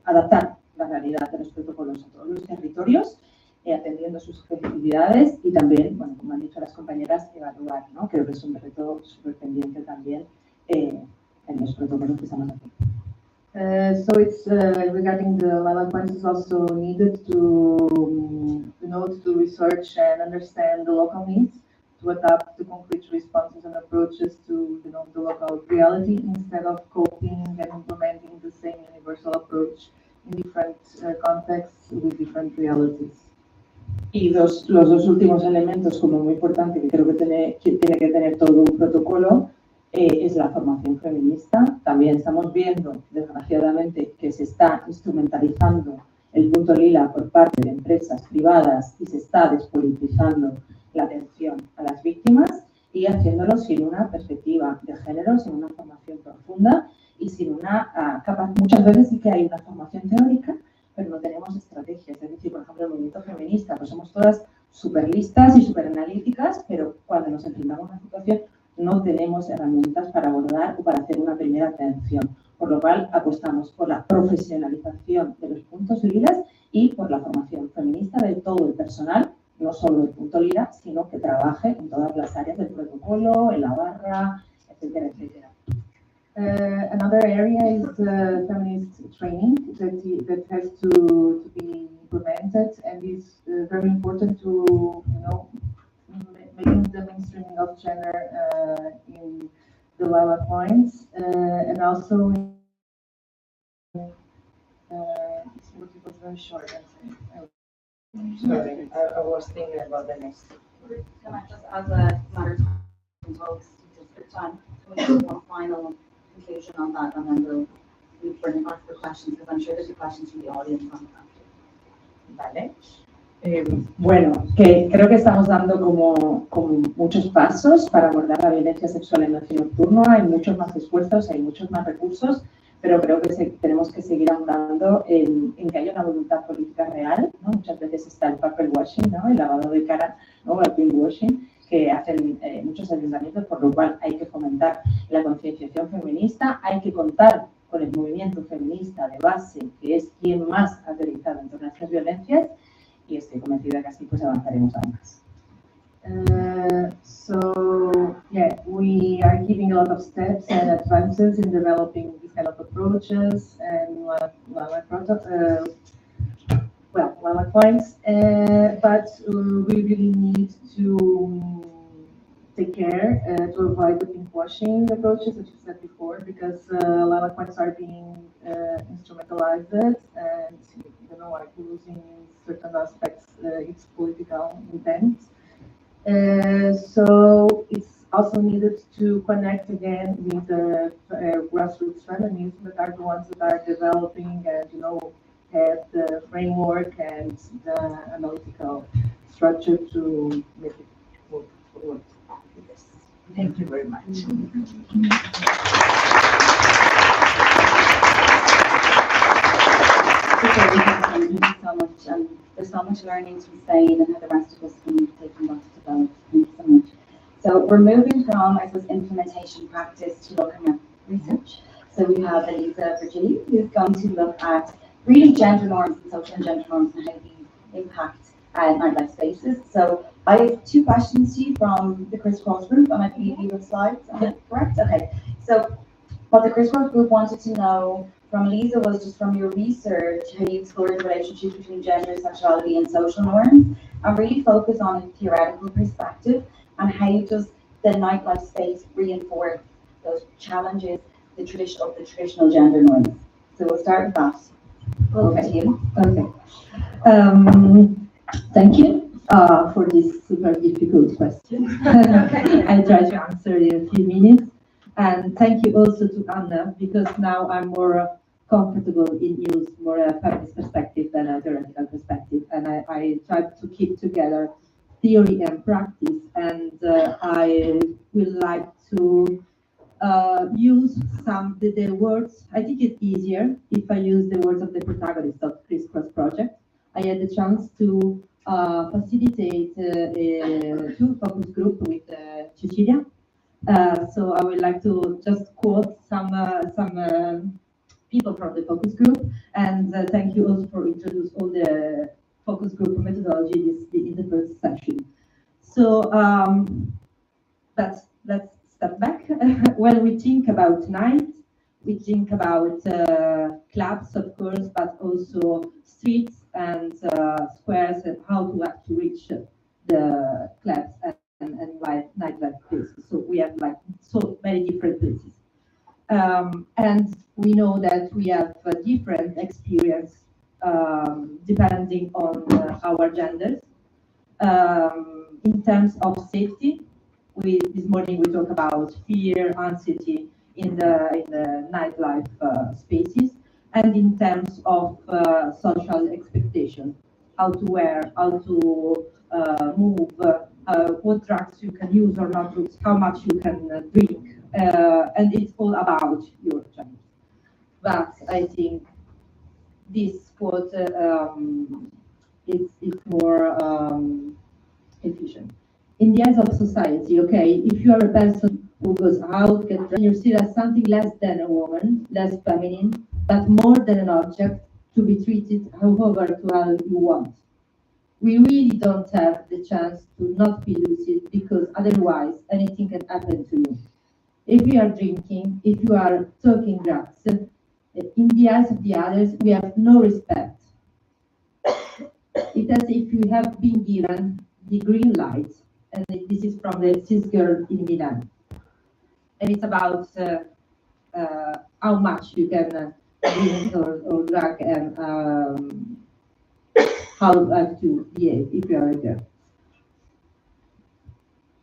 adaptar la realidad de los protocolos a todos los territorios, atendiendo sus especificidades y también, bueno, como han dicho las compañeras, evaluar, ¿no? Creo que es un reto súper pendiente también en los protocolos que estamos haciendo. So it's regarding the level points is also needed to to research and understand the local needs, to adapt the concrete responses and approaches to the local reality instead of copying and implementing the same universal approach in different contexts with different realities. Y los dos últimos elementos como muy importante que creo que tiene que tener todo un protocolo es la formación feminista. También estamos viendo, desgraciadamente, que se está instrumentalizando el punto lila por parte de empresas privadas y se está despolitizando la atención a las víctimas y haciéndolo sin una perspectiva de género, sin una formación profunda y sin una muchas veces sí que hay una formación teórica, pero no tenemos estrategias. Es decir, por ejemplo, el movimiento feminista, pues somos todas súper listas y súper analíticas, pero cuando nos enfrentamos a una situación no tenemos herramientas para abordar o para hacer una primera atención. Por lo cual apostamos por la profesionalización de los puntos lilas y por la formación feminista de todo el personal, no solo del punto lila, sino que trabaje en todas las áreas del protocolo, en la barra, etcétera, etcétera. Another area is the feminist training that has to be implemented, and is very important to making the mainstreaming of gender in the Lila points, and also it was very short. Sorry, I was thinking about the next. Can I just, as a matter of talks, just time, we do one final conclusion on that, and then we'll bring it back for questions, because I'm sure there's questions from the audience on that. Vale. Bueno, que creo que estamos dando como muchos pasos para abordar la violencia sexual en el ocio nocturno. Hay muchos más esfuerzos, hay muchos más recursos, pero creo que tenemos que seguir ahondando en que haya una voluntad política real, ¿no? Muchas veces está el purple washing, ¿no? El lavado de cara, ¿no? El pink washing, que hacen muchos ayuntamientos, por lo cual hay que fomentar la concienciación feminista, hay que contar con el movimiento feminista de base, que es quien más ha teorizado en torno a estas violencias, y estoy convencida que así pues avanzaremos aún más. So yeah, we are giving a lot of steps and advances in developing these kind of approaches and wildlife points, but we really need to take care to avoid the pinkwashing approaches, as you said before, because wildlife points are being instrumentalized and like losing certain aspects its political intent. So it's also needed to connect again with the grassroots feminism that are the ones that are developing and have the framework and the analytical structure to make it work forward. Yes. Thank you very much. Thank you so much. There's so much learning from Spain and how the rest of us can take from that to develop. Thank you so much. So we're moving from, I suppose, implementation practice to looking at research. So we have Elisa Virginie, who's going to look at really gender norms and social and gender norms and how these impact nightlife spaces. So I have two questions to you from the CRISSCROSS group, and I believe you have slides. Am I correct? Okay. So what the CRISSCROSS group wanted to know from Lisa was just from your research, how you explored the relationship between gender, sexuality, and social norms, and really focus on a theoretical perspective, and how does the nightlife space reinforce those challenges, the traditional gender norms. So we'll start with that. Over to you. Okay. Thank you for this super difficult question. I'll try to answer in a few minutes. And thank you also to Anna, because now I'm more comfortable in use more a feminist perspective than a theoretical perspective. And I try to keep together theory and practice. And I will like to use some the words. I think it's easier if I use the words of the protagonist of CRISSCROSS project. I had the chance to facilitate two focus group with Cecilia. So I would like to just quote some people from the focus group, and thank you also for introducing all the focus group methodology in the first session. So let's step back. When we think about night, we think about clubs, of course, but also streets and squares, and how to actually reach the clubs and nightlife places. So we have like so many different places. And we know that we have a different experience depending on our genders. In terms of safety, this morning we talk about fear, anxiety in the nightlife spaces, and in terms of social expectation, how to wear, how to move, what drugs you can use or not use, how much you can drink, and it's all about your gender. But I think this quote is more efficient. In the eyes of society, okay, if you are a person who goes out, you're seen as something less than a woman, less feminine, but more than an object to be treated however you want. We really don't have the chance to not be lucid, because otherwise anything can happen to you. If you are drinking, if you are taking drugs, in the eyes of the others, we have no respect. It's as if you have been given the green light, and this is from the cis girl in Milan. And it's about how much you can drink or drug, and how you have to behave if you are a girl.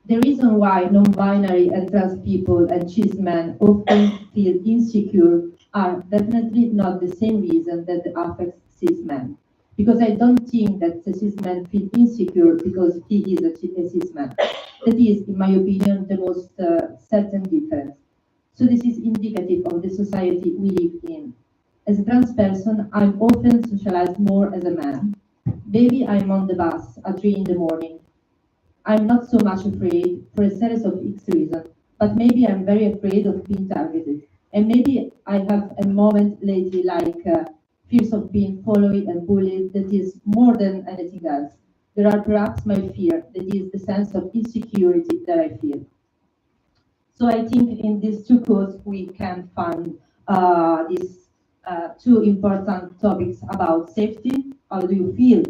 The reason why non-binary and trans people and cis men often feel insecure are definitely not the same reason that affects cis men. Because I don't think that the cis man feel insecure because he is a cis man. That is, in my opinion, the most certain difference. So this is indicative of the society we live in. As a trans person, I'm often socialized more as a man. Maybe I'm on the bus at 3 in the morning. I'm not so much afraid for a series of X reasons, but maybe I'm very afraid of being targeted. And maybe I have a moment lately like fears of being followed and bullied that is more than anything else. there are perhaps my fear, that is the sense of insecurity that I feel. So I think in these two quotes we can find these two important topics about safety. How do you feel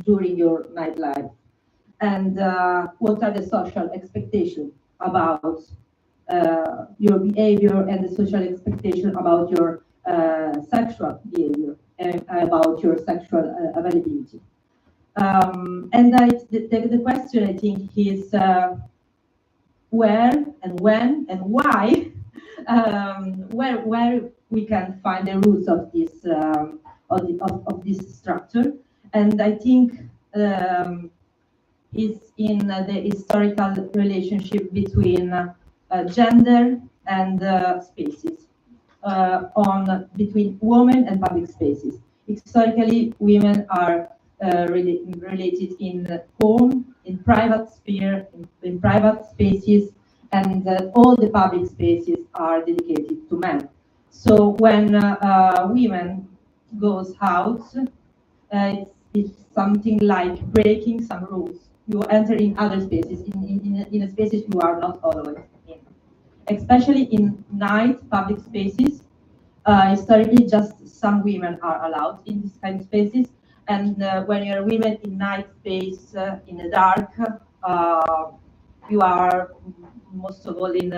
during your nightlife? And what are the social expectations about your behavior and the social expectation about your sexual behavior and about your sexual availability. And the question, I think, is where and when and why, where we can find the roots of this of this structure. And I think is in the historical relationship between gender and spaces, between women and public spaces. Historically, women are related in home, in private sphere, in private spaces, and all the public spaces are dedicated to men. So when women goes out, it's something like breaking some rules. You enter in other spaces, in spaces you are not always in. Especially in night public spaces, historically just some women are allowed in these kind of spaces. And when you're women in night space, in the dark, you are most of all in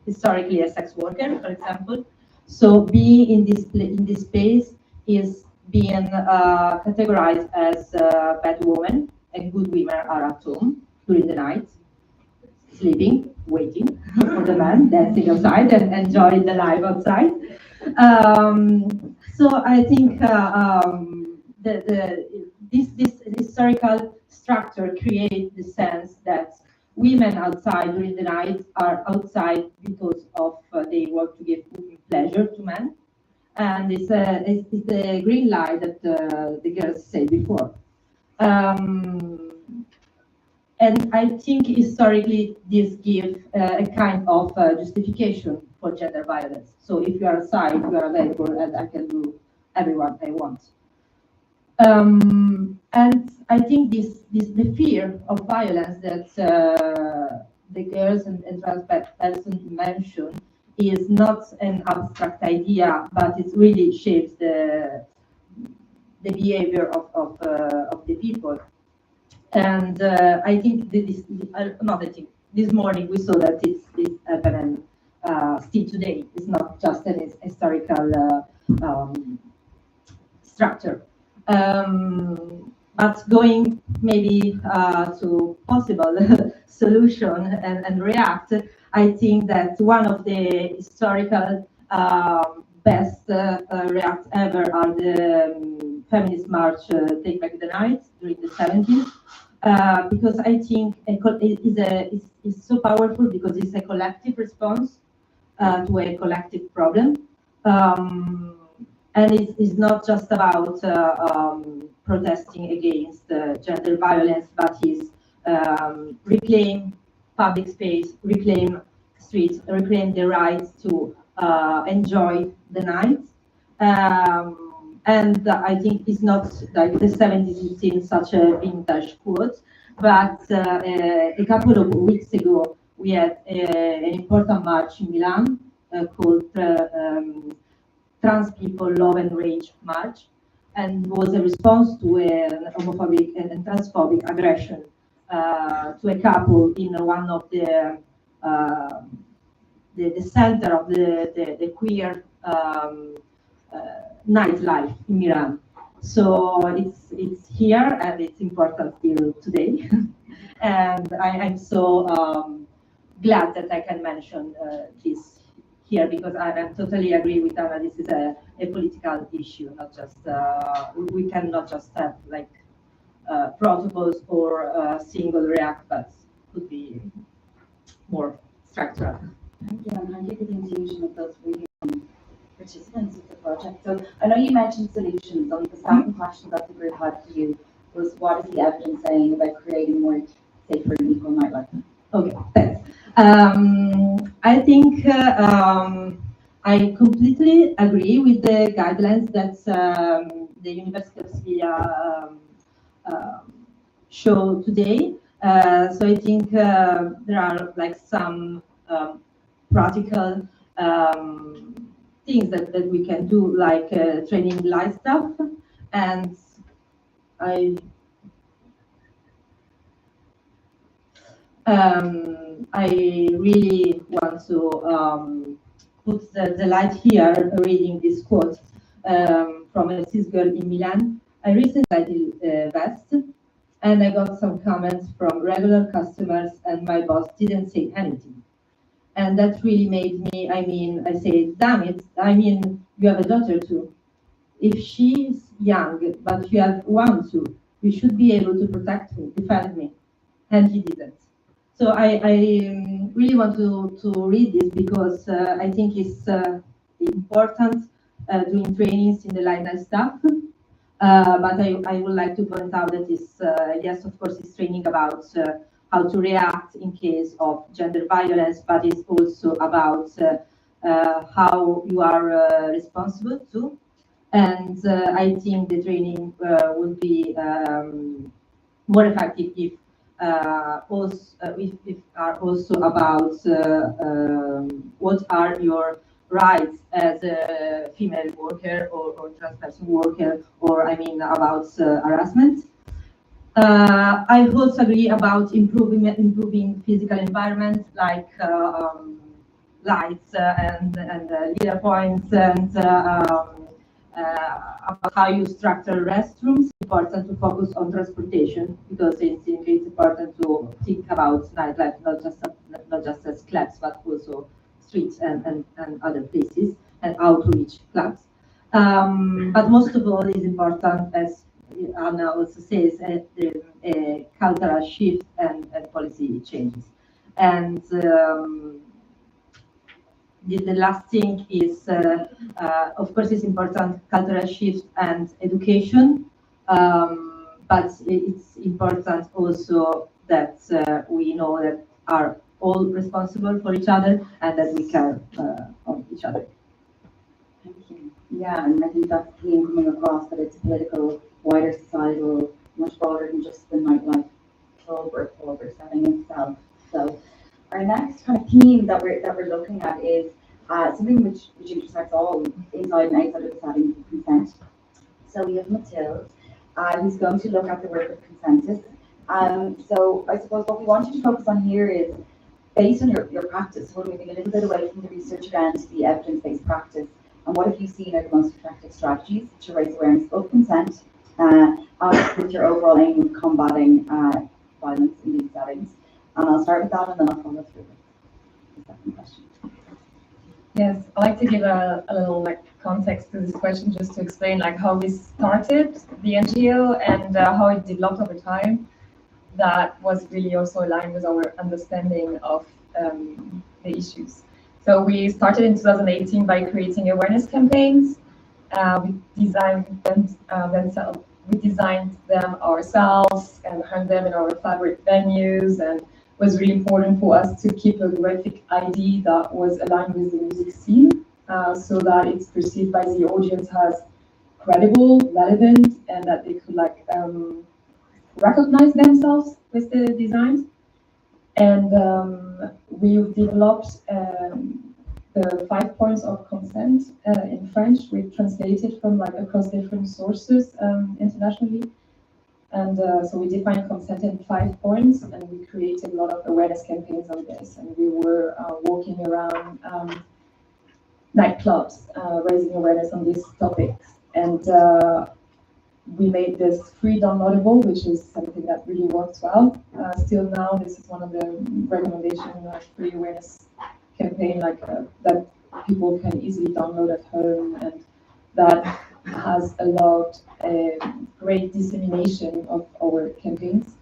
historically a sex worker, for example. So being in this space is being categorized as bad woman, and good women are at home during the night, sleeping, waiting for the man, dancing outside and enjoying the life outside. So I think this historical structure creates the sense that women outside during the night are outside because of they want to give pleasure to men. And it's the green light that the girls said before. And I think historically this gives a kind of justification for gender violence. So if you are outside, you are available and I can do everyone I want. And I think the fear of violence that the girls and trans person mentioned is not an abstract idea, but it really shapes the behavior of the people. And I think this morning we saw that it's happening still today. It's not just an historical structure. But going maybe to possible solution and react, I think that one of the historical best react ever are the feminist march Take Back the Night during the 70s. Because I think it's so powerful because it's a collective response to a collective problem. And it's not just about protesting against gender violence, but it's reclaim public space, reclaim streets, reclaim the right to enjoy the night. And I think it's not like the 70s is in such a vintage quote, but a couple of weeks ago we had an important march in Milan called Trans People Love and Rage March, and was a response to an homophobic and transphobic aggression to a couple in one of the center of the queer nightlife in Milan. So it's here and it's important still today. And I'm so glad that I can mention this here because I totally agree with Anna. This is a political issue, not just we cannot just have like protocols or single react, but could be more structural. Thank you, and thank you for the inclusion of those really participants of the project. So I know you mentioned solutions, and the second question that the group had for you was, what is the evidence saying about creating more safer and equal nightlife? Okay, thanks. I think I completely agree with the guidelines that the University of Sevilla show today. So I think there are like some practical things that we can do, like training light staff, and I really want to put the light here, reading this quote from a cis girl in Milan. I recently did vest, and I got some comments from regular customers, and my boss didn't say anything. And that really made me, I say, damn it, you have a daughter too. If she's young, but you have one too, you should be able to protect me, defend me. And he didn't. So I really want to read this because I think it's important doing trainings in the line staff. But I would like to point out that it's, yes, of course, it's training about how to react in case of gender violence, but it's also about how you are responsible too. And I think the training would be more effective if are also about what are your rights as a female worker or trans person worker, or about harassment. I also agree about improving physical environment, like lights and leader points, and about how you structure restrooms. Important to focus on transportation, because it's important to think about nightlife, not just as clubs, but also streets and other places, and outreach clubs. But most of all, is important, as Anna also says, the cultural shift and policy changes. And the last thing is, of course, it's important, cultural shift and education, but it's important also that we know that are all responsible for each other and that we care on each other. Thank you. Yeah, and I think that's the theme coming across, that it's political, wider societal, much broader than just the nightlife club or setting itself. So our next kind of theme that we're looking at is something which intersects all inside and outside of the setting of consent. So we have Mathilde, who's going to look at the work of consensus. So I suppose what we want you to focus on here is, based on your practice, we're moving a little bit away from the research again to the evidence-based practice. And what have you seen are the most effective strategies to raise awareness of consent, with your overall aim of combating violence in these settings? And I'll start with that, and then I'll follow through with the second question. Yes, I'd like to give a little context to this question, just to explain how we started the NGO and how it developed over time. That was really also aligned with our understanding of the issues. So we started in 2018 by creating awareness campaigns. We designed them ourselves and hung them in our favorite venues, and it was really important for us to keep a graphic ID that was aligned with the music scene, so that it's perceived by the audience as credible, relevant, and that they could recognize themselves with the designs. And we've developed the 5 points of consent in French. We translated from across different sources internationally. And so we defined consent in 5 points, and we created a lot of awareness campaigns on this. And we were walking around nightclubs, raising awareness on these topics. And we made this free downloadable, which is something that really works well. Still now, this is one of the recommendations, free awareness campaign, that people can easily download at home, and that has allowed a great dissemination of our campaigns.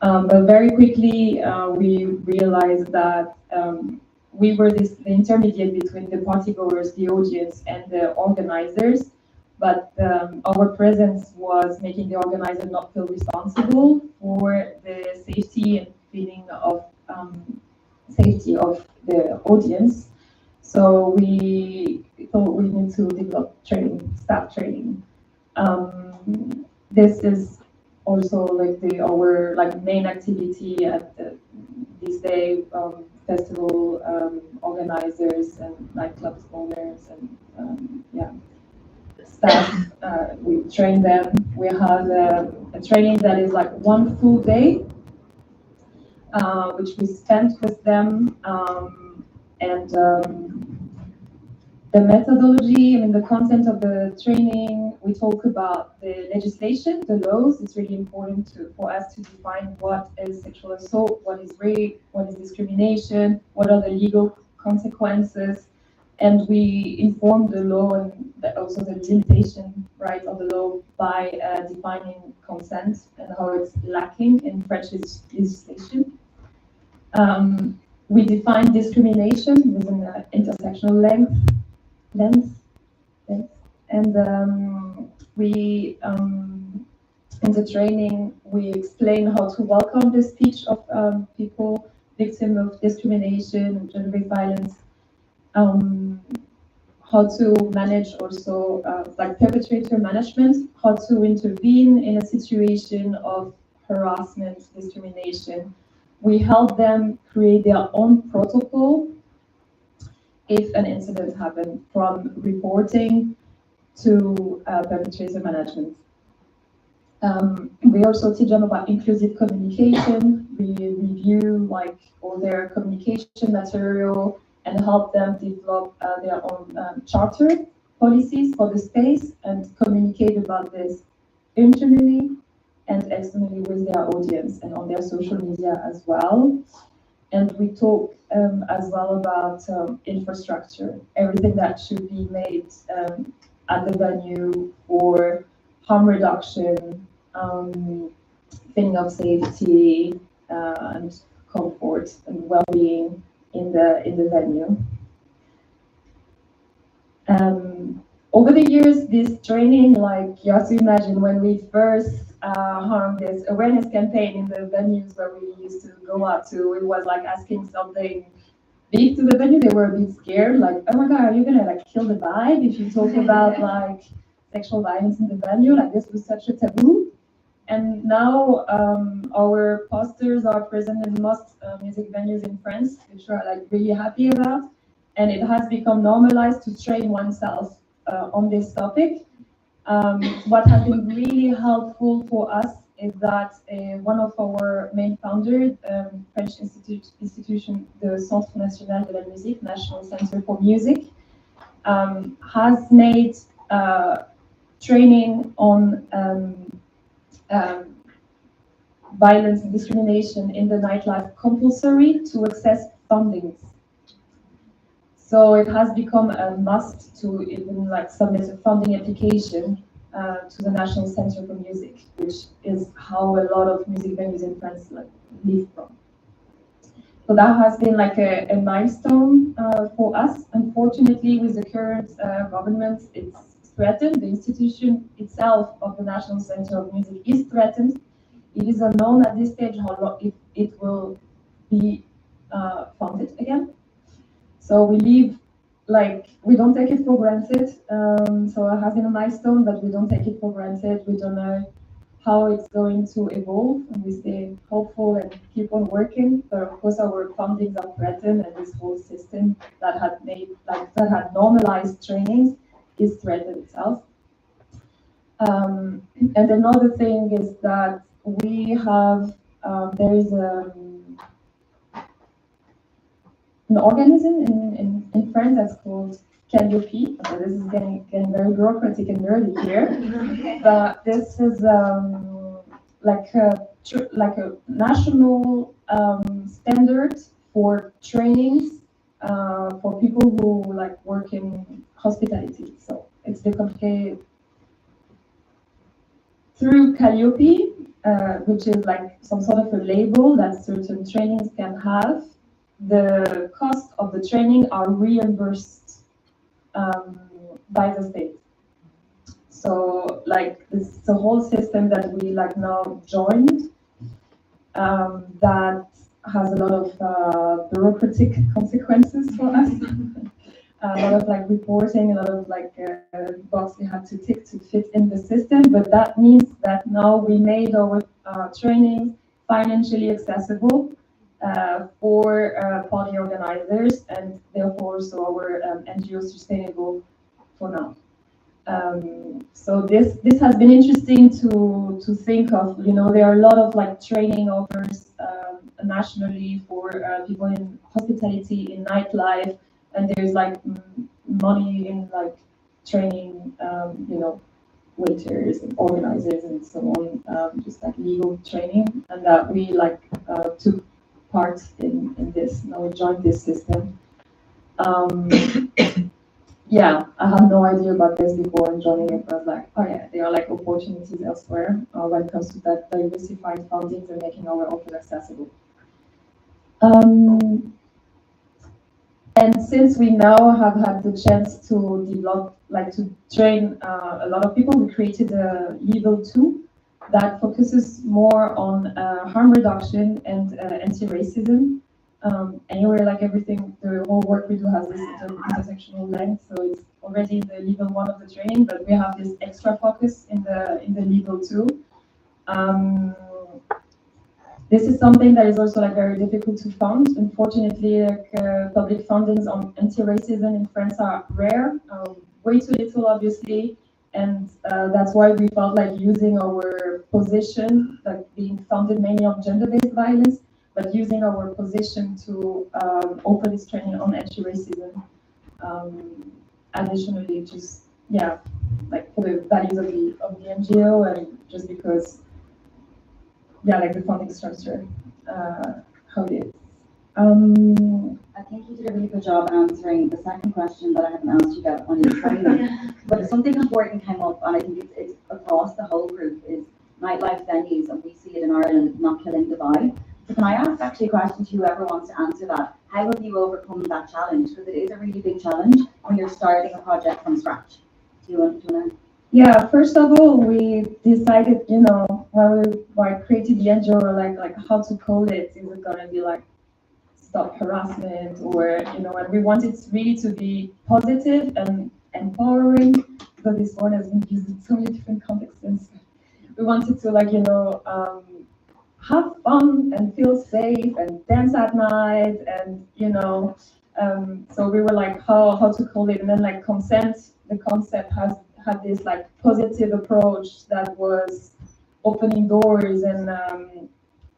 But very quickly, we realized that we were the intermediate between the partygoers, the audience, and the organizers. But our presence was making the organizer not feel responsible for the safety and feeling of safety of the audience. So we thought we need to develop training, staff training. This is also like our like main activity at this day, festival organizers and nightclub owners and yeah, staff. We train them. We have a training that is like one full day, which we spent with them, and the methodology, I mean, the content of the training, we talk about the legislation, the laws. It's really important for us to define what is sexual assault, what is rape, what is discrimination, what are the legal consequences. And we inform the law and also the limitation, right, of the law by defining consent and how it's lacking in French legislation. We define discrimination with an intersectional lens. And we, in the training, we explain how to welcome the speech of people victims of discrimination and gender-based violence, how to manage also like perpetrator management, how to intervene in a situation of harassment, discrimination. We help them create their own protocol if an incident happened, from reporting to perpetrator management. We also teach them about inclusive communication. We review like all their communication material and help them develop their own charter policies for the space and communicate about this internally and externally with their audience and on their social media as well. And we talk as well about infrastructure, everything that should be made at the venue for harm reduction, feeling of safety and comfort and well-being in the venue. Over the years, this training, like you have to imagine when we first harmed this awareness campaign in the venues where we used to go out to, it was like asking something big to the venue. They were a bit scared, like, oh my God, are you gonna like kill the vibe if you talk about like sexual violence in the venue? Like this was such a taboo. And now our posters are present in most music venues in France, which we're like really happy about. And it has become normalized to train oneself on this topic. What has been really helpful for us is that one of our main founders, French institution, the Centre National de la Musique, National Center for Music, has made training on violence and discrimination in the nightlife compulsory to access fundings. So it has become a must to even like submit a funding application to the National Center for Music, which is how a lot of music venues in France like live from. So that has been like a milestone for us. Unfortunately, with the current government, it's threatened. The institution itself of the National Center of Music is threatened. It is unknown at this stage how long it will be funded again. So we live, like, we don't take it for granted. So it has been a milestone, but we don't take it for granted. We don't know how it's going to evolve, and we stay hopeful and keep on working. But of course, our fundings are threatened, and this whole system that had made, like, that had normalized trainings is threatened itself. And another thing is that we have, there is an organism in France that's called Calliope. So this is getting very bureaucratic and nerdy here, but this is like a national standard for trainings for people who like work in hospitality. So it's the complicated through Calliope, which is like some sort of a label that certain trainings can have. The cost of the training are reimbursed by the state. So like it's the whole system that we like now joined that has a lot of bureaucratic consequences for us. a lot of like reporting, a lot of like box we had to tick to fit in the system. But that means that now we made our trainings financially accessible for party organizers, and therefore also our NGO sustainable for now. So this has been interesting to think of. You know, there are a lot of like training offers nationally for people in hospitality, in nightlife, and there's like money in like training, you know, waiters and organizers and so on, just like legal training, and that we like took part in this. Now we joined this system. Yeah, I had no idea about this before and joining it. I was like, oh yeah, there are like opportunities elsewhere when it comes to that diversified fundings and making our offer accessible. And since we now have had the chance to develop, like to train a lot of people, we created a level 2 that focuses more on harm reduction and anti-racism. Anyway, like everything, the whole work we do has this intersectional length, so it's already in the level 1 of the training, but we have this extra focus in the level 2. This is something that is also like very difficult to fund. Unfortunately, like public fundings on anti-racism in France are rare, way too little, obviously, and that's why we felt like using our position, like being funded mainly on gender-based violence, but using our position to offer this training on anti-racism. Additionally, just yeah, like for the values of the NGO, and just because. Yeah, like the funding structure, how it is. I think you did a really good job answering the second question that I haven't asked you about on your training. But something important came up, and I think it's across the whole group, is nightlife venues, and we see it in Ireland, not killing the vibe. So can I ask actually a question to whoever wants to answer that? How have you overcome that challenge? Because it is a really big challenge when you're starting a project from scratch. Do you want to know? Yeah, first of all, we decided, you know, when we created the NGO, like how to call it. Is it gonna be like stop harassment, or you know, and we wanted really to be positive and empowering, because this word has been used in so many different contexts. And we wanted to like, you know, have fun and feel safe and dance at night, and you know, so we were like how to call it, and then like consent. The concept had this like positive approach that was opening doors and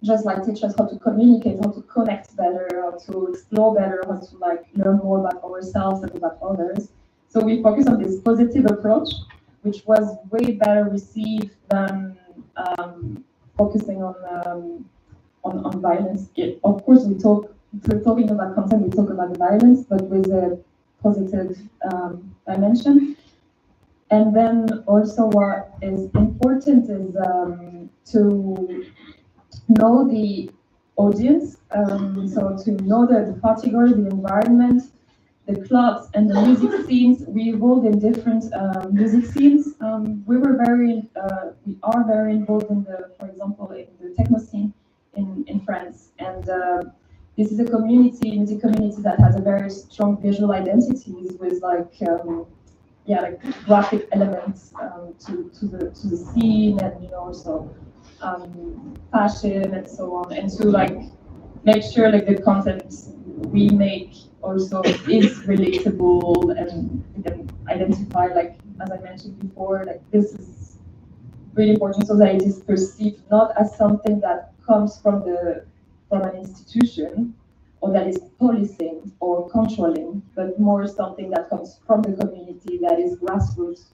just like teach us how to communicate, how to connect better, how to explore better, how to like learn more about ourselves and about others. So we focus on this positive approach, which was way better received than focusing on violence. Of course, we're talking about consent, we talk about the violence, but with a positive dimension. And then also what is important is to know the audience, so to know the category, the environment, the clubs and the music scenes. We evolved in different music scenes. We are very involved in for example, in the techno scene in France. And this is a music community that has a very strong visual identities with like, like graphic elements to the scene, and you know, also fashion and so on, and to like make sure like the content we make also is relatable, and we can identify, like as I mentioned before, like this is really important, so that it is perceived not as something that comes from an institution, or that is policing or controlling, but more something that comes from the community, that is grassroots,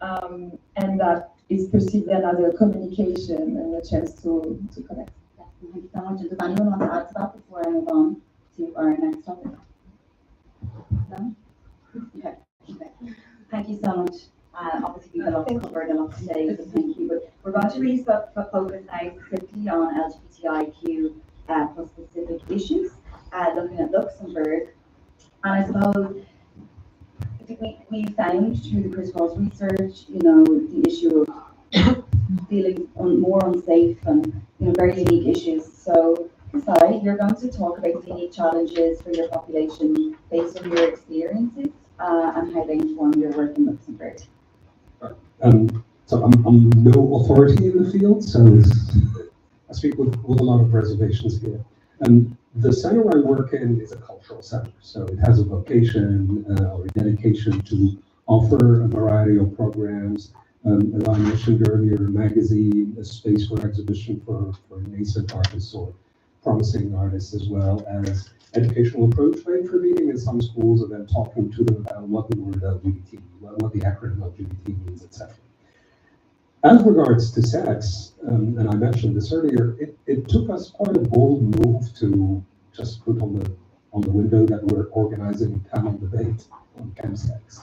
and that is perceived then as a communication and a chance to connect. Thank you so much. Does anyone want to add to that before I move on to our next topic? No? Okay. Thank you so much. Obviously, we've covered a lot today, so thank you. But we're going to really focus now specifically on LGBTIQ plus specific issues, looking at Luxembourg. And I suppose we found through the CRISSCROSS research, you know, the issue of feeling more unsafe and, you know, very unique issues. So side, you're going to talk about the unique challenges for your population based on your experiences and how they inform your work in Luxembourg. So I'm no authority in the field, so I speak with a lot of reservations here. The center I work in is a cultural center, so it has a vocation or a dedication to offer a variety of programs. As I mentioned earlier, a magazine, a space for exhibition for nascent artists or promising artists, as well as educational approach by intervening in some schools and then talking to them about what the word LGBT, what the acronym LGBT means, etc. As regards to sex, and I mentioned this earlier, it took us quite a bold move to just put on the window that we're organizing a panel debate on chemsex.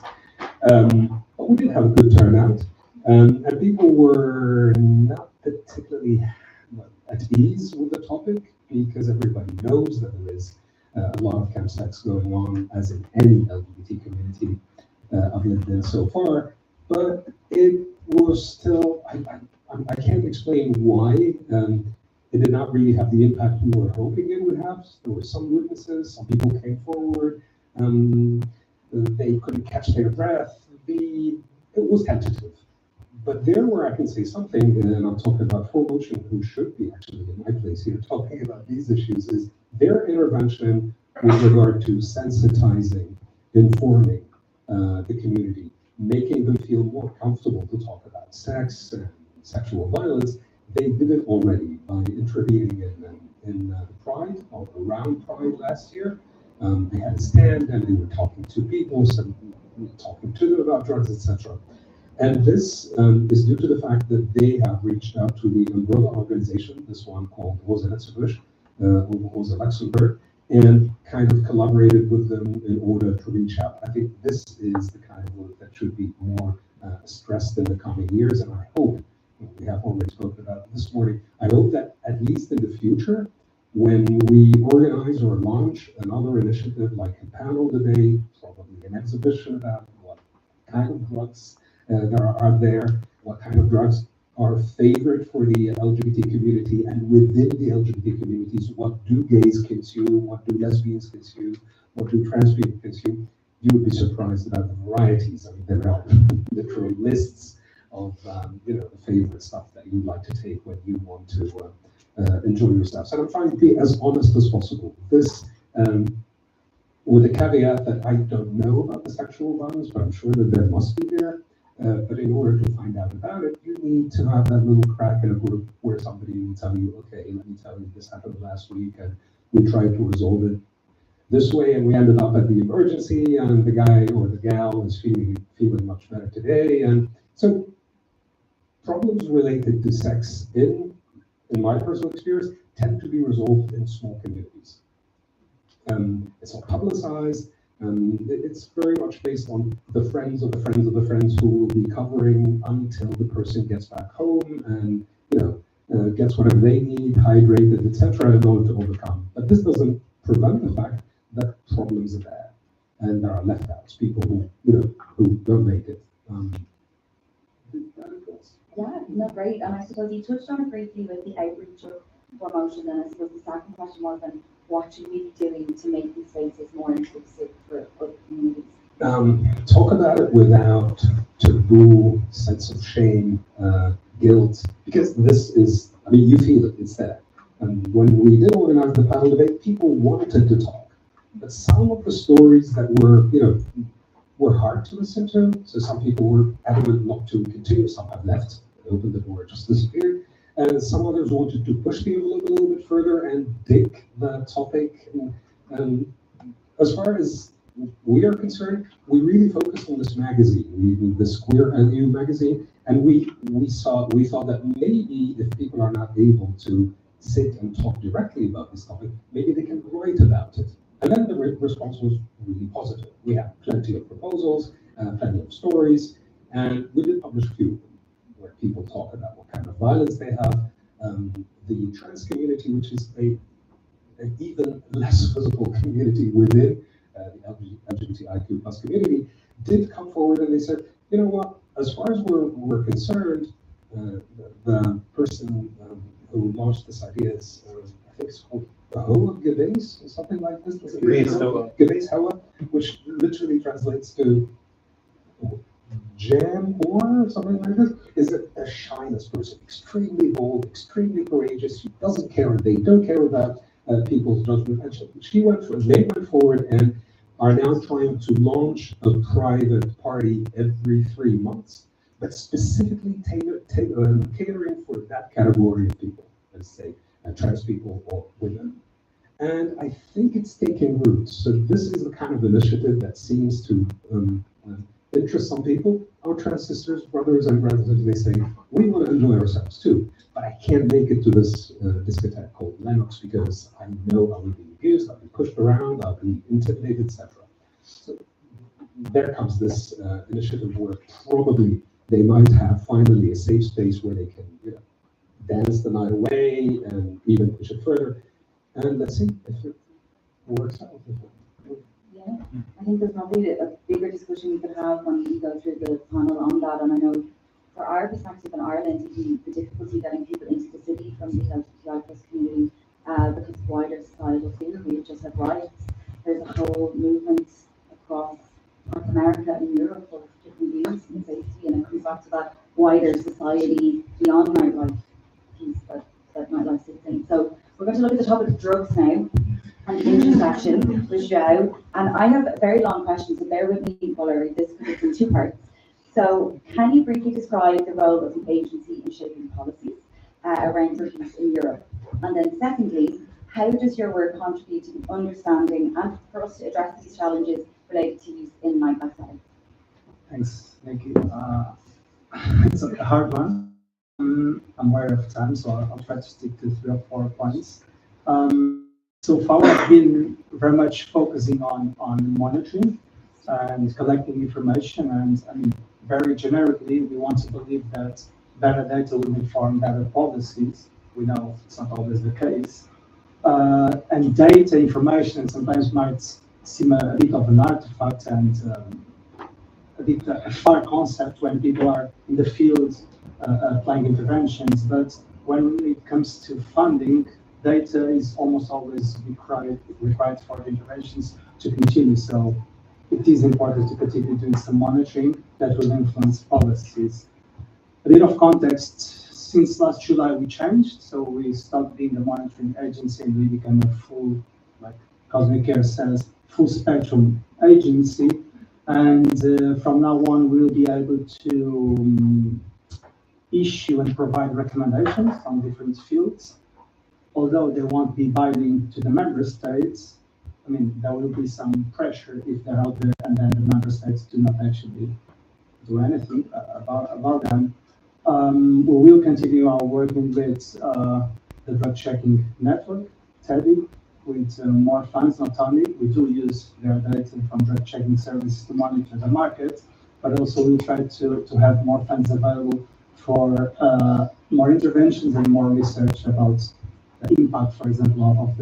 But we did have a good turnout, and people were not particularly at ease with the topic because everybody knows that there is a lot of chemsex going on, as in any LGBT community I've lived in so far. But it was still, I can't explain why it did not really have the impact we were hoping it would have. There were some witnesses, some people came forward, they couldn't catch their breath. It was tentative. But there where I can say something, and I'm talking about Motion, who should be actually in my place here talking about these issues, is their intervention with regard to sensitizing, informing the community, making them feel more comfortable to talk about sex and sexual violence. They did it already by intervening in Pride, or around Pride last year. They had a stand and they were talking to people, talking to them about drugs, etc. And this is due to the fact that they have reached out to the umbrella organization, this one called Rosa Luxembourg, and kind of collaborated with them in order to reach out. I think this is the kind of work that should be more stressed in the coming years, and I hope, we have already spoken about it this morning, I hope that at least in the future, when we organize or launch another initiative like a panel debate, probably an exhibition about what kind of drugs there are there, what kind of drugs are favored for the LGBT community, and within the LGBT communities, what do gays consume, what do lesbians consume, what do trans people consume, you would be surprised about the varieties. I mean, there are literal lists of the favorite stuff that you like to take when you want to enjoy yourself. So I'm trying to be as honest as possible. This, with the caveat that I don't know about the sexual violence, but I'm sure that there must be there. But in order to find out about it, you need to have that little crack in a group where somebody will tell you, okay, let me tell you, this happened last week, and we tried to resolve it this way, and we ended up at the emergency, and the guy or the gal is feeling much better today. And so problems related to sex, in my personal experience, tend to be resolved in small communities. It's not publicized. It's very much based on the friends of the friends of the friends who will be covering until the person gets back home and gets whatever they need, hydrated, etc., in order to overcome. But this doesn't prevent the fact that problems are there and there are left outs, people who don't make it. Yeah, no, great. And I suppose you touched on it briefly with the outreach of promotion, and I suppose the second question was then, what should we be doing to make these spaces more inclusive for other communities? Talk about it without taboo, sense of shame, guilt, because this is, I mean, you feel it, it's there. And when we did organize the panel debate, people wanted to talk, but some of the stories that were hard to listen to, so some people were adamant not to continue, some have left, opened the door, just disappeared. And some others wanted to push the envelope a little bit further and dig the topic. And as far as we are concerned, we really focused on this magazine, this Queer LU magazine, and we thought that maybe if people are not able to sit and talk directly about this topic, maybe they can write about it. And then the response was really positive. We had plenty of proposals, plenty of stories, and we did publish a few of them, where people talk about what kind of violence they have. The trans community, which is an even less visible community within the LGBTIQ plus community, did come forward and they said, you know what, as far as we're concerned, the person who launched this idea is, I think it's called Hoa Gebes, or something like this. Gebes Hoa. Gebes Hoa, which literally translates to jam or something like this, is a shyness person, extremely bold, extremely courageous. She doesn't care. They don't care about people's judgment. And they went forward and are now trying to launch a private party every 3 months, but specifically catering for that category of people, let's say trans people or women. And I think it's taking roots. So this is the kind of initiative that seems to interest some people. Our trans sisters, brothers, and brothers, they say, we want to enjoy ourselves too, but I can't make it to this discotheque called Lennox because I know I will be abused, I'll be pushed around, I'll be intimidated, etc. So there comes this initiative where probably they might have finally a safe space where they can, dance the night away and even push it further. And let's see if it works out. Yeah, I think there's probably a bigger discussion we could have when we go through the panel on that. And I know for our perspective in Ireland, the difficulty getting people into the city from the LGBTI+ community because of wider societal fear. We've just had riots. There's a whole movement across North America and Europe of different views in safety, and it comes back to that wider society beyond nightlife piece that nightlife sits in. So we're going to look at the topic of drugs now and the intersection with João. And I have a very long question, so bear with me while I read this because it's in 2 parts. So can you briefly describe the role of the agency in shaping policies around drug use in Europe? And then secondly, how does your work contribute to the understanding and for us to address these challenges related to use in nightlife settings? Thanks, Nikki. It's a hard one. I'm aware of time, so I'll try to stick to 3 or 4 points. So far, I've been very much focusing on monitoring and collecting information, and I mean, very generically, we want to believe that better data will inform better policies. We know it's not always the case. And data information sometimes might seem a bit of an artifact and a bit a far concept when people are in the field applying interventions, but when it comes to funding, data is almost always required for the interventions to continue. So it is important to continue doing some monitoring that will influence policies. A bit of context, since last July we changed, so we stopped being a monitoring agency and we became a full, like Cosmic Care says, full spectrum agency. And from now on, we'll be able to issue and provide recommendations on different fields. Although they won't be binding to the member states, I mean, there will be some pressure if they're out there and then the member states do not actually do anything about them. We will continue our working with the drug checking network, TEDI, with more funds. Not only we do use their data from drug checking services to monitor the market, but also we'll try to have more funds available for more interventions and more research about the impact, for example, of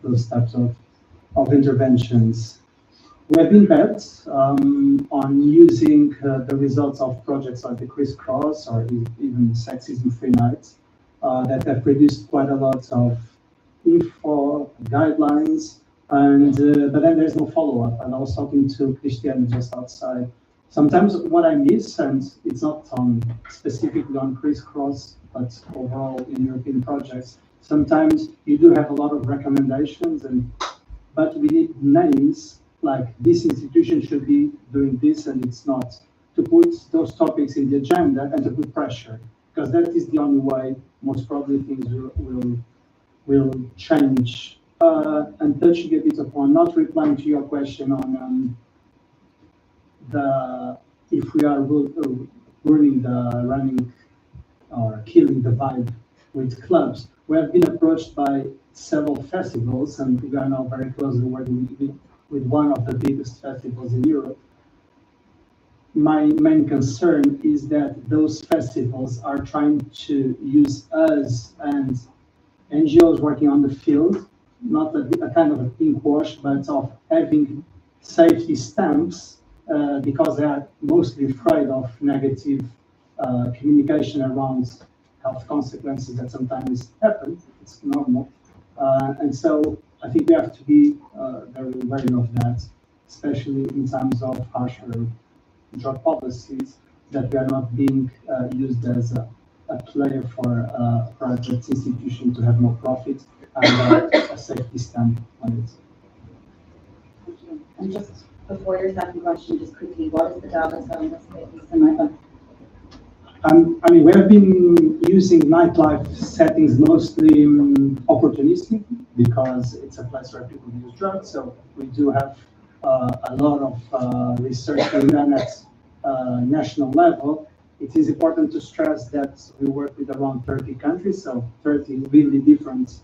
those types of interventions. We have been bet on using the results of projects like the CRISSCROSS or even Sexism-Free Nights that have produced quite a lot of info, guidelines, and but then there's no follow-up. And I was talking to Christiane just outside. Sometimes what I miss, and it's not specifically on CRISSCROSS, but overall in European projects, sometimes you do have a lot of recommendations, but we need names like this institution should be doing this and it's not, to put those topics in the agenda and to put pressure, because that is the only way most probably things will change. And touching a bit upon, not replying to your question on if we are running or killing the vibe with clubs. We have been approached by several festivals, and we are now very closely working with one of the biggest festivals in Europe. My main concern is that those festivals are trying to use us and NGOs working on the field, not a kind of a pink wash, but of having safety stamps because they are mostly afraid of negative communication around health consequences that sometimes happen. It's normal. And so I think we have to be very wary of that, especially in terms of harsher drug policies, that we are not being used as a player for a private institution to have more profit and a safety stamp on it. Thank you. And just before your second question, just quickly, what is the data showing us about this nightlife? I mean, we have been using nightlife settings mostly opportunistic because it's a place where people use drugs. So we do have a lot of research being done at national level. It is important to stress that we work with around 30 countries, so 30 really different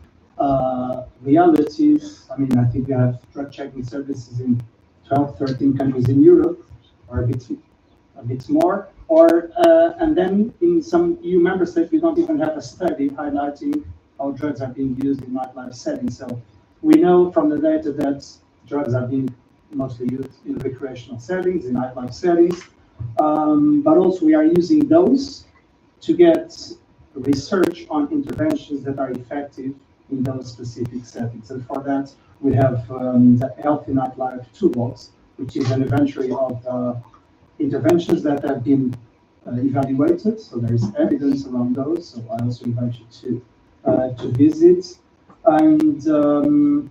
realities. I mean, I think we have drug checking services in 12, 13 countries in Europe, or a bit more. And then in some EU member states, we don't even have a study highlighting how drugs are being used in nightlife settings. So we know from the data that drugs are being mostly used in recreational settings, in nightlife settings, but also we are using those to get research on interventions that are effective in those specific settings. And for that, we have the Healthy Nightlife Toolbox, which is an inventory of interventions that have been evaluated. So there is evidence around those. So I also invite you to visit. And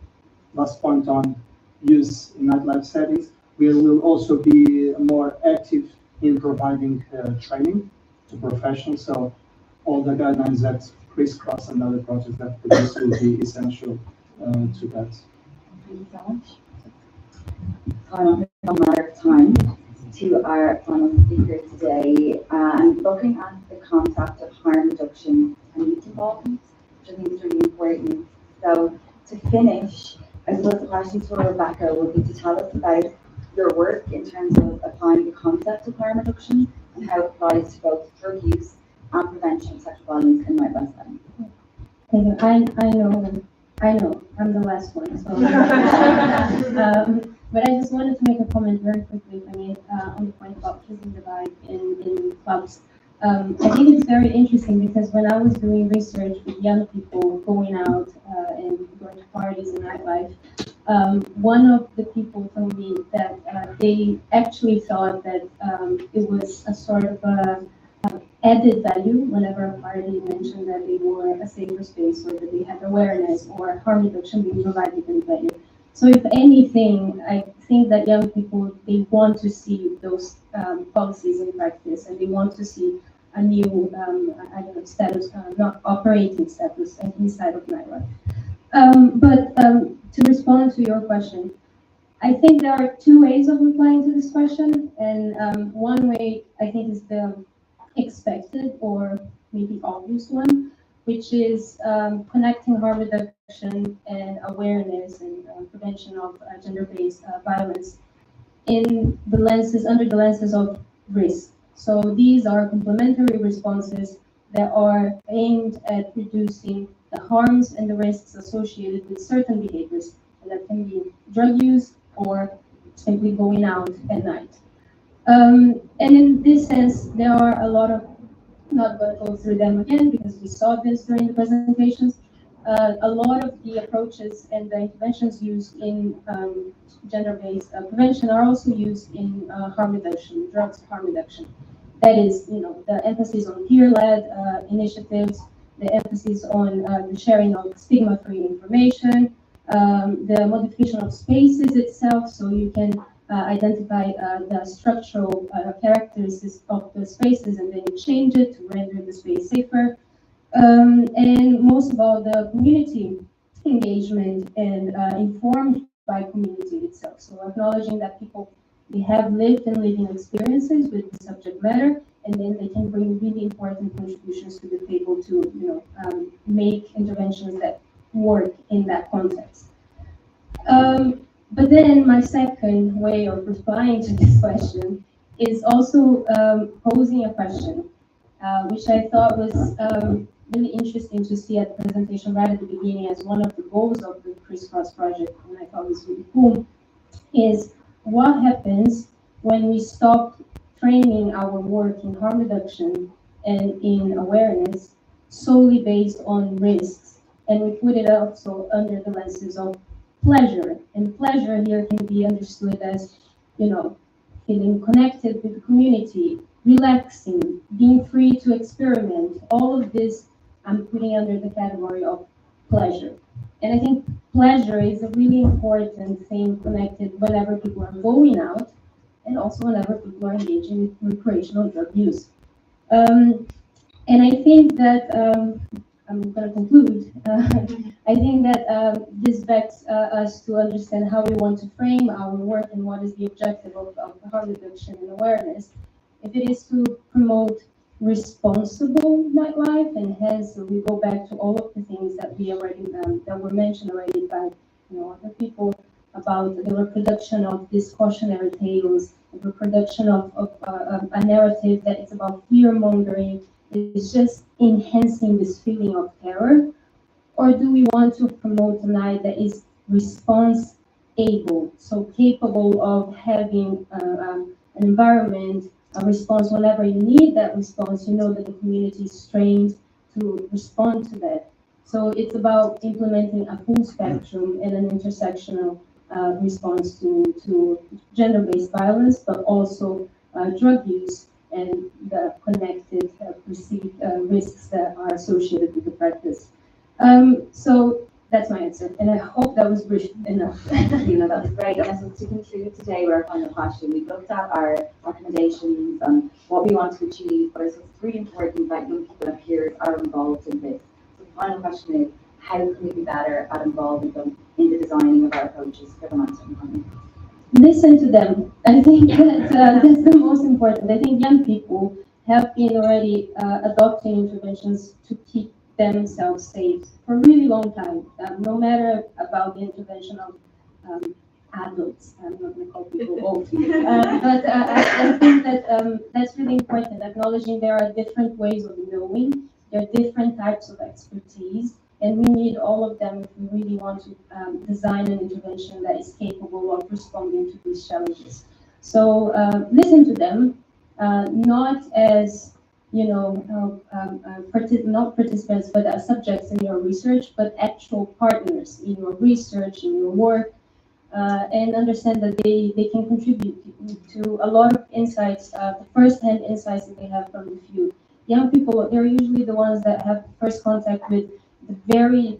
last point on use in nightlife settings, we will also be more active in providing training to professionals. So all the guidelines that CRISSCROSS and other projects that produce will be essential to that. Thank you so much. Final matter of time to our final speaker today. I'm looking at the concept of harm reduction and youth involvement, which I think is really important. So to finish, I suppose the question for Rebecca would be to tell us about your work in terms of applying the concept of harm reduction and how it applies to both drug use and prevention of sexual violence in nightlife settings. Thank you. I know, I'm the last one. So. But I just wanted to make a comment very quickly, if I may, on the point about choosing the vibe in clubs. I think it's very interesting because when I was doing research with young people going out and going to parties and nightlife, one of the people told me that they actually thought that it was a sort of added value whenever a party mentioned that they were a safer space or that they had awareness or harm reduction being provided in value. So if anything, I think that young people, they want to see those policies in practice and they want to see a new, I don't know, status, not operating status inside of nightlife. But to respond to your question, I think there are two ways of replying to this question. And one way, I think, is the expected or maybe obvious one, which is connecting harm reduction and awareness and prevention of gender-based violence in the lenses, under the lenses of risk. So these are complementary responses that are aimed at reducing the harms and the risks associated with certain behaviors, and that can be drug use or simply going out at night. And in this sense, there are a lot of, not going to go through them again because we saw this during the presentations, a lot of the approaches and the interventions used in gender-based prevention are also used in harm reduction, drugs harm reduction. That is, the emphasis on peer-led initiatives, the emphasis on the sharing of stigma-free information, the modification of spaces itself, so you can identify the structural characteristics of the spaces and then you change it to render the space safer. And most of all, the community engagement and informed by community itself. So acknowledging that people, they have lived and living experiences with the subject matter, and then they can bring really important contributions to the table to, make interventions that work in that context. But then my second way of replying to this question is also posing a question, which I thought was really interesting to see at the presentation right at the beginning as one of the goals of the CRISSCROSS project, and I thought was really cool, is what happens when we stop framing our work in harm reduction and in awareness solely based on risks and we put it also under the lenses of pleasure. And pleasure here can be understood as, feeling connected with the community, relaxing, being free to experiment. All of this I'm putting under the category of pleasure. And I think pleasure is a really important thing connected whenever people are going out and also whenever people are engaging with recreational drug use. And I think that, I'm going to conclude, I think that this begs us to understand how we want to frame our work and what is the objective of harm reduction and awareness. If it is to promote responsible nightlife, and hence we go back to all of the things that we already that were mentioned already by other people about the reproduction of these cautionary tales, the reproduction of a narrative that is about fear mongering, is just enhancing this feeling of terror, or do we want to promote a night that is response able, so capable of having an environment, a response whenever you need that response, you know that the community is trained to respond to that. So it's about implementing a full spectrum and an intersectional response to gender-based violence, but also drug use and the connected perceived risks that are associated with the practice. So that's my answer, and I hope that was brief enough. That was great. And so to conclude today with our final question, we've looked at our recommendations and what we want to achieve, but it's really important that young people and peers are involved in this. So the final question is, how can we be better at involving them in the designing of our approaches for the long-term economy? Listen to them. I think that that's the most important. I think young people have been already adopting interventions to keep themselves safe for a really long time, no matter about the intervention of adults. I'm not going to call people old. But I think that that's really important, acknowledging there are different ways of knowing, there are different types of expertise, and we need all of them if we really want to design an intervention that is capable of responding to these challenges. So listen to them, not as not participants, but as subjects in your research, but actual partners in your research, in your work, and understand that they can contribute to a lot of insights, the first-hand insights that they have from the field. Young people, they're usually the ones that have first contact with the very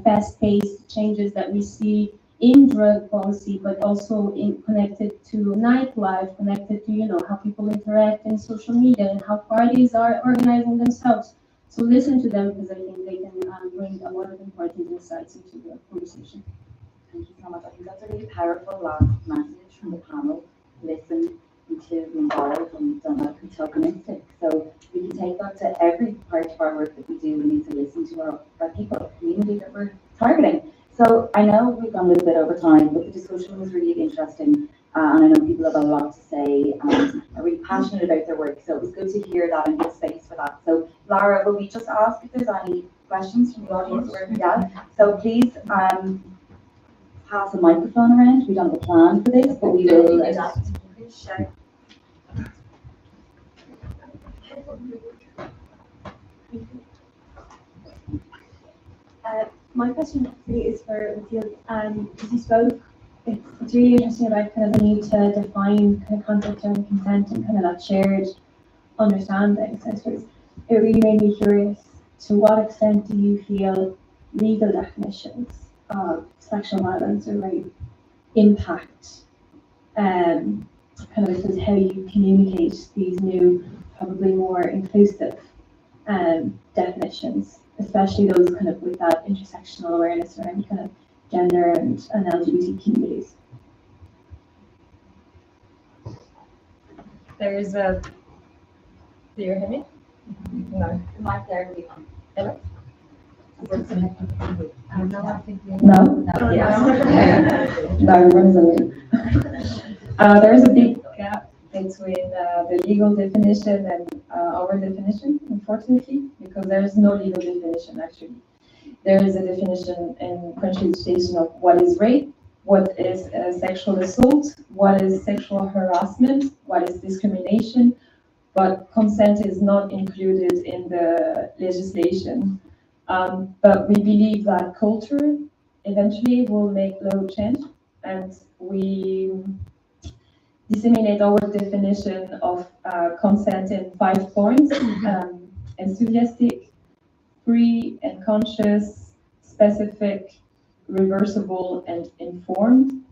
fast-paced changes that we see in drug policy, but also connected to nightlife, connected to how people interact in social media and how parties are organizing themselves. So listen to them, because I think they can bring a lot of important insights into the conversation. Thank you so much. I think that's a really powerful last message from the panel. Listen, include, involve, and don't let it be tokenistic. So we can take that to every part of our work that we do. We need to listen to our people, the community that we're targeting. So I know we've gone a little bit over time, but the discussion was really interesting. And I know people have a lot to say and are really passionate about their work. So it was good to hear that and give space for that. So Lara, will we just ask if there's any questions from the audience? Yeah. So please pass a microphone around. We don't have a plan for this, but we will adapt. My question actually is for Mathilde. As you spoke, it's really interesting about kind of the need to define kind of concept and consent and kind of that shared understanding. So I suppose it really made me curious, to what extent do you feel legal definitions of sexual violence or rape impact kind of, I suppose, how you communicate these new, probably more inclusive definitions, especially those kind of with that intersectional awareness around kind of gender and LGBT communities. There's a. Do you hear me? No. The mic there will be on. Hello? No? Yes. No, runs away. There is a big gap between the legal definition and our definition, unfortunately, because there is no legal definition actually. There is a definition in French legislation of what is rape, what is sexual assault, what is sexual harassment, what is discrimination, but consent is not included in the legislation. But we believe that culture eventually will make low change, and we disseminate our definition of consent in 5 points: enthusiastic, free and conscious, specific, reversible, and informed.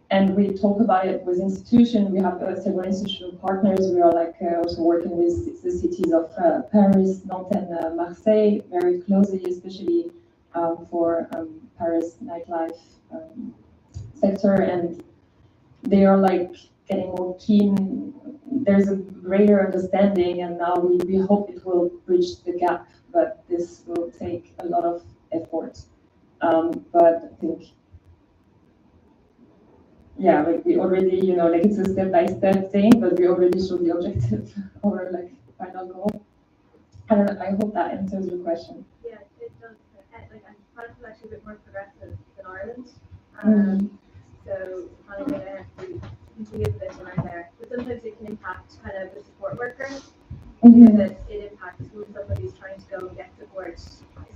And we talk about it with institutions. We have several institutional partners. We are also working with the cities of Paris, Nantes, and Marseille very closely, especially for Paris nightlife sector. And they are getting more keen. There's a greater understanding, and now we hope it will bridge the gap, but this will take a lot of effort. But I think, yeah, we already, it's a step-by-step thing, but we already showed the objective or final goal. I don't know, I hope that answers your question. Yeah, it does. And France is actually a bit more progressive than Ireland. So kind of going to continue with this one out there. But sometimes it can impact kind of the support workers. That it impacts when somebody's trying to go and get support.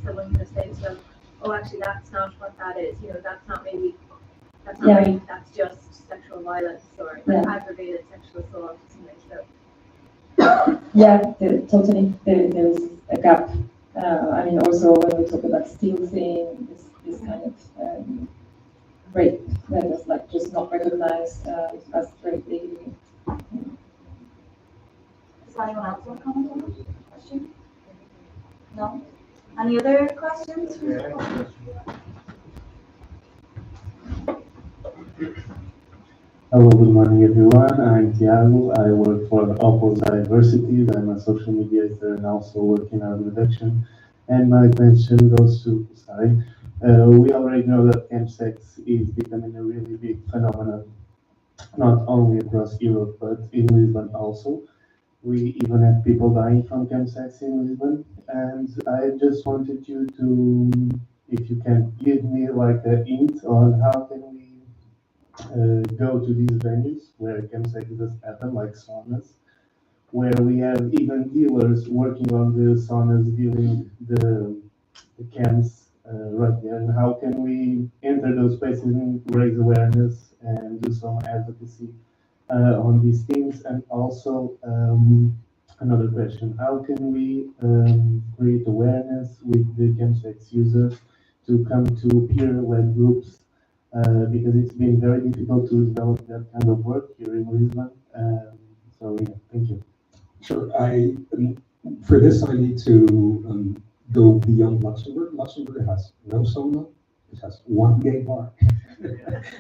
Someone's going to say to them, oh, actually, that's not what that is. That's not maybe, that's not right. That's just sexual violence or aggravated sexual assault or something. So. Yeah, totally. There is a gap. Also when we talk about stealthing, this kind of rape that is just not recognized as rape legally. Does anyone else want to comment on that question? No? Any other questions? Hello, good morning everyone. I'm Tiago. I work for Opus Diversities. I'm a social mediator and also working on reduction. And my question goes to Sari. We already know that chemsex is becoming a really big phenomenon, not only across Europe, but in Lisbon also. We even have people dying from chemsex in Lisbon. And I just wanted you to, if you can give me a hint on how can we go to these venues where chemsex does happen, like saunas, where we have even dealers working on the saunas, dealing the chems right there. And how can we enter those spaces and raise awareness and do some advocacy on these things? And also another question: how can we create awareness with the chemsex users to come to peer-led groups? Because it's been very difficult to develop that kind of work here in Lisbon. So yeah, thank you. Sure. For this, I need to go beyond Luxembourg. Luxembourg has no sauna. It has one gay bar.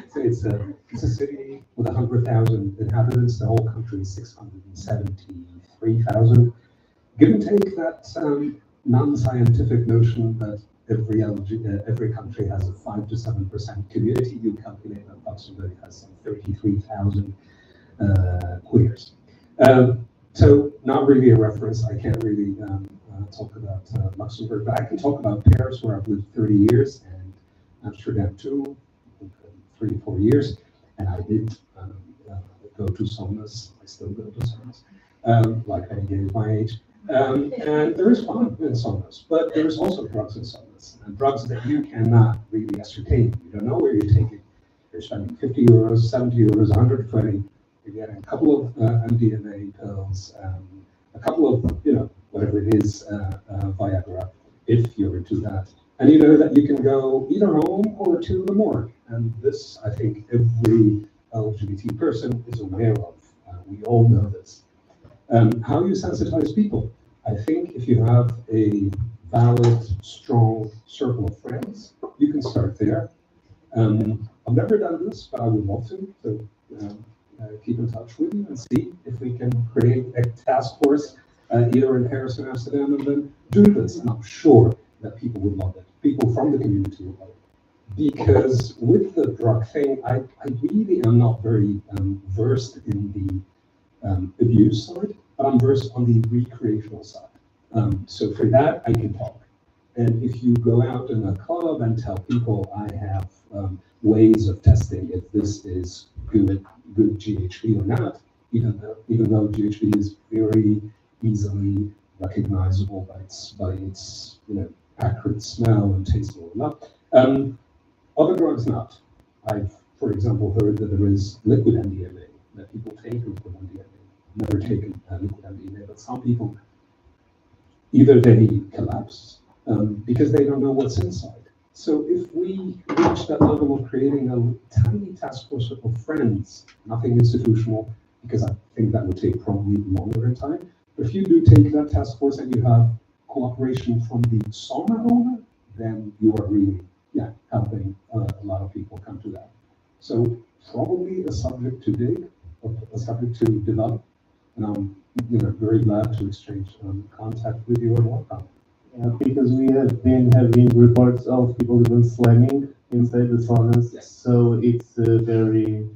So it's a city with 100,000 inhabitants. The whole country is 673,000. Give and take that non-scientific notion that every country has a 5 to 7% community. You calculate that Luxembourg has some 33,000 queers. So not really a reference. I can't really talk about Luxembourg, but I can talk about Paris, where I've lived 30 years, and Amsterdam too, 3 or 4 years. And I did go to saunas. I still go to saunas, like I gave my age. And there is fun in saunas, but there is also drugs in saunas, and drugs that you cannot really ascertain. You don't know where you're taking. You're spending 50 euros, 70 euros, 120. You're getting a couple of MDMA pills, a couple of, whatever it is, Viagra, if you're into that. And you know that you can go either home or to the morgue. And this, I think, every LGBT person is aware of. We all know this. How you sensitize people? I think if you have a valid, strong circle of friends, you can start there. I've never done this, but I would love to. So keep in touch with you and see if we can create a task force either in Paris or Amsterdam and then do this. And I'm sure that people would love it. People from the community would love it. Because with the drug thing, I really am not very versed in the abuse side, but I'm versed on the recreational side. So for that, I can talk. And if you go out in a club and tell people I have ways of testing if this is good GHB or not, even though GHB is very easily recognizable by its acrid smell and taste and all that. Other drugs not. I've, for example, heard that there is liquid MDMA, that people take liquid MDMA. Never taken liquid MDMA, but some people, either they collapse because they don't know what's inside. So if we reach that level of creating a tiny task force of friends, nothing institutional, because I think that would take probably longer in time. But if you do take that task force and you have cooperation from the sauna owner, then you are really, helping a lot of people come to that. So probably a subject to dig, a subject to develop, and I'm very glad to exchange contact with you and work on it. Yeah, because we have been having reports of people even slamming inside the saunas, so it's very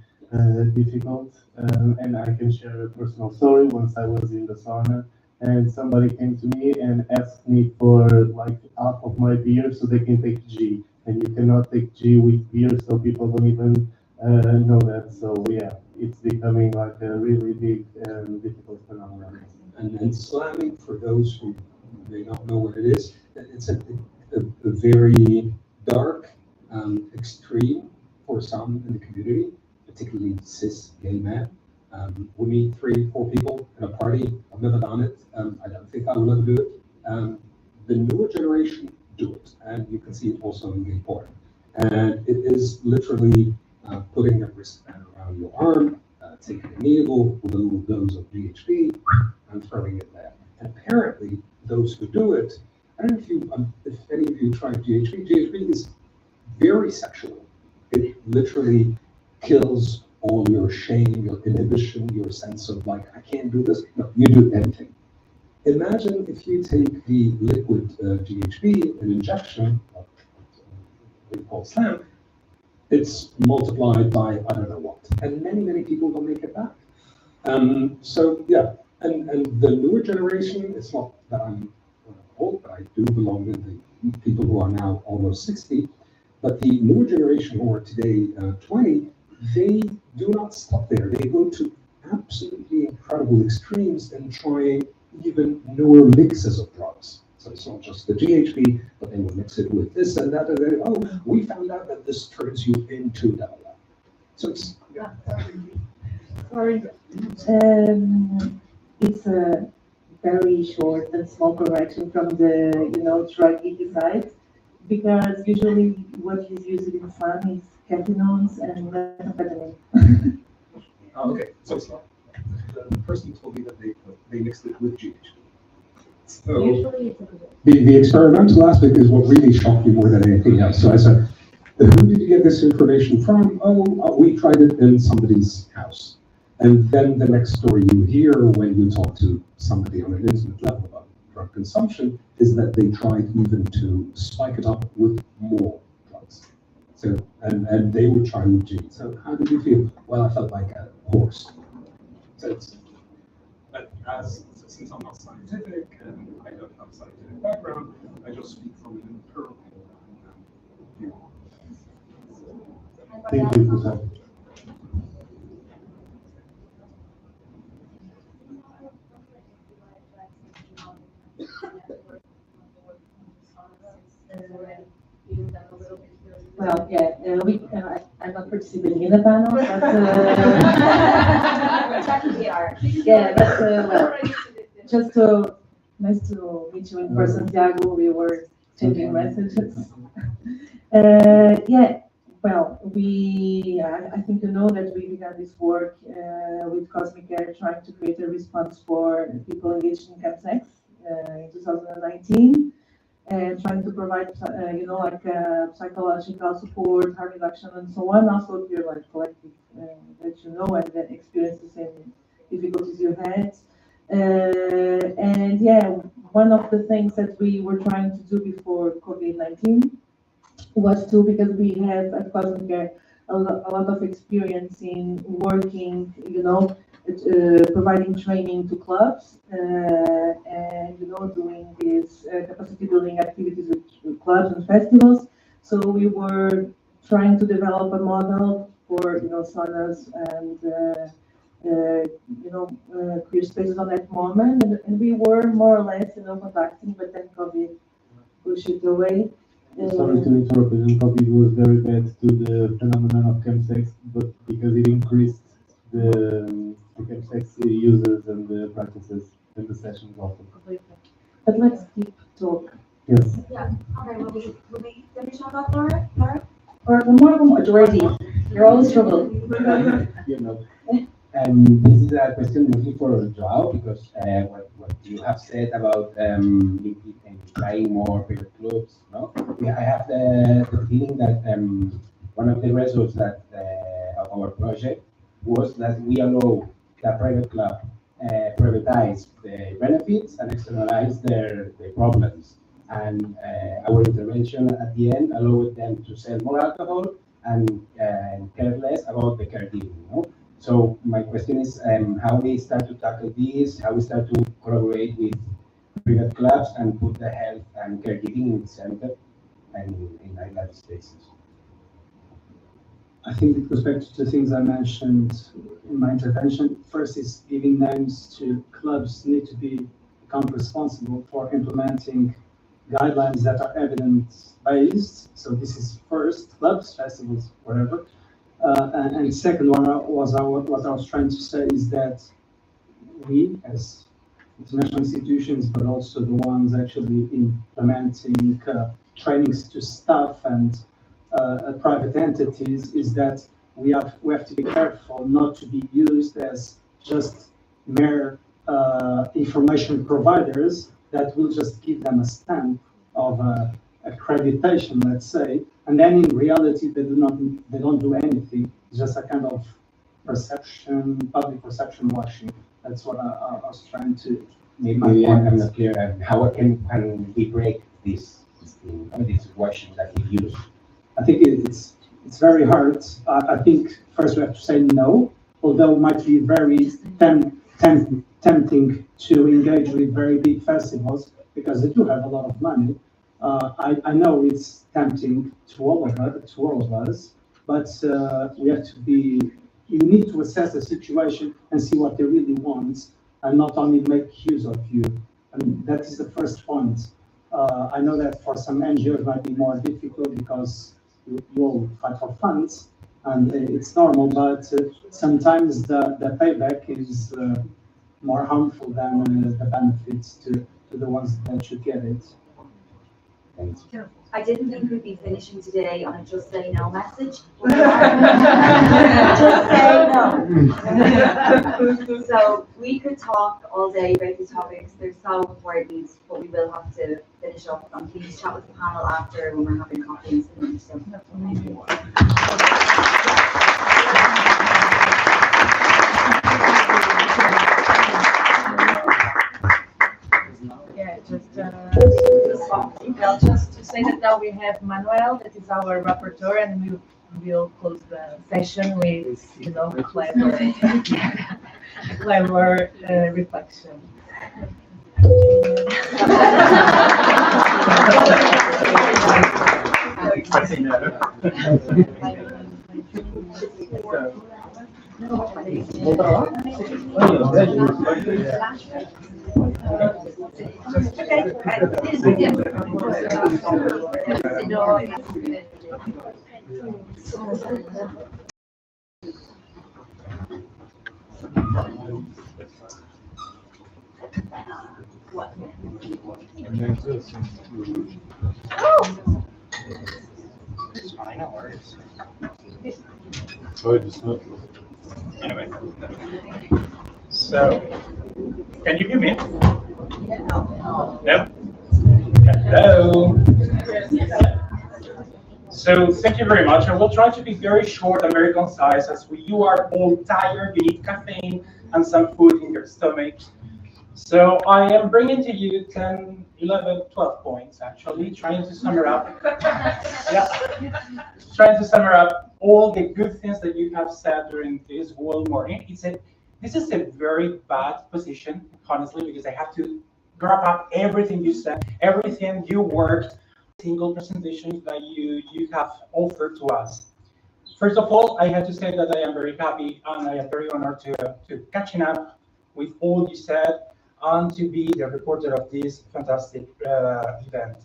difficult. And I can share a personal story. Once I was in the sauna, and somebody came to me and asked me for like half of my beer so they can take G, and you cannot take G with beer, so people don't even know that. So yeah, it's becoming like a really big and difficult phenomenon. And slamming, for those who may not know what it is, it's a very dark extreme for some in the community, particularly cis gay men. We meet 3, 4 people in a party. I've never done it. I don't think I will ever do it. The newer generation do it, and you can see it also in gay porn. And it is literally putting a wristband around your arm, taking a needle with a little dose of GHB, and throwing it there. And apparently, those who do it, I don't know if any of you tried GHB. GHB is very sexual. It literally kills all your shame, your inhibition, your sense of like, I can't do this. No, you do anything. Imagine if you take the liquid GHB, an injection, what we call SLAM, it's multiplied by I don't know what. And many, many people don't make it back. So yeah, and the newer generation, it's not that I'm old, but I do belong in the people who are now almost 60, but the newer generation who are today 20, they do not stop there. They go to absolutely incredible extremes and try even newer mixes of drugs. So it's not just the GHB, but they will mix it with this and that, and then, oh, we found out that this turns you into that. So it's, yeah. Sorry. It's a very short and small correction from the, drug side, because usually what is used in fun is catechinones and methamphetamine. Oh, okay. So the person told me that they mixed it with GHB. So Usually the experimental aspect is what really shocked me more than anything else. So I said, who did you get this information from? Oh, we tried it in somebody's house. And then the next story you hear when you talk to somebody on an intimate level about drug consumption is that they tried even to spike it up with more drugs. So, and they would try with G. So how did you feel? Well, I felt like a horse. So but since I'm not scientific and I don't have a scientific background, I just speak from an empirical view. Thank you for that. Well, yeah, I'm not participating in the panel, but yeah, but well, just nice to meet you in person, Thiago. We were changing messages. Yeah, well, I think you know that we began this work with Cosmic Air, trying to create a response for people engaged in chemsex in 2019. And trying to provide, psychological support, harm reduction, and so on. Also, your collective that you know and the experiences and difficulties you had. And yeah, one of the things that we were trying to do before COVID-19 was to, because we have at Cosmic Care a lot of experience in working, providing training to clubs and doing these capacity building activities with clubs and festivals. So we were trying to develop a model for saunas and queer spaces on that moment, and we were more or less, contacting, but then COVID pushed it away. Sorry to interrupt, COVID was very bad to the phenomenon of chemsex, but because it increased the chemsex users and the practices in the sessions also. But let's keep talk. Yes. Yeah. Okay. Will we finish on that, Laura? Or one more, Dorothy. You're always trouble. This is a question mostly for Joao, because what you have said about implying more private clubs, no? I have the feeling that one of the results that of our project was that we allow the private club privatize the benefits and externalize their problems. And our intervention at the end allowed them to sell more alcohol and care less about the caregiving. No? So my question is how we start to tackle this, how we start to collaborate with private clubs and put the health and caregiving in the center and in nightlife spaces. I think it goes back to the things I mentioned in my intervention. First is giving names to clubs need to become responsible for implementing guidelines that are evidence-based. So this is first, clubs, festivals, whatever. And second one what I was trying to say is that we, as international institutions, but also the ones actually implementing trainings to staff and private entities, is that we have to be careful not to be used as just mere information providers that will just give them a stamp of accreditation, let's say, and then in reality they don't do anything. It's just a kind of perception, public perception washing. That's what I was trying to. Maybe I'm not clear. How can we break this washing that we use? I think it's very hard. I think first we have to say no, although it might be very tempting to engage with very big festivals because they do have a lot of money. I know it's tempting to all of us, but we have to be. You need to assess the situation and see what they really want, and not only make use of you. And that is the first point. I know that for some NGOs it might be more difficult because you all fight for funds, and it's normal, but sometimes the payback is more harmful than the benefits to the ones that should get it. I didn't think we'd be finishing today on a just say no message. Just say no. So we could talk all day about the topics. They're so important, but we will have to finish up. And please chat with the panel after when we're having coffee and lunch. So thank you. Yeah, just to say that now we have Manuel, that is our rapporteur, and we will close the session with, clever reflection. Anyway, so can you hear me? No? Hello. So thank you very much. I will try to be very short and very concise, as you are all tired, you need caffeine and some food in your stomach. So I am bringing to you 10, 11, 12 points, actually, trying to sum up. Yeah. Trying to sum up all the good things that you have said during this whole morning. This is a very bad position, honestly, because I have to grab up everything you said, everything you worked, single presentation that you have offered to us. First of all, I have to say that I am very happy and I am very honored to catching up with all you said and to be the reporter of this fantastic event.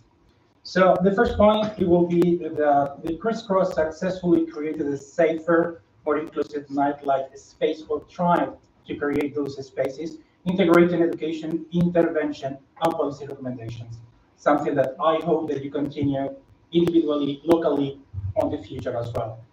So the first point, it will be that the CRISSCROSS successfully created a safer, more inclusive nightlife space, or tried to create those spaces, integrating education, intervention, and policy recommendations. Something that I hope that you continue individually, locally, on the future as well.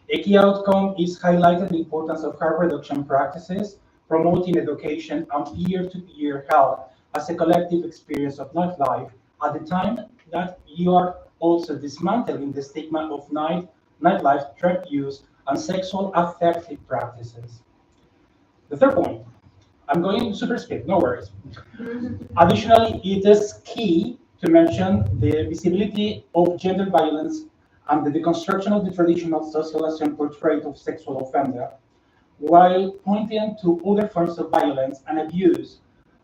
A key outcome is highlighting the importance of harm reduction practices, promoting education and peer-to-peer help as a collective experience of nightlife at the time that you are also dismantling the stigma of nightlife, drug use, and sexual affective practices. The third point, I'm going super speed, no worries. Additionally, it is key to mention the visibility of gender violence and the deconstruction of the traditional socialization portrait of sexual offender, while pointing to other forms of violence and abuse,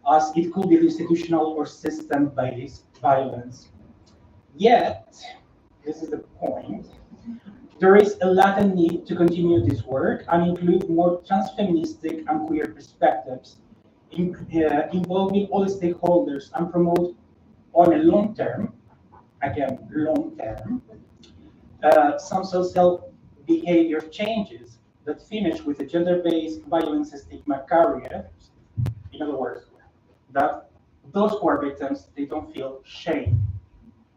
as it could be institutional or system-based violence. Yet, this is the point, there is a latent need to continue this work and include more transfeministic and queer perspectives, involving all stakeholders and promote on a long term, again, long term, some social behavior changes that finish with the gender-based violence stigma carriers. In other words, that those who are victims, they don't feel shame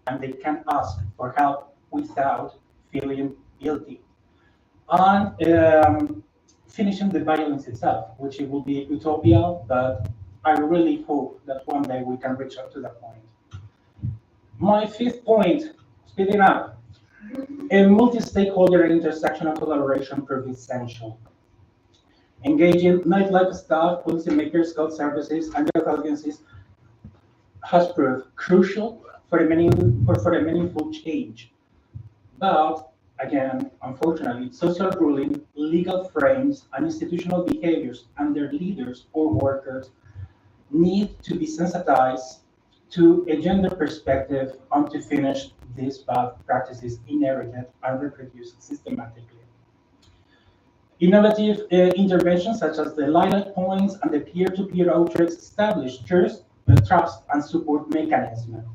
and they can ask for help without feeling guilty. And finishing the violence itself, which it will be utopia, but I really hope that one day we can reach out to that point. My fifth point, speeding up, a multi-stakeholder intersectional collaboration proved essential. Engaging nightlife staff, policymakers, health services, and health agencies has proved crucial for a meaningful change. But again, unfortunately, social ruling, legal frames, and institutional behaviors and their leaders or workers need to be sensitized to a gender perspective and to finish these bad practices inherited and reproduced systematically. Innovative interventions such as the lilac points and the peer-to-peer outreach establish trust and support mechanism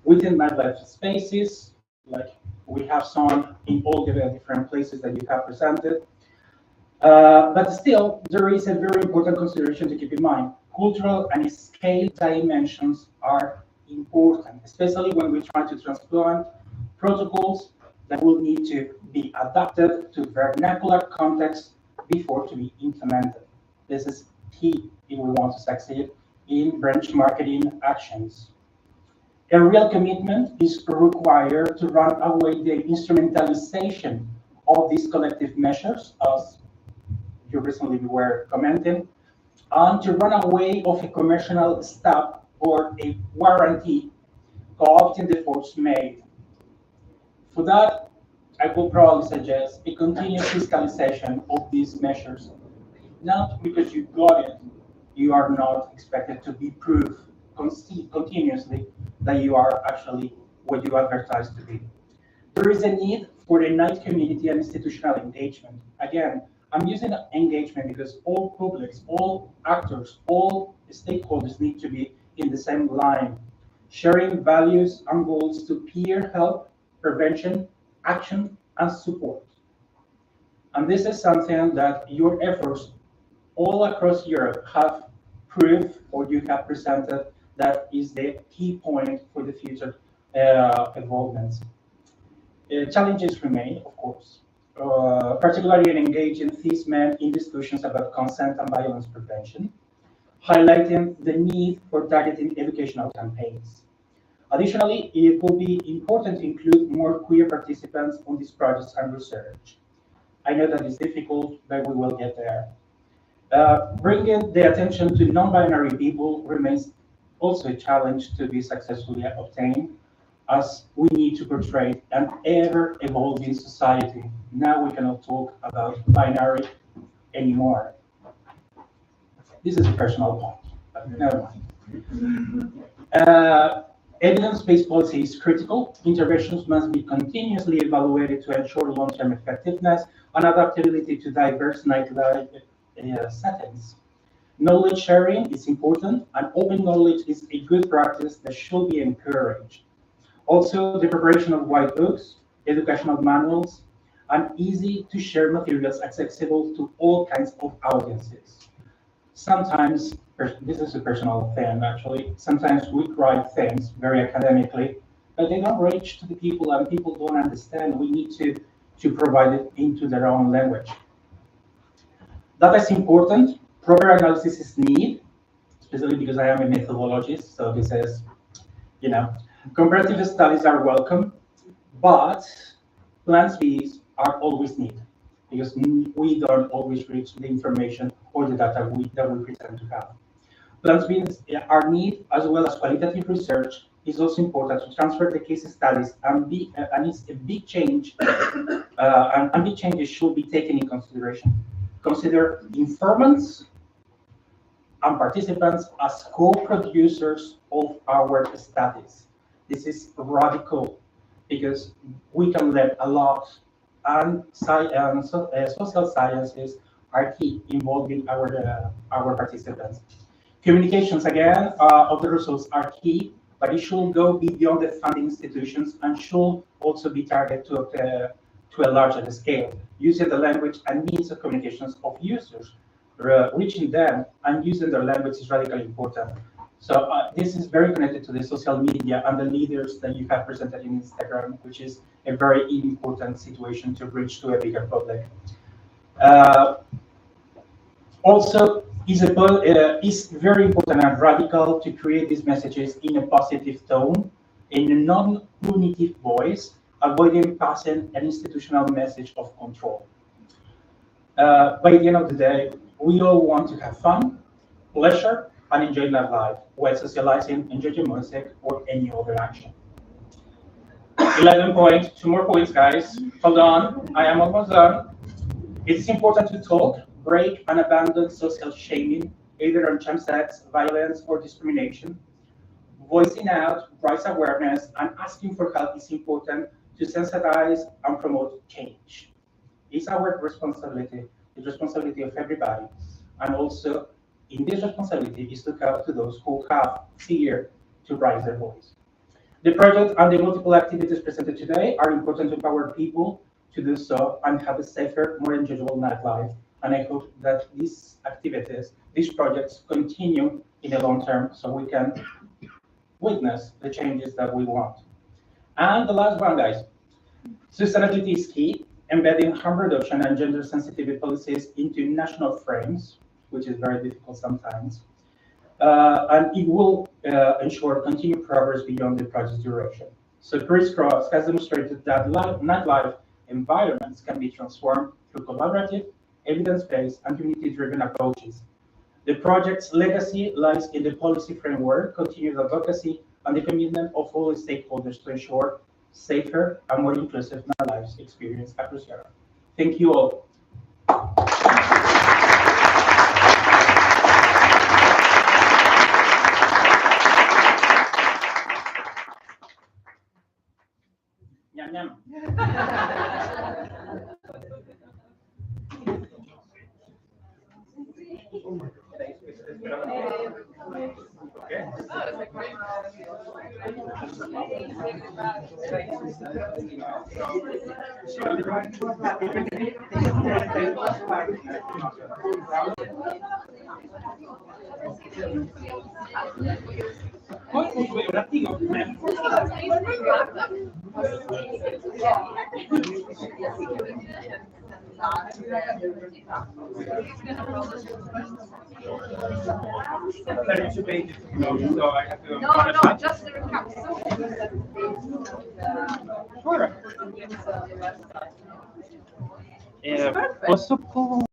within nightlife spaces, like we have some in all the different places that you have presented. But still, there is a very important consideration to keep in mind. Cultural and scale dimensions are important, especially when we try to transplant protocols that will need to be adapted to vernacular context before to be implemented. This is key if we want to succeed in branch marketing actions. A real commitment is required to run away the instrumentalization of these collective measures, as you recently were commenting, and to run away of a commercial step or a warranty co-opting the force made. For that, I would probably suggest a continuous fiscalization of these measures. Not because you got it, you are not expected to be proof continuously that you are actually what you advertise to be. There is a need for a night community and institutional engagement. Again, I'm using engagement because all publics, all actors, all stakeholders need to be in the same line, sharing values and goals to peer help, prevention, action, and support. And this is something that your efforts all across Europe have proved, or you have presented, that is the key point for the future evolvements. Challenges remain, of course, particularly in engaging these men in discussions about consent and violence prevention, highlighting the need for targeting educational campaigns. Additionally, it will be important to include more queer participants on these projects and research. I know that it's difficult, but we will get there. Bringing the attention to non-binary people remains also a challenge to be successfully obtained, as we need to portray an ever-evolving society. Now we cannot talk about binary anymore. This is a personal point, but never mind. Evidence-based policy is critical. Interventions must be continuously evaluated to ensure long-term effectiveness and adaptability to diverse nightlife settings. Knowledge sharing is important, and open knowledge is a good practice that should be encouraged. Also, the preparation of white books, educational manuals, and easy-to-share materials accessible to all kinds of audiences. Sometimes, this is a personal thing actually, sometimes we write things very academically, but they don't reach to the people and people don't understand. We need to provide it into their own language. That is important. Proper analysis is needed, especially because I am a methodologist, so this is, comparative studies are welcome, but plans Bs are always needed because we don't always reach the information or the data that we pretend to have. Plans Bs are needed as well as qualitative research is also important to transfer the case studies and it's a big change and big changes should be taken in consideration. Consider informants and participants as co-producers of our studies. This is radical because we can learn a lot, and social sciences are key involving our participants. Communications, again, of the results are key, but it should go beyond the funding institutions and should also be targeted to a larger scale, using the language and means of communications of users. Reaching them and using their language is radically important. So this is very connected to the social media and the leaders that you have presented in Instagram, which is a very important situation to reach to a bigger public. Also, it's very important and radical to create these messages in a positive tone, in a non-punitive voice, avoiding passing an institutional message of control. By the end of the day, we all want to have fun, pleasure, and enjoy life while socializing, enjoying music, or any other action. 11 points, 2 more points, guys. Hold on, I am almost done. It's important to talk, break, and abandon social shaming, either on sex, violence, or discrimination. Voicing out, raise awareness, and asking for help is important to sensitize and promote change. It's our responsibility, the responsibility of everybody. And also, in this responsibility is to help to those who have fear to raise their voice. The project and the multiple activities presented today are important to empower people to do so and have a safer, more enjoyable nightlife. And I hope that these activities, these projects continue in the long term so we can witness the changes that we want. And the last one, guys, sustainability is key. Embedding harm reduction and gender sensitive policies into national frames, which is very difficult sometimes. And it will ensure continued progress beyond the project's duration. So CRISSCROSS has demonstrated that nightlife environments can be transformed through collaborative, evidence-based, and community-driven approaches. The project's legacy lies in the policy framework, continued advocacy, and the commitment of all stakeholders to ensure safer and more inclusive nightlife experience across Europe. Thank you all. Yum, yum. Okay. So I have to. No, just the recap. Sure. Posso pôr.